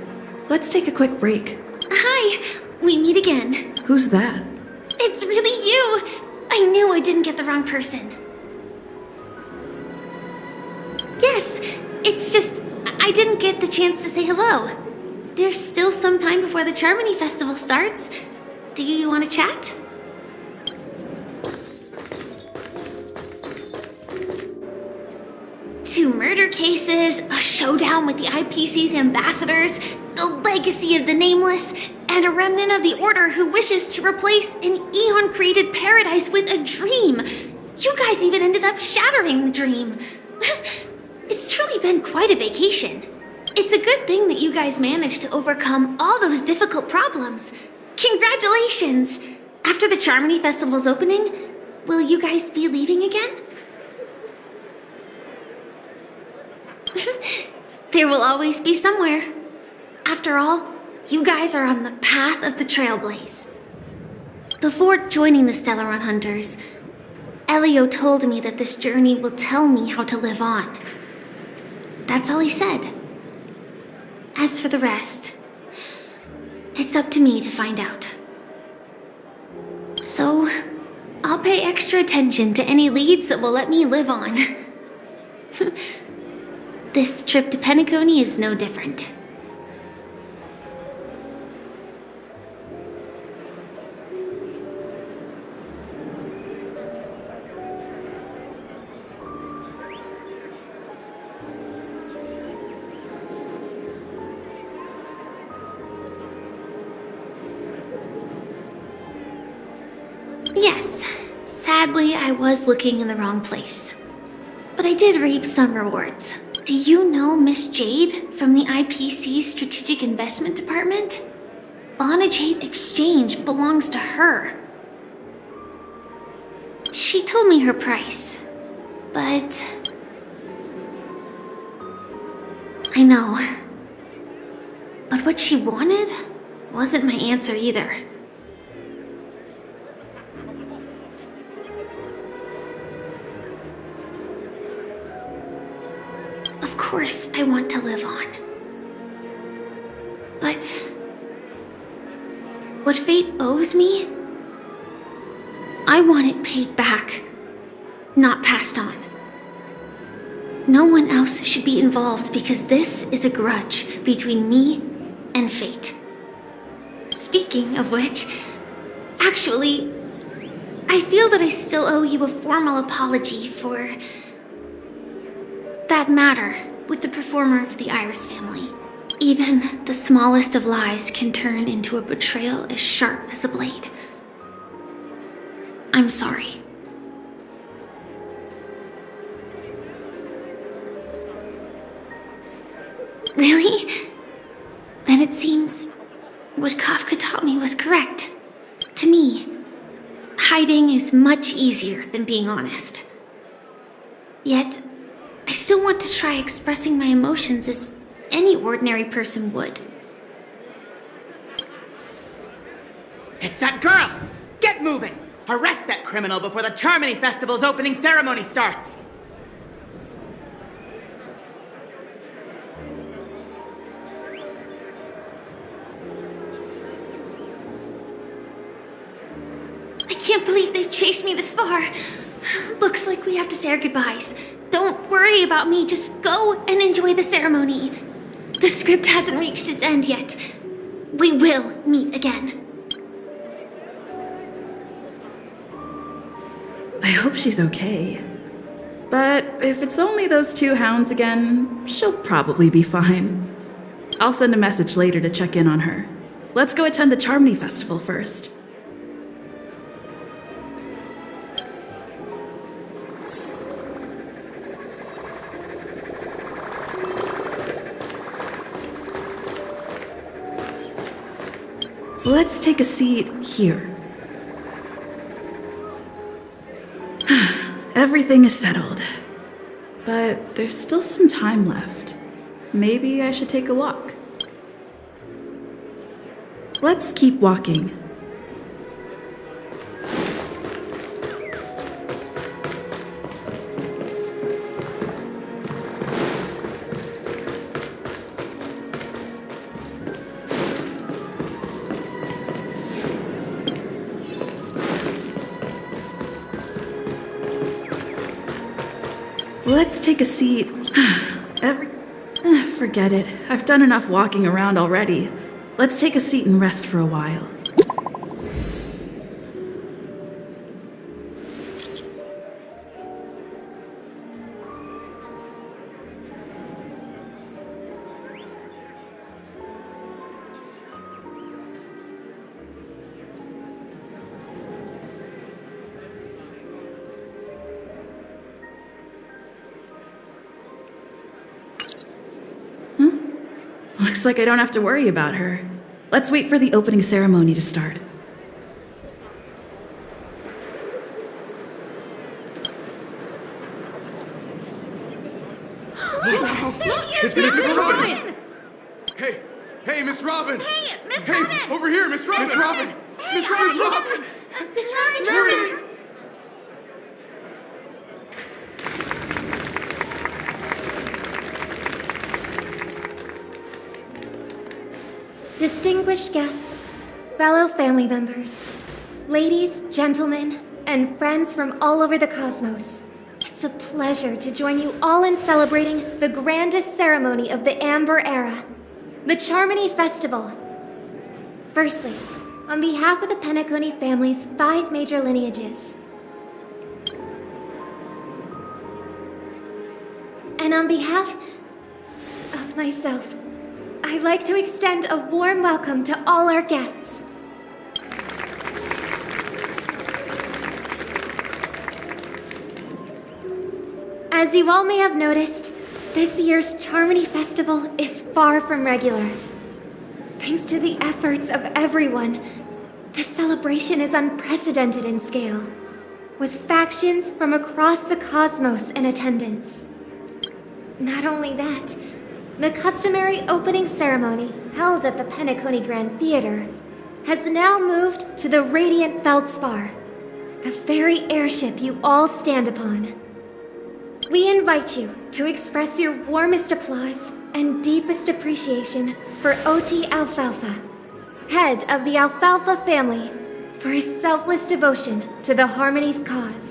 Let's take a quick break. Hi! We meet again. Who's that? It's really you! I knew I didn't get the wrong person. Yes, it's just I didn't get the chance to say hello. There's still some time before the Charmony Festival starts. Do you want to chat? Two murder cases, a showdown with the IPC's ambassadors, the legacy of the Nameless, and a remnant of the Order who wishes to replace an eon-created paradise with a dream. You guys even ended up shattering the dream. It's truly been quite a vacation. It's a good thing that you guys managed to overcome all those difficult problems. Congratulations! After the Charmony Festival's opening, will you guys be leaving again? There will always be somewhere. After all, you guys are on the path of the Trailblaze. Before joining the Stellaron Hunters, Elio told me that this journey will tell me how to live on. That's all he said. As for the rest, it's up to me to find out. So, I'll pay extra attention to any leads that will let me live on. This trip to Penacony is no different. Yes, sadly I was looking in the wrong place. But I did reap some rewards. Do you know Miss Jade from the IPC's Strategic Investment Department? Jade Exchange belongs to her. She told me her price, but... I know. But what she wanted wasn't my answer either. Of course, I want to live on. But what fate owes me, I want it paid back, not passed on. No one else should be involved because this is a grudge between me and fate. Speaking of which, actually, I feel that I still owe you a formal apology for that matter with the performer of the Iris family. Even the smallest of lies can turn into a betrayal as sharp as a blade. I'm sorry. Really? Then it seems what Kafka taught me was correct. To me, hiding is much easier than being honest. Yet, I still want to try expressing my emotions as any ordinary person would. It's that girl! Get moving! Arrest that criminal before the Charmony Festival's opening ceremony starts! I can't believe they've chased me this far. Looks like we have to say our goodbyes. Don't worry about me, just go and enjoy the ceremony. The script hasn't reached its end yet. We will meet again. I hope she's okay. But if it's only those two hounds again, she'll probably be fine. I'll send a message later to check in on her. Let's go attend the Charmony Festival first. Let's take a seat here. Everything is settled. But there's still some time left. Maybe I should take a walk. Let's keep walking. Let's take a seat. Forget it. I've done enough walking around already. Let's take a seat and rest for a while. Looks like I don't have to worry about her. Let's wait for the opening ceremony to start. It's Miss Robin! Hey, Miss Robin! Hey, Miss Robin! Over here, Miss Robin! Miss Robin! Miss Robin! Miss Robin! Mary! Distinguished guests, fellow family members, ladies, gentlemen, and friends from all over the cosmos. It's a pleasure to join you all in celebrating the grandest ceremony of the Amber Era, the Charmony Festival. Firstly, on behalf of the Penacony family's 5 major lineages, and on behalf of myself, I'd like to extend a warm welcome to all our guests. As you all may have noticed, this year's Charmony Festival is far from regular. Thanks to the efforts of everyone, this celebration is unprecedented in scale, with factions from across the cosmos in attendance. Not only that, the customary opening ceremony held at the Penacony Grand Theater has now moved to the Radiant Feldspar, the very airship you all stand upon. We invite you to express your warmest applause and deepest appreciation for OT Alfalfa, head of the Alfalfa family, for his selfless devotion to the Harmony's cause.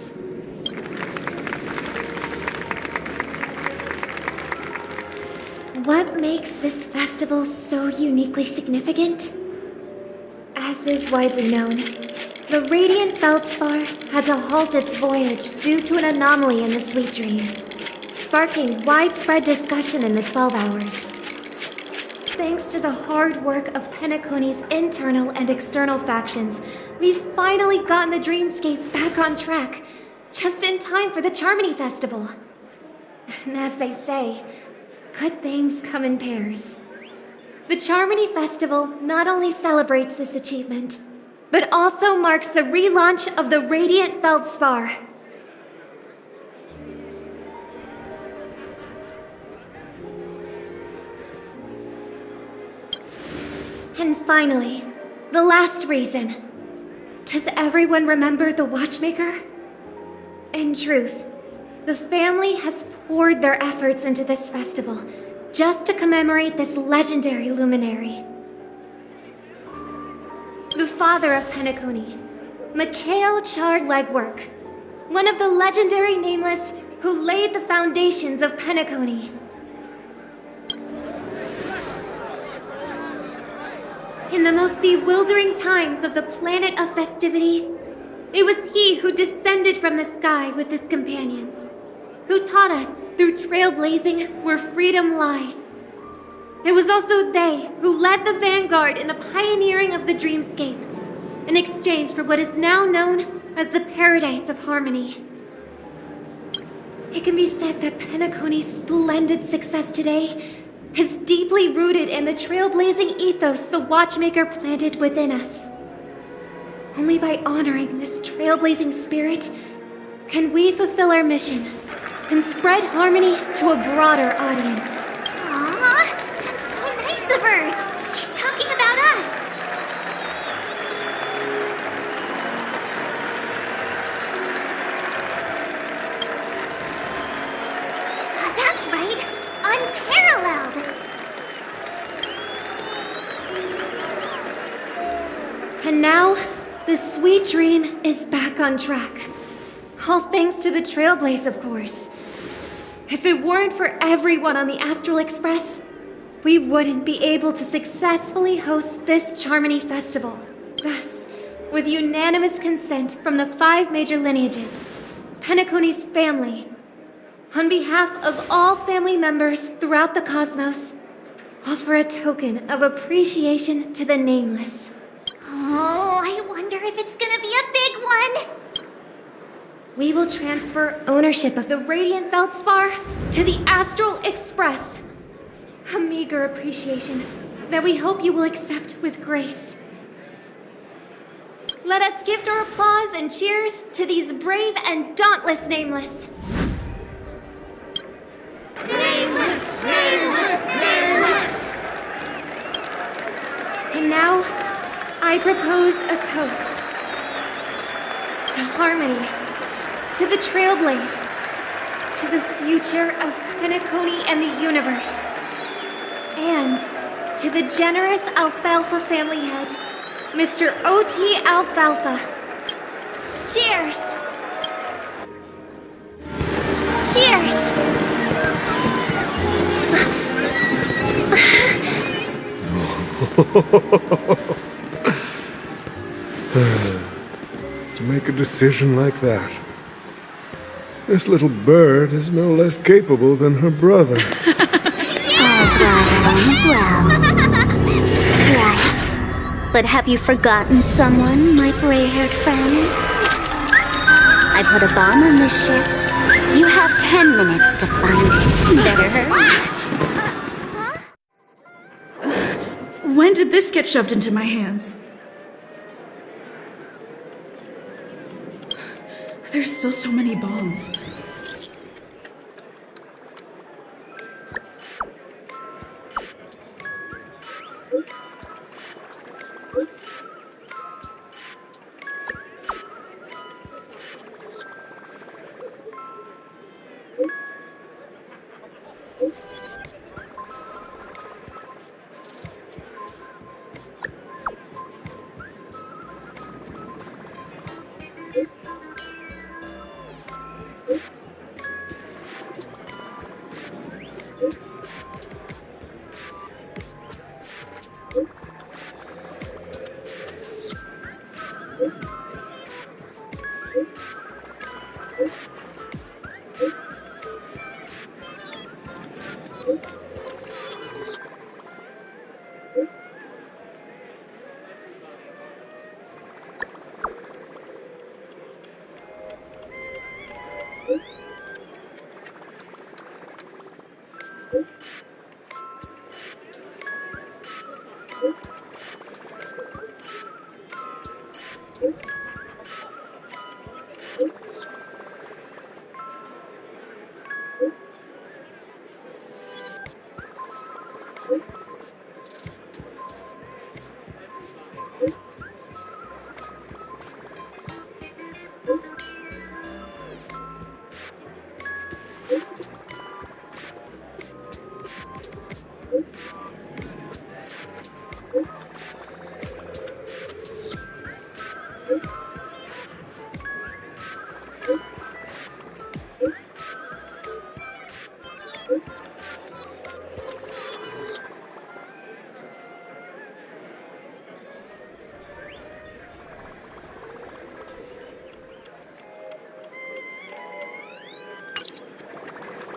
What makes this festival so uniquely significant? As is widely known, the Radiant Feldspar had to halt its voyage due to an anomaly in the Sweet Dream, sparking widespread discussion in the 12 hours. Thanks to the hard work of Penacony's internal and external factions, we've finally gotten the dreamscape back on track, just in time for the Charmony Festival. And as they say, good things come in pairs. The Charmony Festival not only celebrates this achievement, but also marks the relaunch of the Radiant Feldspar. And finally, the last reason. Does everyone remember the Watchmaker? In truth, the family has poured their efforts into this festival just to commemorate this legendary luminary. The father of Penacony, Mikhail Chard Legwork, one of the legendary Nameless who laid the foundations of Penacony. In the most bewildering times of the planet of festivities, it was he who descended from the sky with his companions, who taught us through trailblazing where freedom lies. It was also they who led the vanguard in the pioneering of the dreamscape, in exchange for what is now known as the Paradise of Harmony. It can be said that Penacony's splendid success today is deeply rooted in the trailblazing ethos the Watchmaker planted within us. Only by honoring this trailblazing spirit can we fulfill our mission and spread harmony to a broader audience. Aww, that's so nice of her. She's talking about us. That's right, unparalleled. And now, the Sweet Dream is back on track. All thanks to the Trailblaze, of course. If it weren't for everyone on the Astral Express, we wouldn't be able to successfully host this Charmony Festival. Thus, with unanimous consent from the 5 major lineages, Penacony's family, on behalf of all family members throughout the cosmos, offer a token of appreciation to the Nameless. Oh, I wonder if it's gonna be a big one! We will transfer ownership of the Radiant Feldspar to the Astral Express. A meager appreciation that we hope you will accept with grace. Let us gift our applause and cheers to these brave and dauntless Nameless. Nameless! Nameless! Nameless! And now, I propose a toast. To harmony, to the Trailblazer, to the future of Penacony and the universe, and to the generous Alfalfa family head, Mr. O.T. Alfalfa. Cheers! Cheers! To make a decision like that. This little bird is no less capable than her brother. All's well. Right. But have you forgotten someone, my gray-haired friend? I put a bomb on this ship. You have 10 minutes to find it. Better hurry. When did this get shoved into my hands? There's still so many bombs.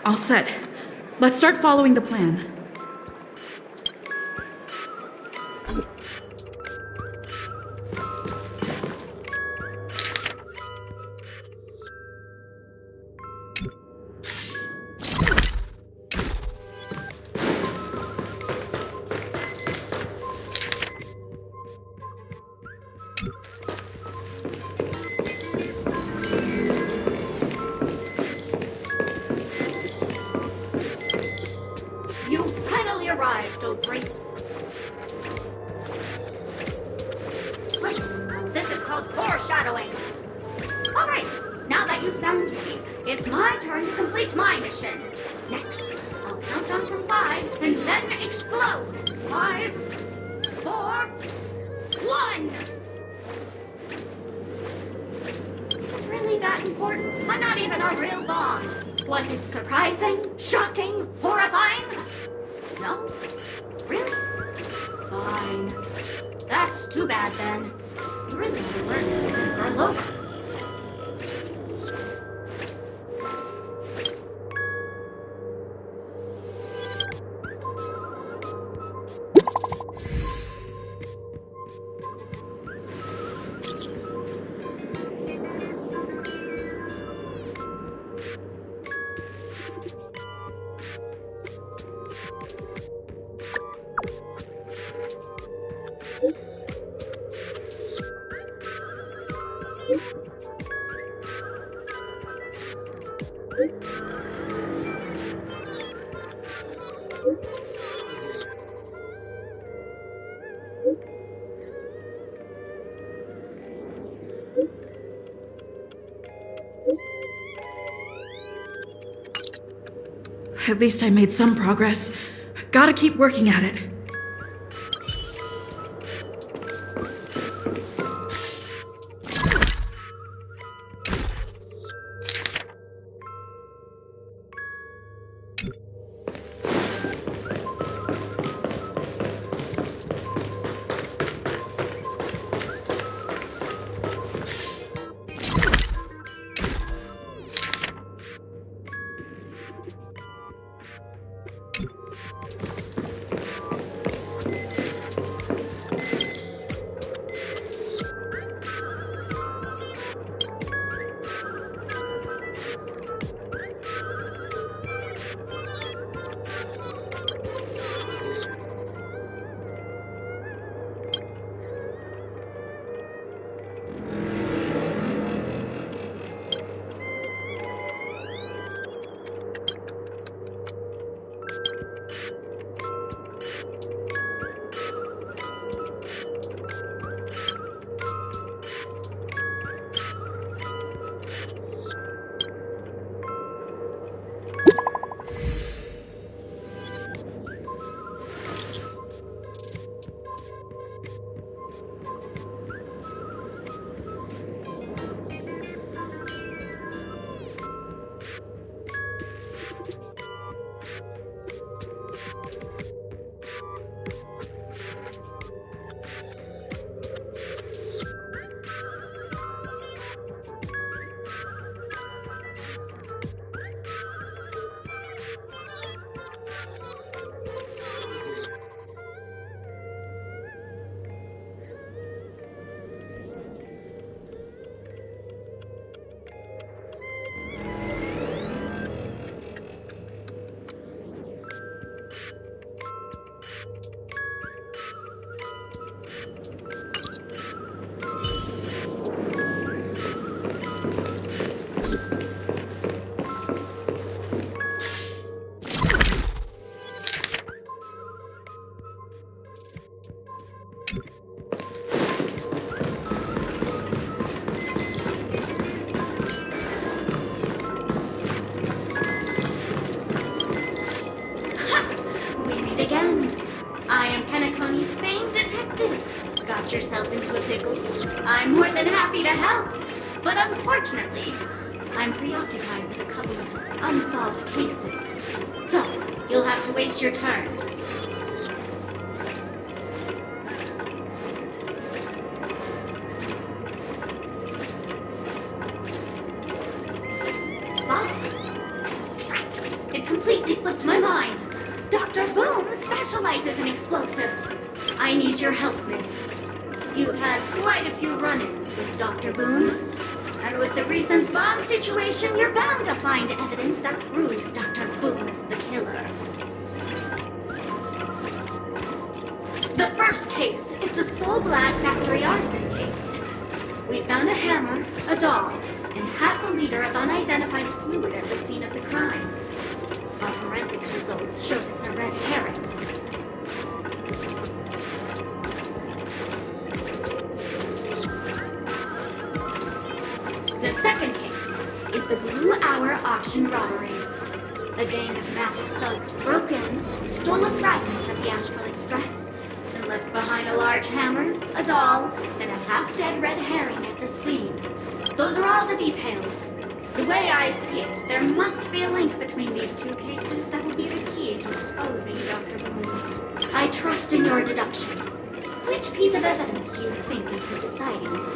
All set. Let's start following the plan. Was it surprising? Shocking? Horrifying? No? Really? Fine. That's too bad then. You really need to learn this in Berloga. At least I made some progress. Gotta keep working at it. Penacony's famed detective. Got yourself into a pickle? I'm more than happy to help. But unfortunately, I'm preoccupied with a couple of unsolved cases. So, you'll have to wait your turn. It completely slipped my mind. Dr. Boom specializes in explosives. I need your help, miss. You've had quite a few run-ins with Dr. Boom. And with the recent bomb situation, you're bound to find evidence that proves Dr. Boom is the killer. The first case is the Soul Glad Factory arson case. We found a hammer, a doll, and half a liter of unidentified fluid at the scene of the crime. Our forensics results show it's a red herring. The second case is the Blue Hour auction robbery. A gang of masked thugs broke in, stole a fragment of the Astralexpress, and left behind a large hammer, a doll, and a half-dead red herring at the scene. Those are all the details. The way I see it, there must be a link between these two cases that will be the key to exposing Dr. Boone. I trust in your deduction. Which piece of evidence do you think is the deciding one?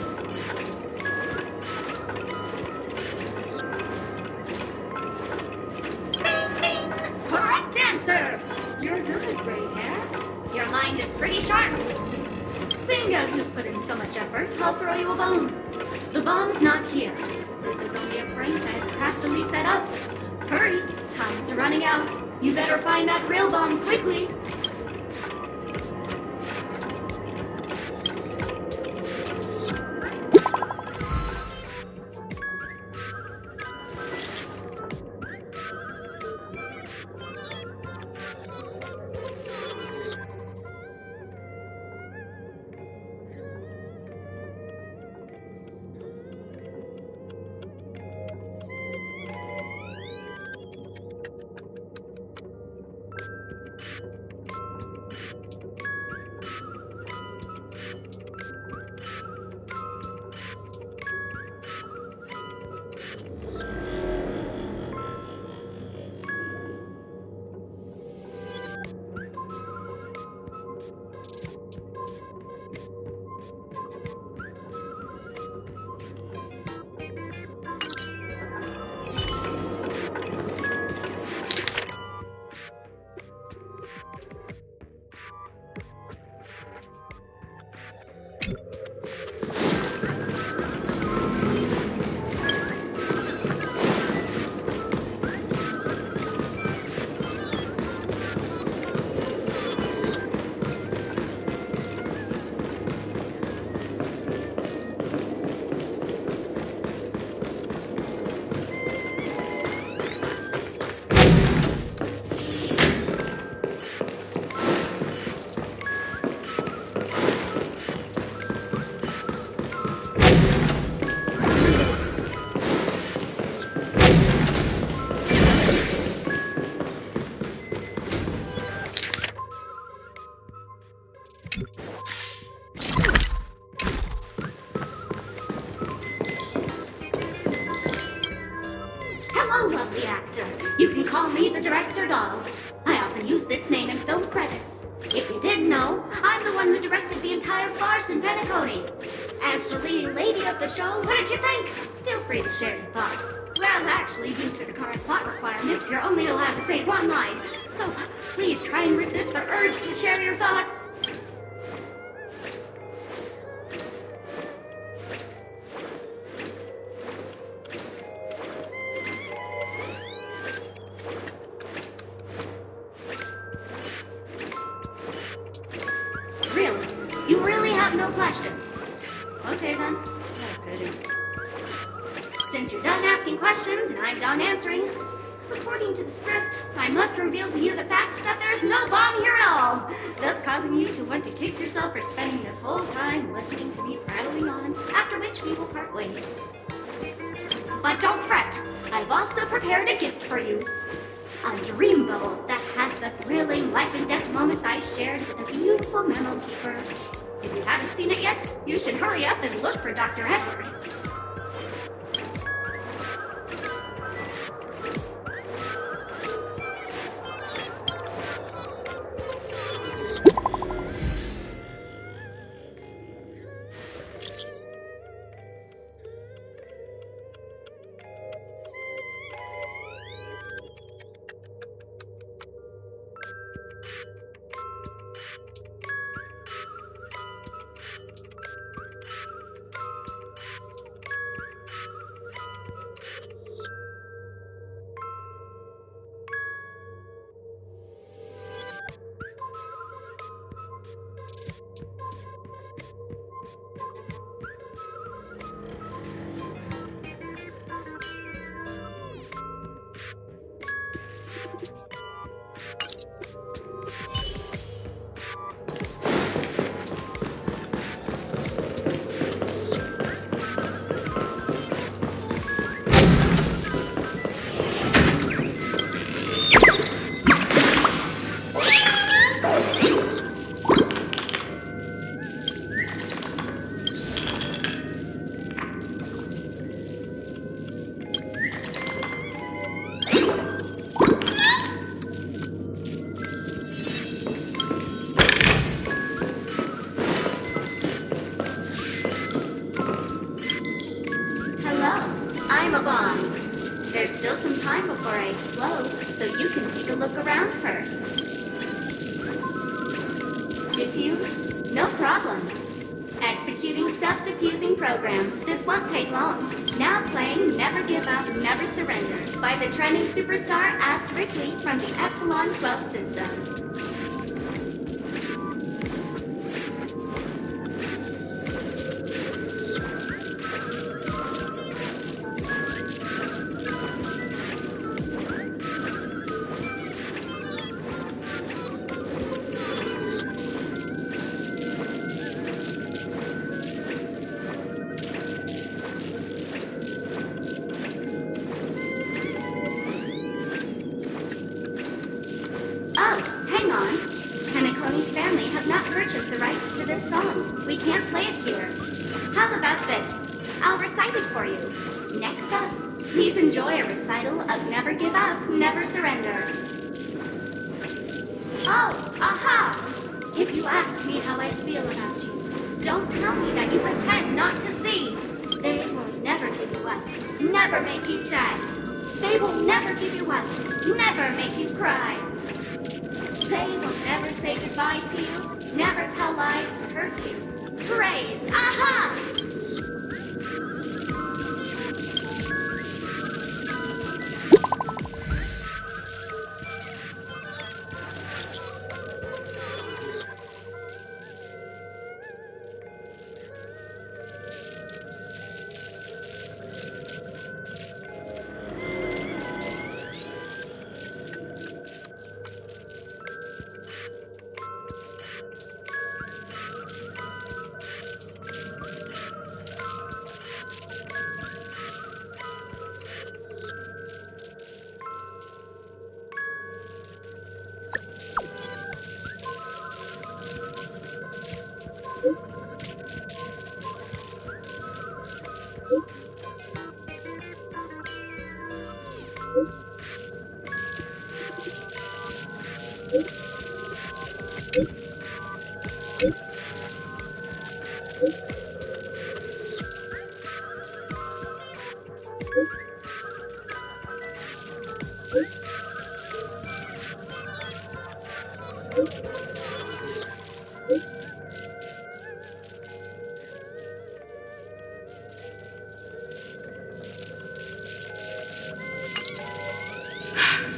Correct answer! You're good, gray hair. Your mind is pretty sharp. Seeing as you've put in so much effort, I'll throw you a bone. The bomb's not here. This is only a prank I've craftily set up. Hurry, time's running out. You better find that real bomb quickly. You can call me the Director Doll. I often use this name in film credits. If you didn't know, I'm the one who directed the entire farce in Penacony. As the leading lady of the show, what did you think? Feel free to share your thoughts. Well, actually, due to the current plot requirements, you're only allowed to say one line. So please try and resist the urge to share your thoughts. You really have no questions? Okay then. Since you're done asking questions and I'm done answering, according to the script, I must reveal to you the fact that there's no bomb here at all, thus causing you to want to kick yourself for spending this whole time listening to me prattling on, after which we will part ways. But don't fret, I've also prepared a gift for you. A dream bubble that has the thrilling life and death moments I shared with the beautiful memo keeper. If you haven't seen it yet, you should hurry up and look for Dr. Edward. to look around first. Diffuse? No problem. Executing self-diffusing program. This won't take long. Now playing Never Give Up, Never Surrender by the trending superstar Astralexpress from the Epsilon 12 system. Oh, hang on. Penacony's family have not purchased the rights to this song. We can't play it here. How about this? I'll recite it for you. Next up, please enjoy a recital of Never Give Up, Never Surrender. Oh, aha! If you ask me how I feel about you, don't tell me that you pretend not to see. They will never give you up, never make you sad. They will never give you up, never make you cry. They will never say goodbye to you, never tell lies to hurt you. Praise, aha!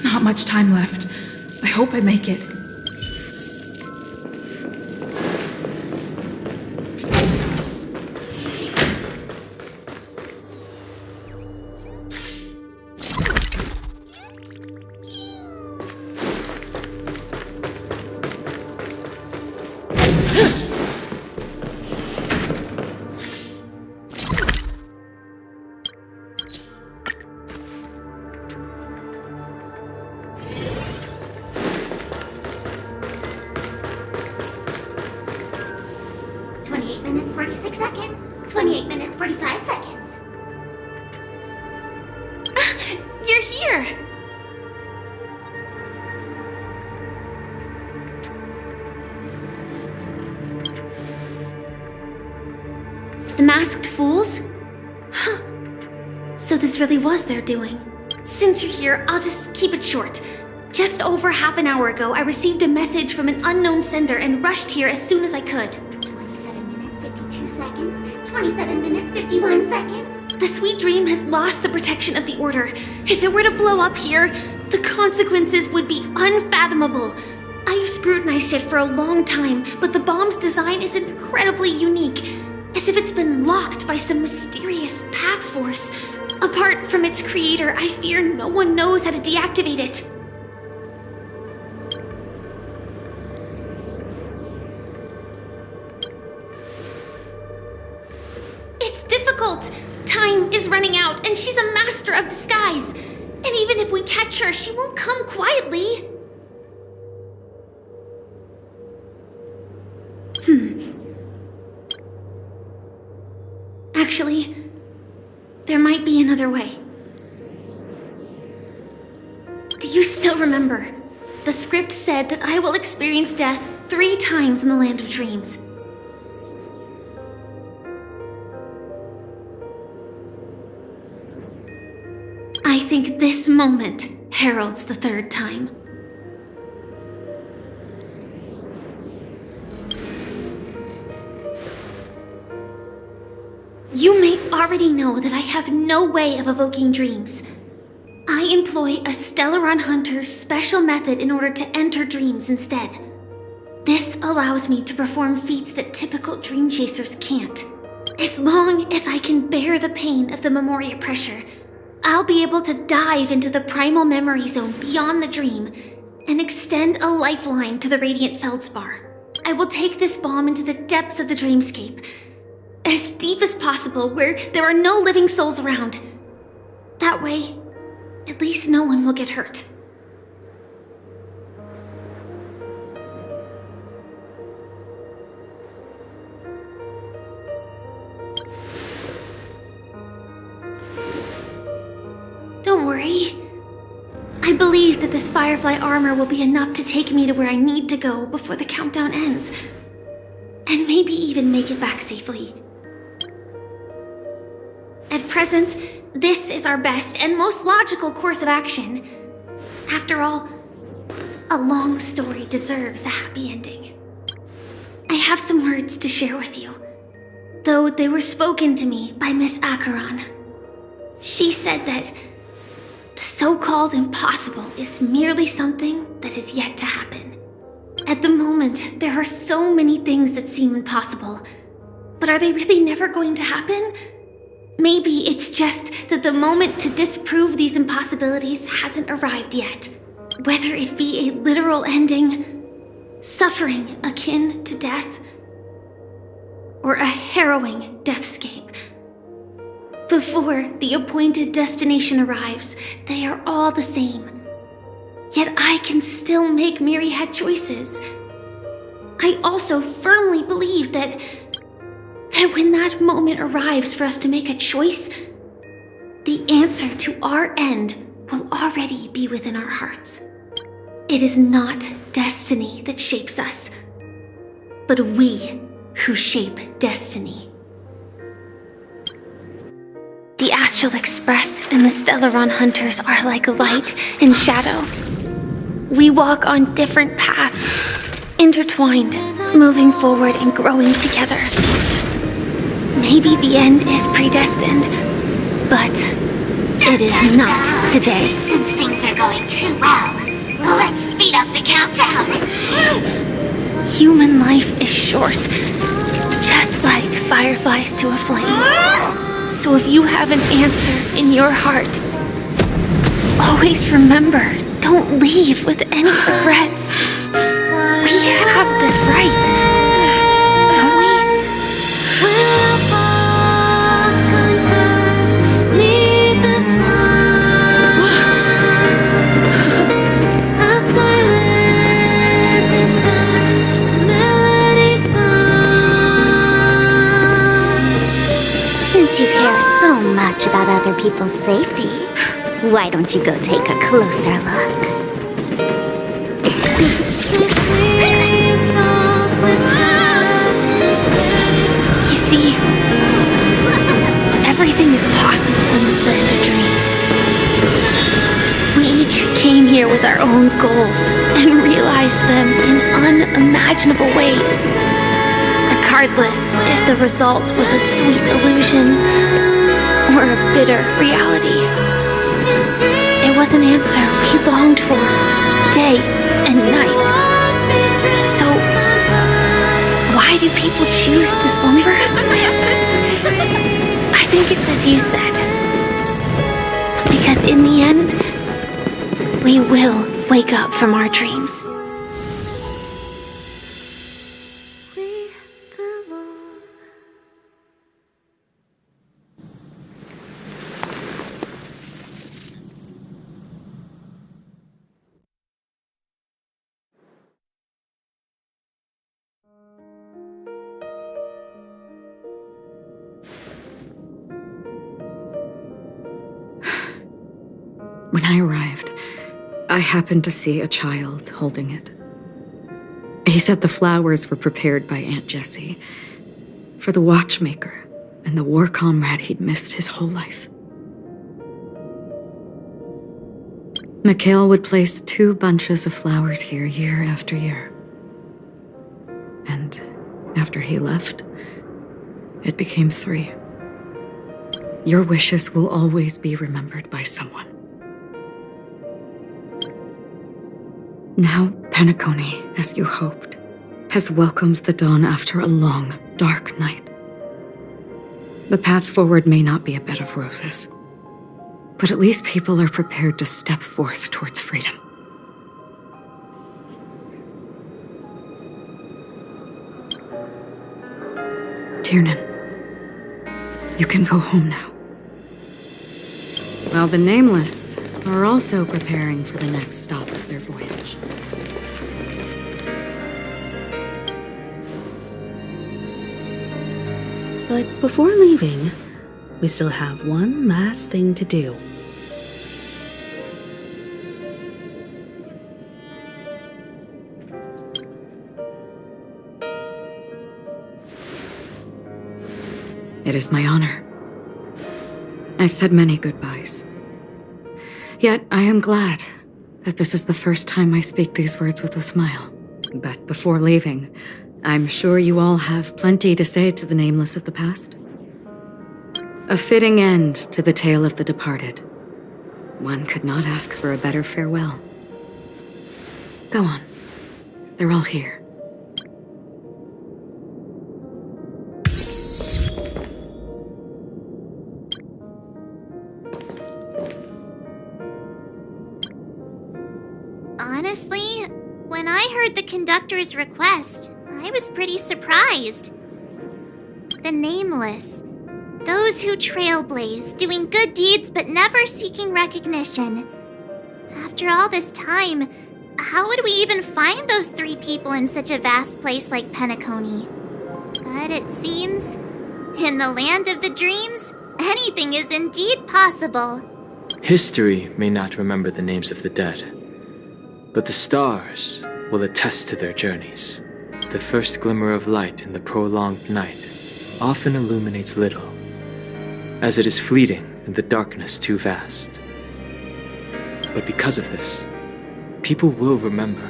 Not much time left. I hope I make it. Minutes 46 seconds. 28 minutes 45 seconds. You're here! The masked fools? Huh. So this really was their doing. Since you're here, I'll just keep it short. Just over half an hour ago, I received a message from an unknown sender and rushed here as soon as I could. 27 minutes, 51 seconds. The Sweet Dream has lost the protection of the Order. If it were to blow up here, the consequences would be unfathomable. I've scrutinized it for a long time, but the bomb's design is incredibly unique, as if it's been locked by some mysterious path force. Apart from its creator, I fear no one knows how to deactivate it. Time is running out, and she's a master of disguise. And even if we catch her, she won't come quietly. Actually, there might be another way. Do you still remember? The script said that I will experience death 3 times in the Land of Dreams. I think this moment heralds the 3rd time. You may already know that I have no way of evoking dreams. I employ a Stellaron Hunter's special method in order to enter dreams instead. This allows me to perform feats that typical dream chasers can't. As long as I can bear the pain of the Memoria pressure, I'll be able to dive into the primal memory zone beyond the dream and extend a lifeline to the radiant feldspar. I will take this bomb into the depths of the dreamscape, as deep as possible where there are no living souls around. That way, at least no one will get hurt. Don't worry. I believe that this Firefly armor will be enough to take me to where I need to go before the countdown ends. And maybe even make it back safely. At present, this is our best and most logical course of action. After all, a long story deserves a happy ending. I have some words to share with you, though they were spoken to me by Miss Acheron. She said that the so-called impossible is merely something that is yet to happen. At the moment, there are so many things that seem impossible, but are they really never going to happen? Maybe it's just that the moment to disprove these impossibilities hasn't arrived yet. Whether it be a literal ending, suffering akin to death, or a harrowing deathscape. Before the appointed destination arrives, they are all the same. Yet I can still make myriad choices. I also firmly believe that when that moment arrives for us to make a choice, the answer to our end will already be within our hearts. It is not destiny that shapes us, but we who shape destiny. The Astral Express and the Stellaron Hunters are like light and shadow. We walk on different paths, intertwined, moving forward and growing together. Maybe the end is predestined, but it is not today. Since things are going too well, let's speed up the countdown. Human life is short, just like fireflies to a flame. So if you have an answer in your heart, always remember, don't leave with any regrets. We have this right, don't we? Since you care so much about other people's safety, why don't you go take a closer look? You see, everything is possible in this land of dreams. We each came here with our own goals and realized them in unimaginable ways. Regardless if the result was a sweet illusion or a bitter reality. It was an answer we longed for day and night. So, why do people choose to slumber? I think it's as you said. Because in the end, we will wake up from our dreams. When I arrived, I happened to see a child holding it. He said the flowers were prepared by Aunt Jessie for the watchmaker and the war comrade he'd missed his whole life. Mikhail would place 2 bunches of flowers here year after year. And after he left, it became 3. Your wishes will always be remembered by someone. Now, Penacony, as you hoped, has welcomed the dawn after a long, dark night. The path forward may not be a bed of roses, but at least people are prepared to step forth towards freedom. Tiernan, you can go home now. While the Nameless are also preparing for the next stop of their voyage. But before leaving, we still have one last thing to do. It is my honor. I've said many goodbyes. Yet I am glad that this is the first time I speak these words with a smile. But before leaving, I'm sure you all have plenty to say to the Nameless of the past. A fitting end to the tale of the departed. One could not ask for a better farewell. Go on. They're all here. Honestly, when I heard the conductor's request, I was pretty surprised. The Nameless. Those who trailblaze, doing good deeds but never seeking recognition. After all this time, how would we even find those 3 people in such a vast place like Penacony? But it seems, in the land of the dreams, anything is indeed possible. History may not remember the names of the dead, but the stars will attest to their journeys. The first glimmer of light in the prolonged night often illuminates little, as it is fleeting in the darkness too vast. But because of this, people will remember.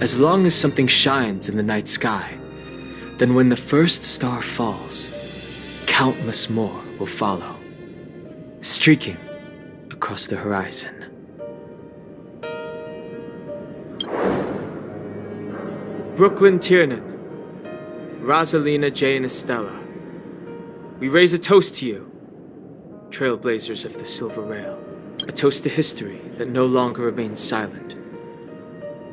As long as something shines in the night sky, then when the first star falls, countless more will follow, streaking across the horizon. Brooklyn Tiernan, Rosalina Jane Estella, we raise a toast to you, Trailblazers of the Silver Rail. A toast to history that no longer remains silent.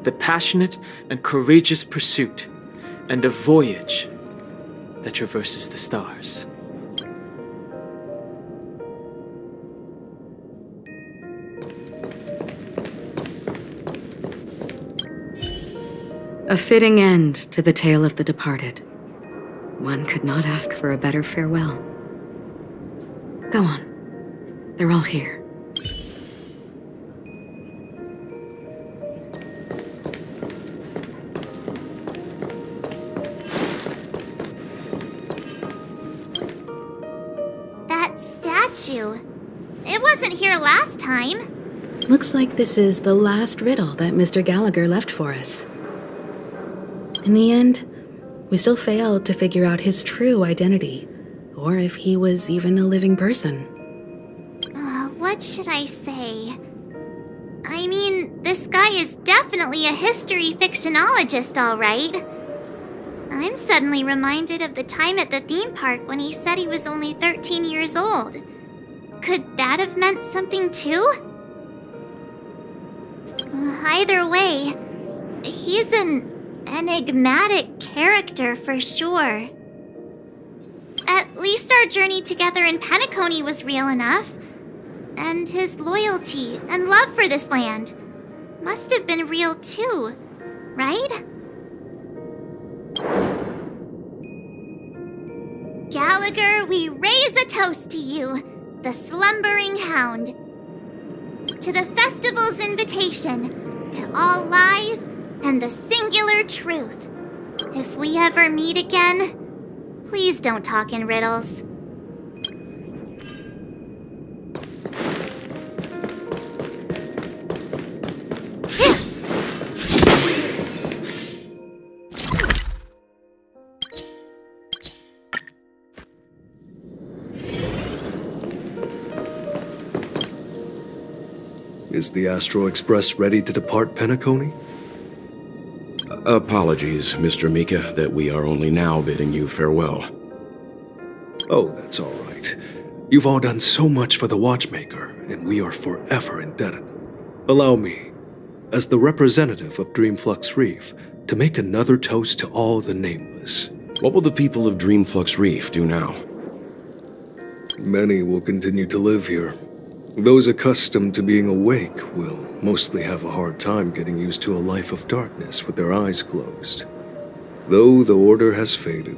The passionate and courageous pursuit, and a voyage that traverses the stars. A fitting end to the tale of the departed. One could not ask for a better farewell. Go on. They're all here. That statue. It wasn't here last time. Looks like this is the last riddle that Mr. Gallagher left for us. In the end, we still failed to figure out his true identity, or if he was even a living person. What should I say? I mean, this guy is definitely a history fictionologist, all right. I'm suddenly reminded of the time at the theme park when he said he was only 13 years old. Could that have meant something too? Either way, he's an enigmatic character for sure. At least our journey together in Penacony was real enough. And his loyalty and love for this land must have been real too, right? Gallagher, we raise a toast to you, the slumbering hound. To the festival's invitation, to all lies and the singular truth. If we ever meet again, please don't talk in riddles. Is the astralexpress ready to depart Penacony? Apologies, Mr. Mika, that we are only now bidding you farewell. Oh, that's all right. You've all done so much for the Watchmaker, and we are forever indebted. Allow me, as the representative of Dreamflux Reef, to make another toast to all the Nameless. What will the people of Dreamflux Reef do now? Many will continue to live here. Those accustomed to being awake will mostly have a hard time getting used to a life of darkness with their eyes closed. Though the order has faded,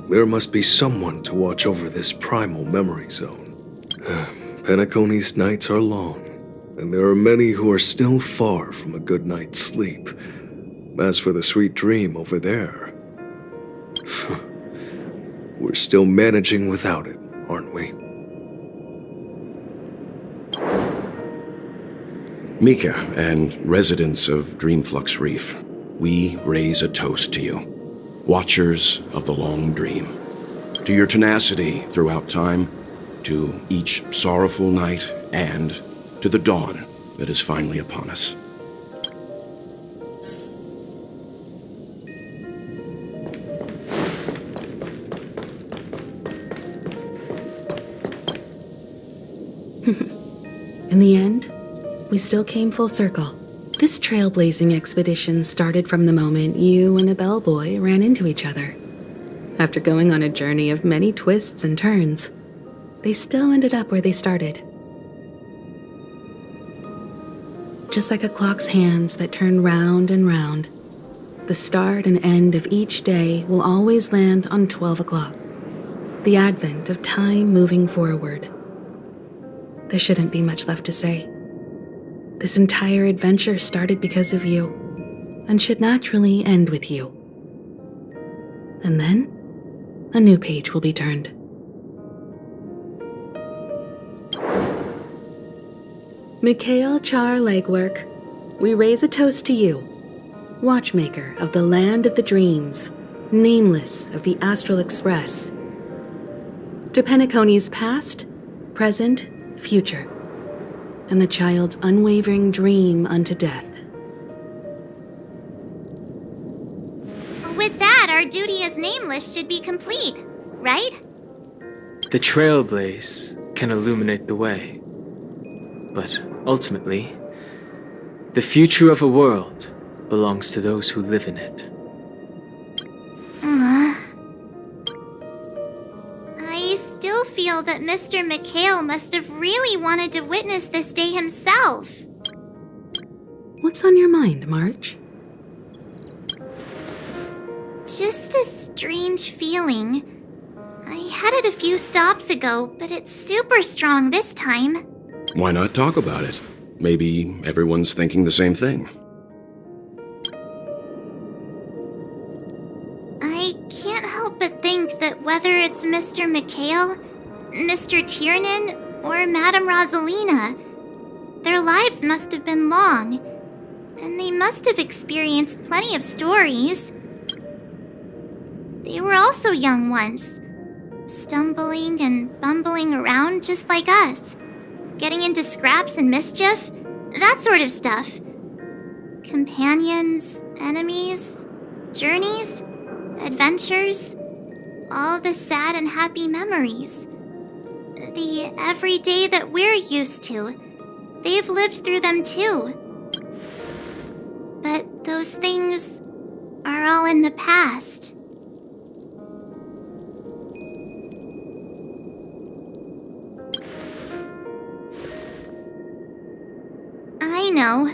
there must be someone to watch over this primal memory zone. Penacony's nights are long, and there are many who are still far from a good night's sleep. As for the sweet dream over there, we're still managing without it, aren't we? Mika and residents of Dreamflux Reef, we raise a toast to you, watchers of the long dream, to your tenacity throughout time, to each sorrowful night, and to the dawn that is finally upon us. In the end, we still came full circle. This trailblazing expedition started from the moment you and a bellboy ran into each other. After going on a journey of many twists and turns, they still ended up where they started. Just like a clock's hands that turn round and round, the start and end of each day will always land on 12 o'clock, the advent of time moving forward. There shouldn't be much left to say. This entire adventure started because of you, and should naturally end with you. And then, a new page will be turned. Mikhail Char Legwork, we raise a toast to you, Watchmaker of the Land of the Dreams, Nameless of the astralexpress. To Penacony's past, present, future, and the child's unwavering dream unto death. With that, our duty as Nameless should be complete, right? The Trailblaze can illuminate the way. But ultimately, the future of a world belongs to those who live in it. I still feel that Mr. Mikhail must have really wanted to witness this day himself. What's on your mind, March? Just a strange feeling. I had it a few stops ago, but it's super strong this time. Why not talk about it? Maybe everyone's thinking the same thing. I can't help but think that whether it's Mr. Mikhail, Mr. Tiernan, or Madame Rosalina, their lives must have been long, and they must have experienced plenty of stories. They were also young once, stumbling and bumbling around just like us, getting into scraps and mischief, that sort of stuff. Companions, enemies, journeys, adventures, all the sad and happy memories. The everyday that we're used to, they've lived through them too. But those things are all in the past. I know,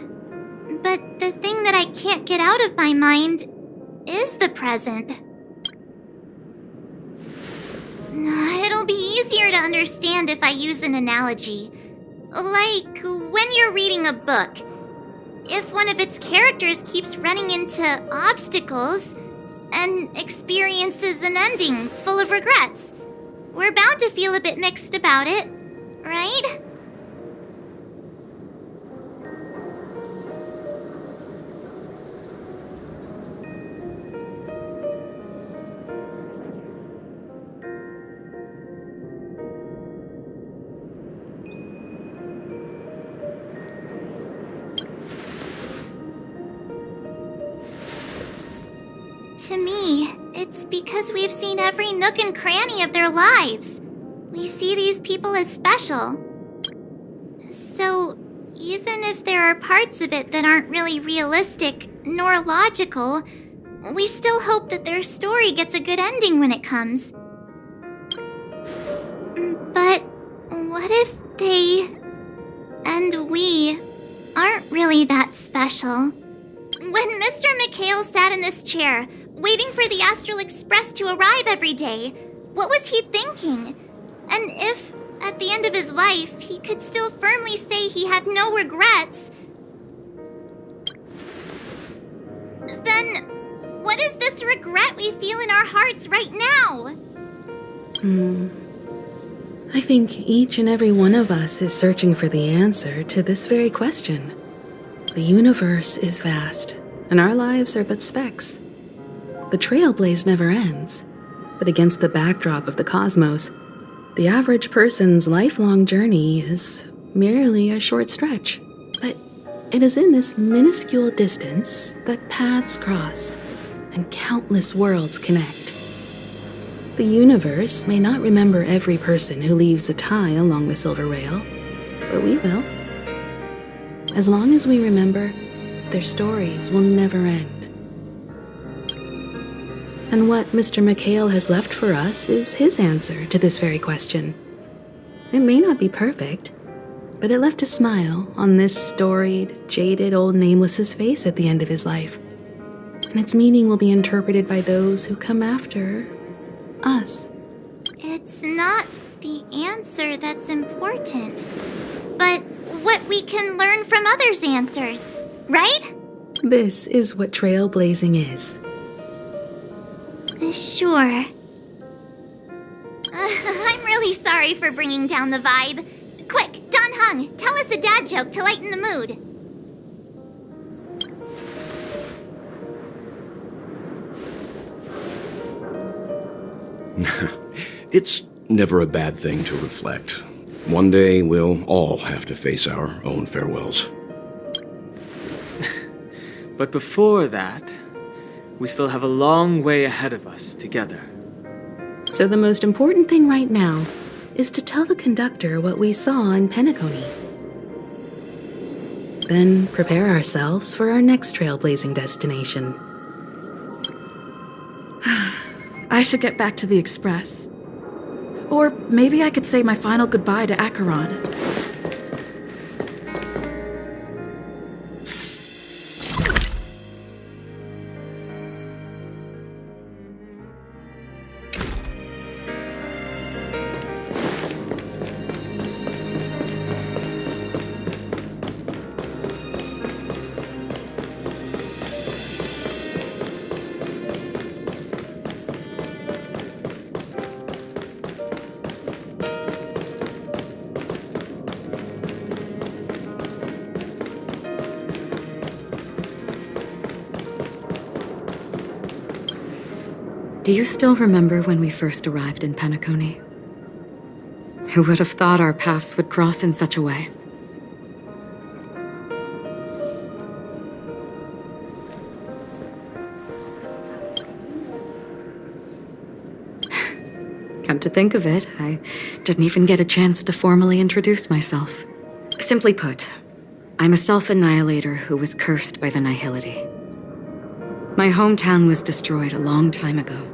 but the thing that I can't get out of my mind is the present. It'll be easier to understand if I use an analogy. Like when you're reading a book. If one of its characters keeps running into obstacles and experiences an ending full of regrets, we're bound to feel a bit mixed about it, right? To me, it's because we've seen every nook and cranny of their lives. We see these people as special. So, even if there are parts of it that aren't really realistic nor logical, we still hope that their story gets a good ending when it comes. But what if they and we aren't really that special? When Mr. McHale sat in this chair, waiting for the Astral Express to arrive every day, what was he thinking? And if, at the end of his life, he could still firmly say he had no regrets, then what is this regret we feel in our hearts right now? I think each and every one of us is searching for the answer to this very question. The universe is vast, and our lives are but specks. The Trailblaze never ends, but against the backdrop of the cosmos, the average person's lifelong journey is merely a short stretch. But it is in this minuscule distance that paths cross and countless worlds connect. The universe may not remember every person who leaves a tie along the silver rail, but we will. As long as we remember, their stories will never end. And what Mr. McHale has left for us is his answer to this very question. It may not be perfect, but it left a smile on this storied, jaded old Nameless's face at the end of his life. And its meaning will be interpreted by those who come after us. It's not the answer that's important, but what we can learn from others' answers, right? This is what trailblazing is. Sure. I'm really sorry for bringing down the vibe. Quick, Don Hung, tell us a dad joke to lighten the mood. It's never a bad thing to reflect. One day we'll all have to face our own farewells. But before that, we still have a long way ahead of us together. So the most important thing right now is to tell the conductor what we saw in Penacony. Then prepare ourselves for our next trailblazing destination. I should get back to the Express. Or maybe I could say my final goodbye to Acheron. Do you still remember when we first arrived in Penacony? Who would have thought our paths would cross in such a way? Come to think of it, I didn't even get a chance to formally introduce myself. Simply put, I'm a self-annihilator who was cursed by the Nihility. My hometown was destroyed a long time ago,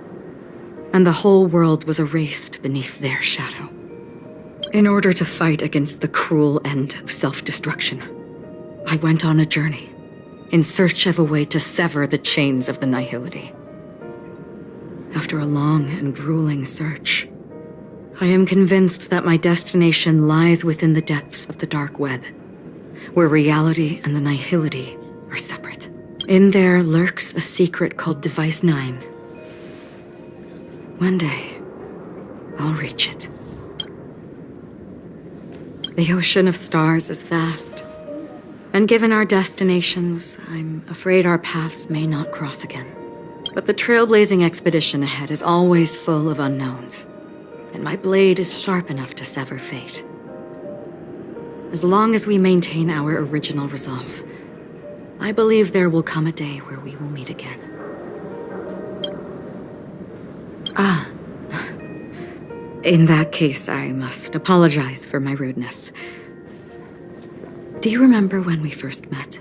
and the whole world was erased beneath their shadow. In order to fight against the cruel end of self-destruction, I went on a journey in search of a way to sever the chains of the Nihility. After a long and grueling search, I am convinced that my destination lies within the depths of the dark web, where reality and the Nihility are separate. In there lurks a secret called Device 9. One day, I'll reach it. The ocean of stars is vast, and given our destinations, I'm afraid our paths may not cross again. But the trailblazing expedition ahead is always full of unknowns, and my blade is sharp enough to sever fate. As long as we maintain our original resolve, I believe there will come a day where we will meet again. In that case, I must apologize for my rudeness. Do you remember when we first met?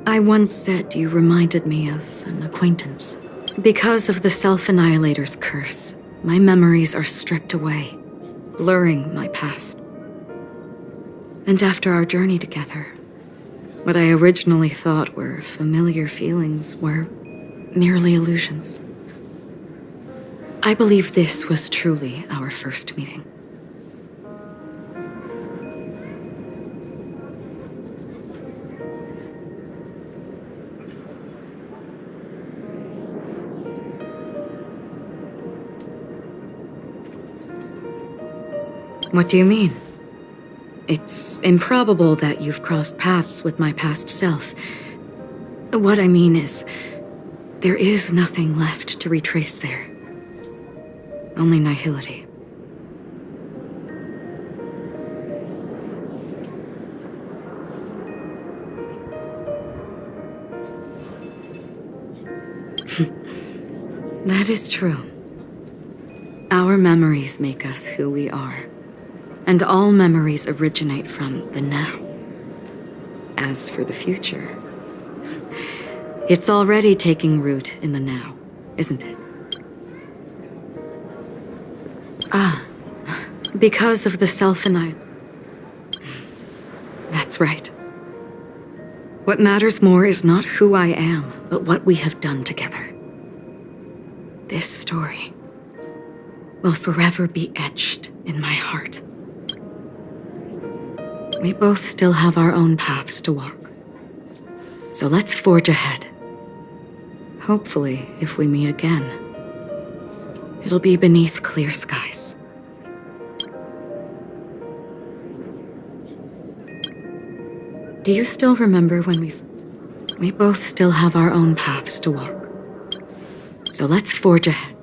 I once said you reminded me of an acquaintance. Because of the Self-Annihilator's curse, my memories are stripped away, blurring my past. And after our journey together, what I originally thought were familiar feelings were merely illusions. I believe this was truly our first meeting. What do you mean? It's improbable that you've crossed paths with my past self. What I mean is, there is nothing left to retrace there. Only nihility. That is true. Our memories make us who we are. And all memories originate from the now. As for the future, it's already taking root in the now, isn't it? Because of the self-annihilation. That's right. What matters more is not who I am, but what we have done together. This story will forever be etched in my heart. We both still have our own paths to walk. So let's forge ahead. Hopefully, if we meet again, it'll be beneath clear skies. Do you still remember when we both still have our own paths to walk? So let's forge ahead.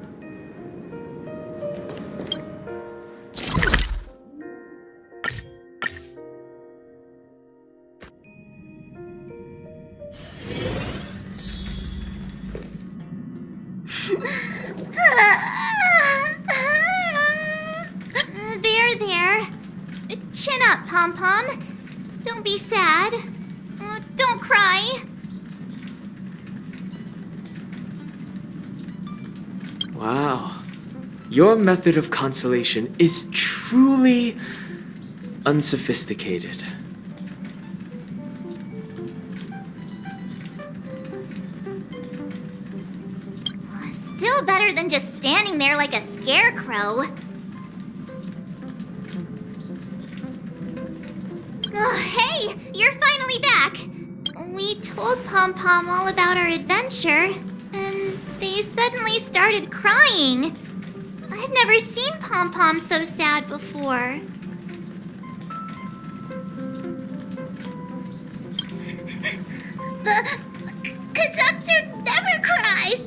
There. Chin up, Pom-Pom. Don't be sad. Don't cry. Wow. Your method of consolation is truly unsophisticated. Still better than just standing there like a scarecrow. Oh, hey, you're finally back. We told Pom-Pom all about our adventure, and they suddenly started crying. I've never seen Pom-Pom so sad before. The conductor never cries.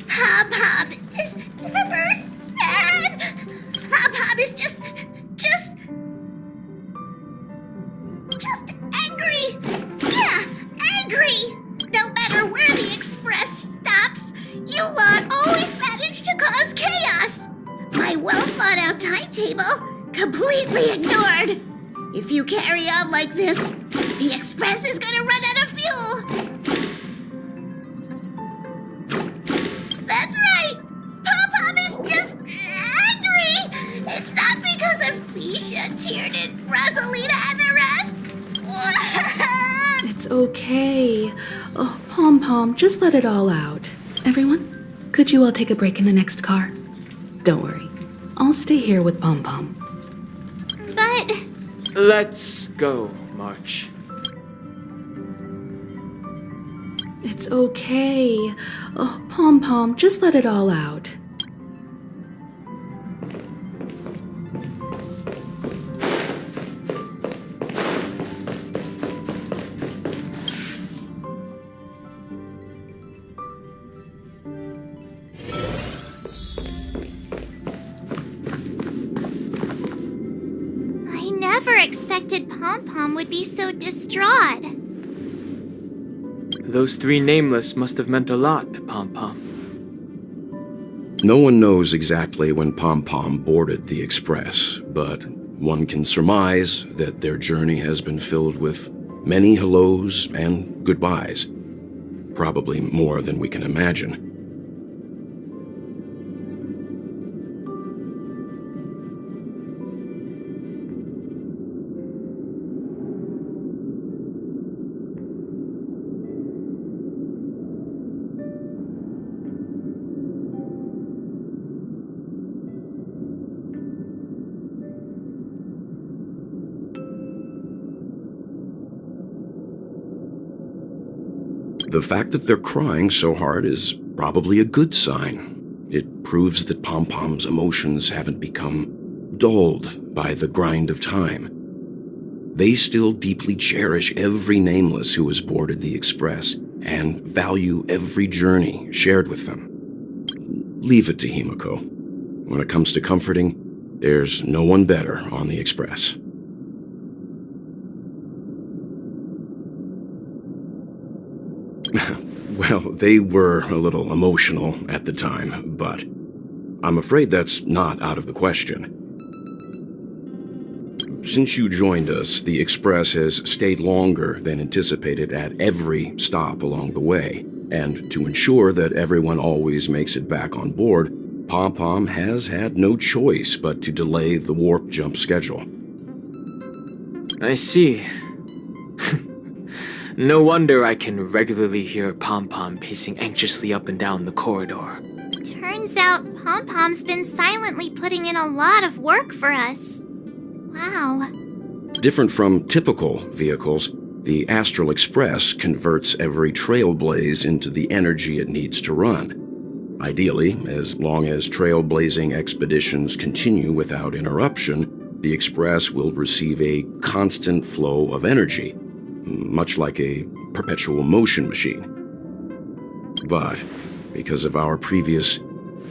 Pom-Pom is never sad. Pom-Pom is just angry. Yeah, angry. No matter where the express stops, you lot always manage to cause chaos. My well-thought-out timetable completely ignored. If you carry on like this, the express is gonna run out of fuel. That's right! Pom-Pom is just angry! It's not because of Misha, Tiernan, Rosalina, and the rest! It's okay. Oh, Pom-Pom, just let it all out. Everyone, could you all take a break in the next car? Don't worry. I'll stay here with Pom-Pom. But... Let's go, March. It's okay. Oh, Pom-Pom, just let it all out. I never expected Pom-Pom would be so distraught. Those three Nameless must have meant a lot to Pom-Pom. No one knows exactly when Pom Pom boarded the Express, but one can surmise that their journey has been filled with many hellos and goodbyes. Probably more than we can imagine. The fact that they're crying so hard is probably a good sign. It proves that Pom Pom's emotions haven't become dulled by the grind of time. They still deeply cherish every Nameless who has boarded the Express and value every journey shared with them. Leave it to Himeko. When it comes to comforting, there's no one better on the Express. Well, they were a little emotional at the time, but I'm afraid that's not out of the question. Since you joined us, the Express has stayed longer than anticipated at every stop along the way, and to ensure that everyone always makes it back on board, Pom Pom has had no choice but to delay the warp jump schedule. I see. No wonder I can regularly hear Pom Pom pacing anxiously up and down the corridor. Turns out Pom Pom's been silently putting in a lot of work for us. Wow. Different from typical vehicles, the Astralexpress converts every Trailblaze into the energy it needs to run. Ideally, as long as trailblazing expeditions continue without interruption, the Express will receive a constant flow of energy, much like a perpetual motion machine. But because of our previous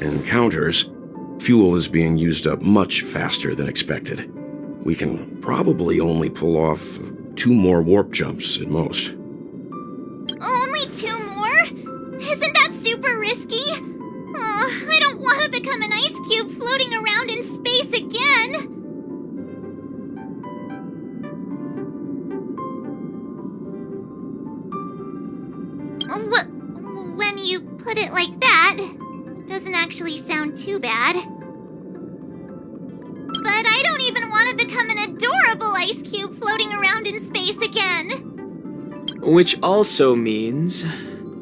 encounters, fuel is being used up much faster than expected. We can probably only pull off 2 more warp jumps at most. Only 2 more? Isn't that super risky? Oh, I don't want to become an ice cube floating around in space again. When you put it like that, it doesn't actually sound too bad. But I don't even want to become an adorable ice cube floating around in space again. Which also means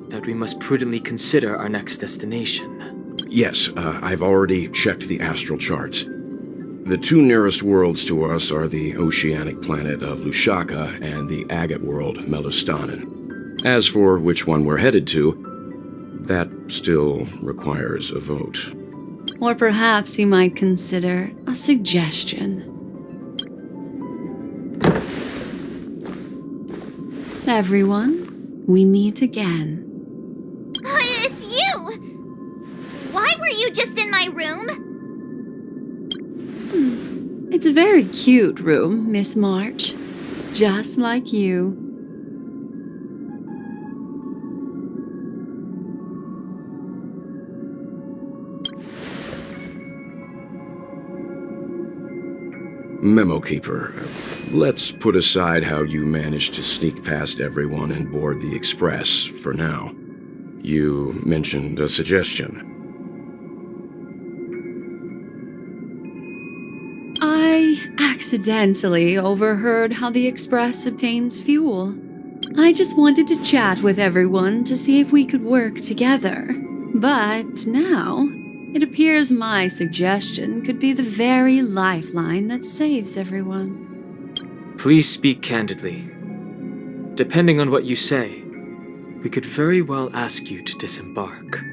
that we must prudently consider our next destination. Yes, I've already checked the astral charts. The 2 nearest worlds to us are the oceanic planet of Lushaka and the agate world, Melustanen. As for which one we're headed to, that still requires a vote. Or perhaps you might consider a suggestion. Everyone, we meet again. It's you! Why were you just in my room? It's a very cute room, Miss March. Just like you. Memo Keeper, let's put aside how you managed to sneak past everyone and board the Express for now. You mentioned a suggestion. I accidentally overheard how the Express obtains fuel. I just wanted to chat with everyone to see if we could work together. But now, it appears my suggestion could be the very lifeline that saves everyone. Please speak candidly. Depending on what you say, we could very well ask you to disembark.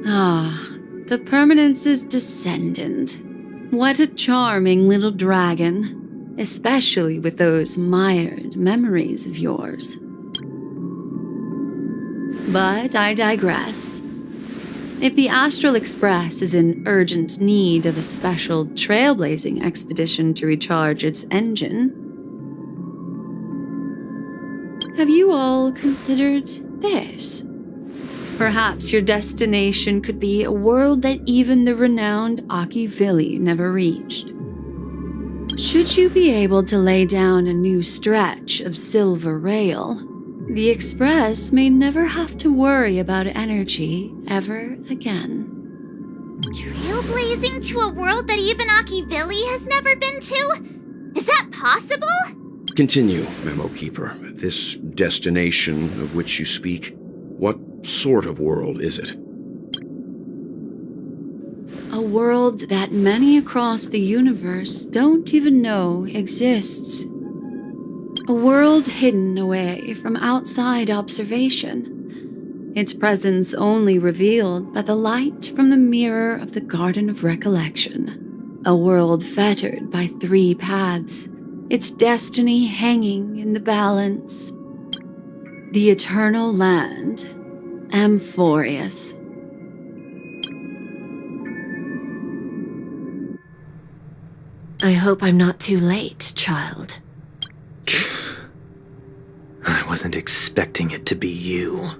Ah, the Permanence's descendant. What a charming little dragon, especially with those mired memories of yours. But I digress. If the Astral Express is in urgent need of a special trailblazing expedition to recharge its engine, have you all considered this? Perhaps your destination could be a world that even the renowned Achevili never reached. Should you be able to lay down a new stretch of silver rail, the Express may never have to worry about energy ever again. Trailblazing to a world that even Achevili has never been to? Is that possible? Continue, Memo Keeper. This destination of which you speak, what sort of world is it? A world that many across the universe don't even know exists. A world hidden away from outside observation. Its presence only revealed by the light from the mirror of the Garden of Recollection. A world fettered by 3 paths, its destiny hanging in the balance. The Eternal Land, Amphorius. I hope I'm not too late, child. I wasn't expecting it to be you.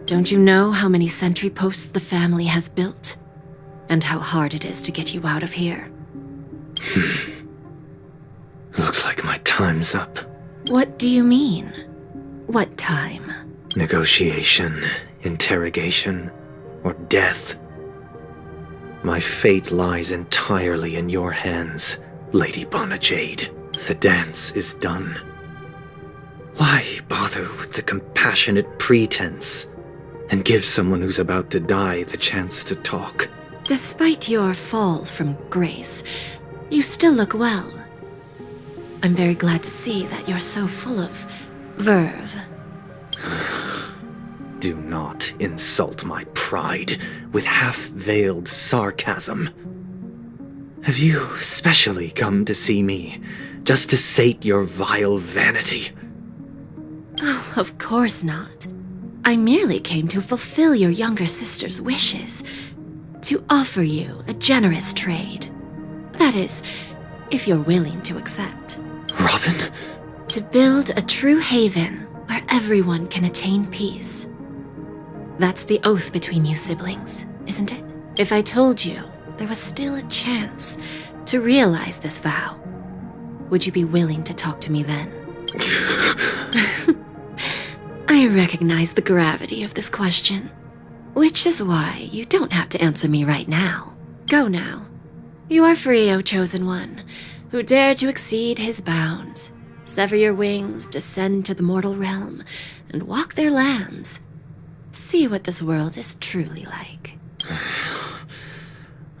Don't you know how many sentry posts the family has built? And how hard it is to get you out of here? Looks like my time's up. What do you mean? What time? Negotiation, interrogation, or death. My fate lies entirely in your hands, Lady Bonajade. The dance is done. Why bother with the compassionate pretense and give someone who's about to die the chance to talk? Despite your fall from grace, you still look well. I'm very glad to see that you're so full of verve. Do not insult my pride with half-veiled sarcasm. Have you specially come to see me just to sate your vile vanity? Oh, of course not. I merely came to fulfill your younger sister's wishes, to offer you a generous trade. That is, if you're willing to accept. Robin? To build a true haven where everyone can attain peace. That's the oath between you siblings, isn't it? If I told you there was still a chance to realize this vow, would you be willing to talk to me then? I recognize the gravity of this question, which is why you don't have to answer me right now. Go now. You are free, O Chosen One, who dare to exceed his bounds, sever your wings, descend to the mortal realm, and walk their lands. See what this world is truly like.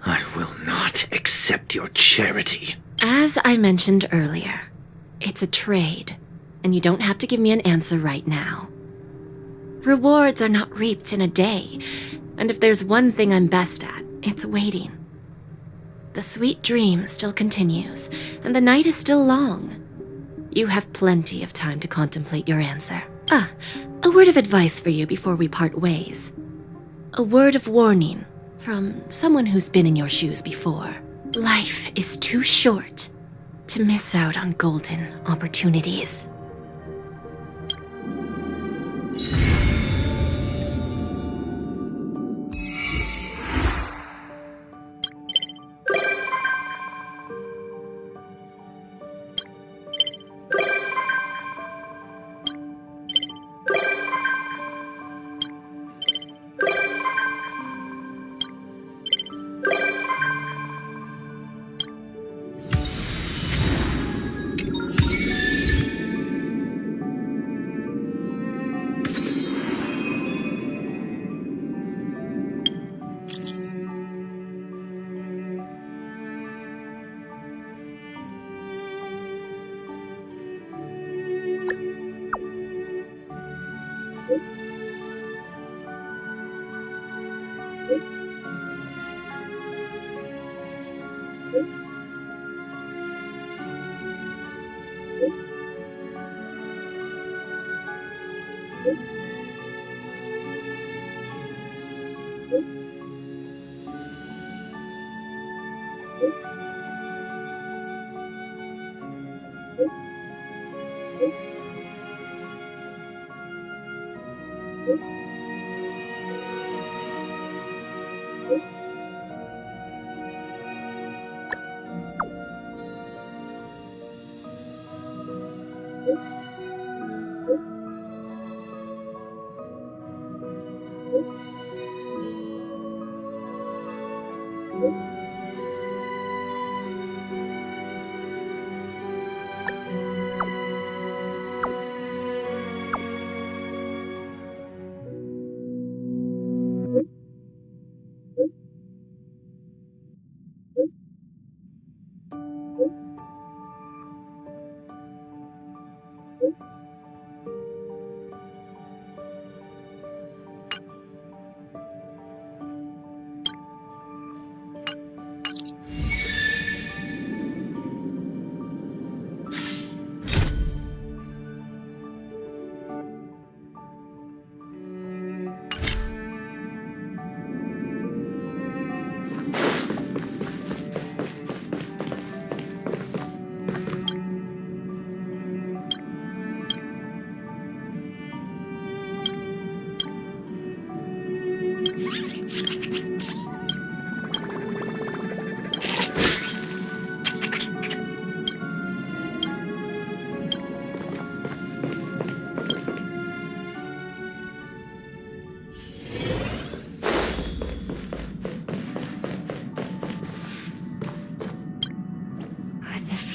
I will not accept your charity. As I mentioned earlier, it's a trade, and you don't have to give me an answer right now. Rewards are not reaped in a day, and if there's one thing I'm best at, it's waiting. The sweet dream still continues, and the night is still long. You have plenty of time to contemplate your answer. A word of advice for you before we part ways. A word of warning from someone who's been in your shoes before. Life is too short to miss out on golden opportunities.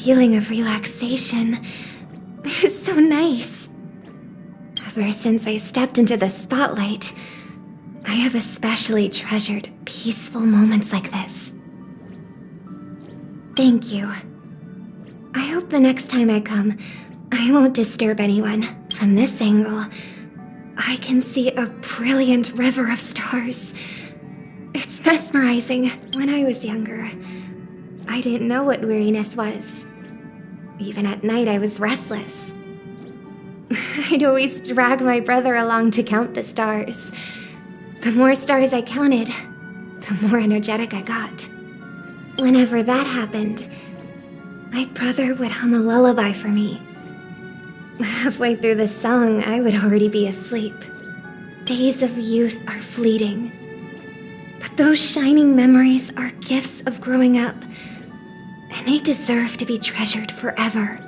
Feeling of relaxation is so nice. Ever since I stepped into the spotlight, I have especially treasured peaceful moments like this. Thank you. I hope the next time I come, I won't disturb anyone. From this angle, I can see a brilliant river of stars. It's mesmerizing. When I was younger, I didn't know what weariness was. Even at night, I was restless. I'd always drag my brother along to count the stars. The more stars I counted, the more energetic I got. Whenever that happened, my brother would hum a lullaby for me. Halfway through the song, I would already be asleep. Days of youth are fleeting. But those shining memories are gifts of growing up, and they deserve to be treasured forever.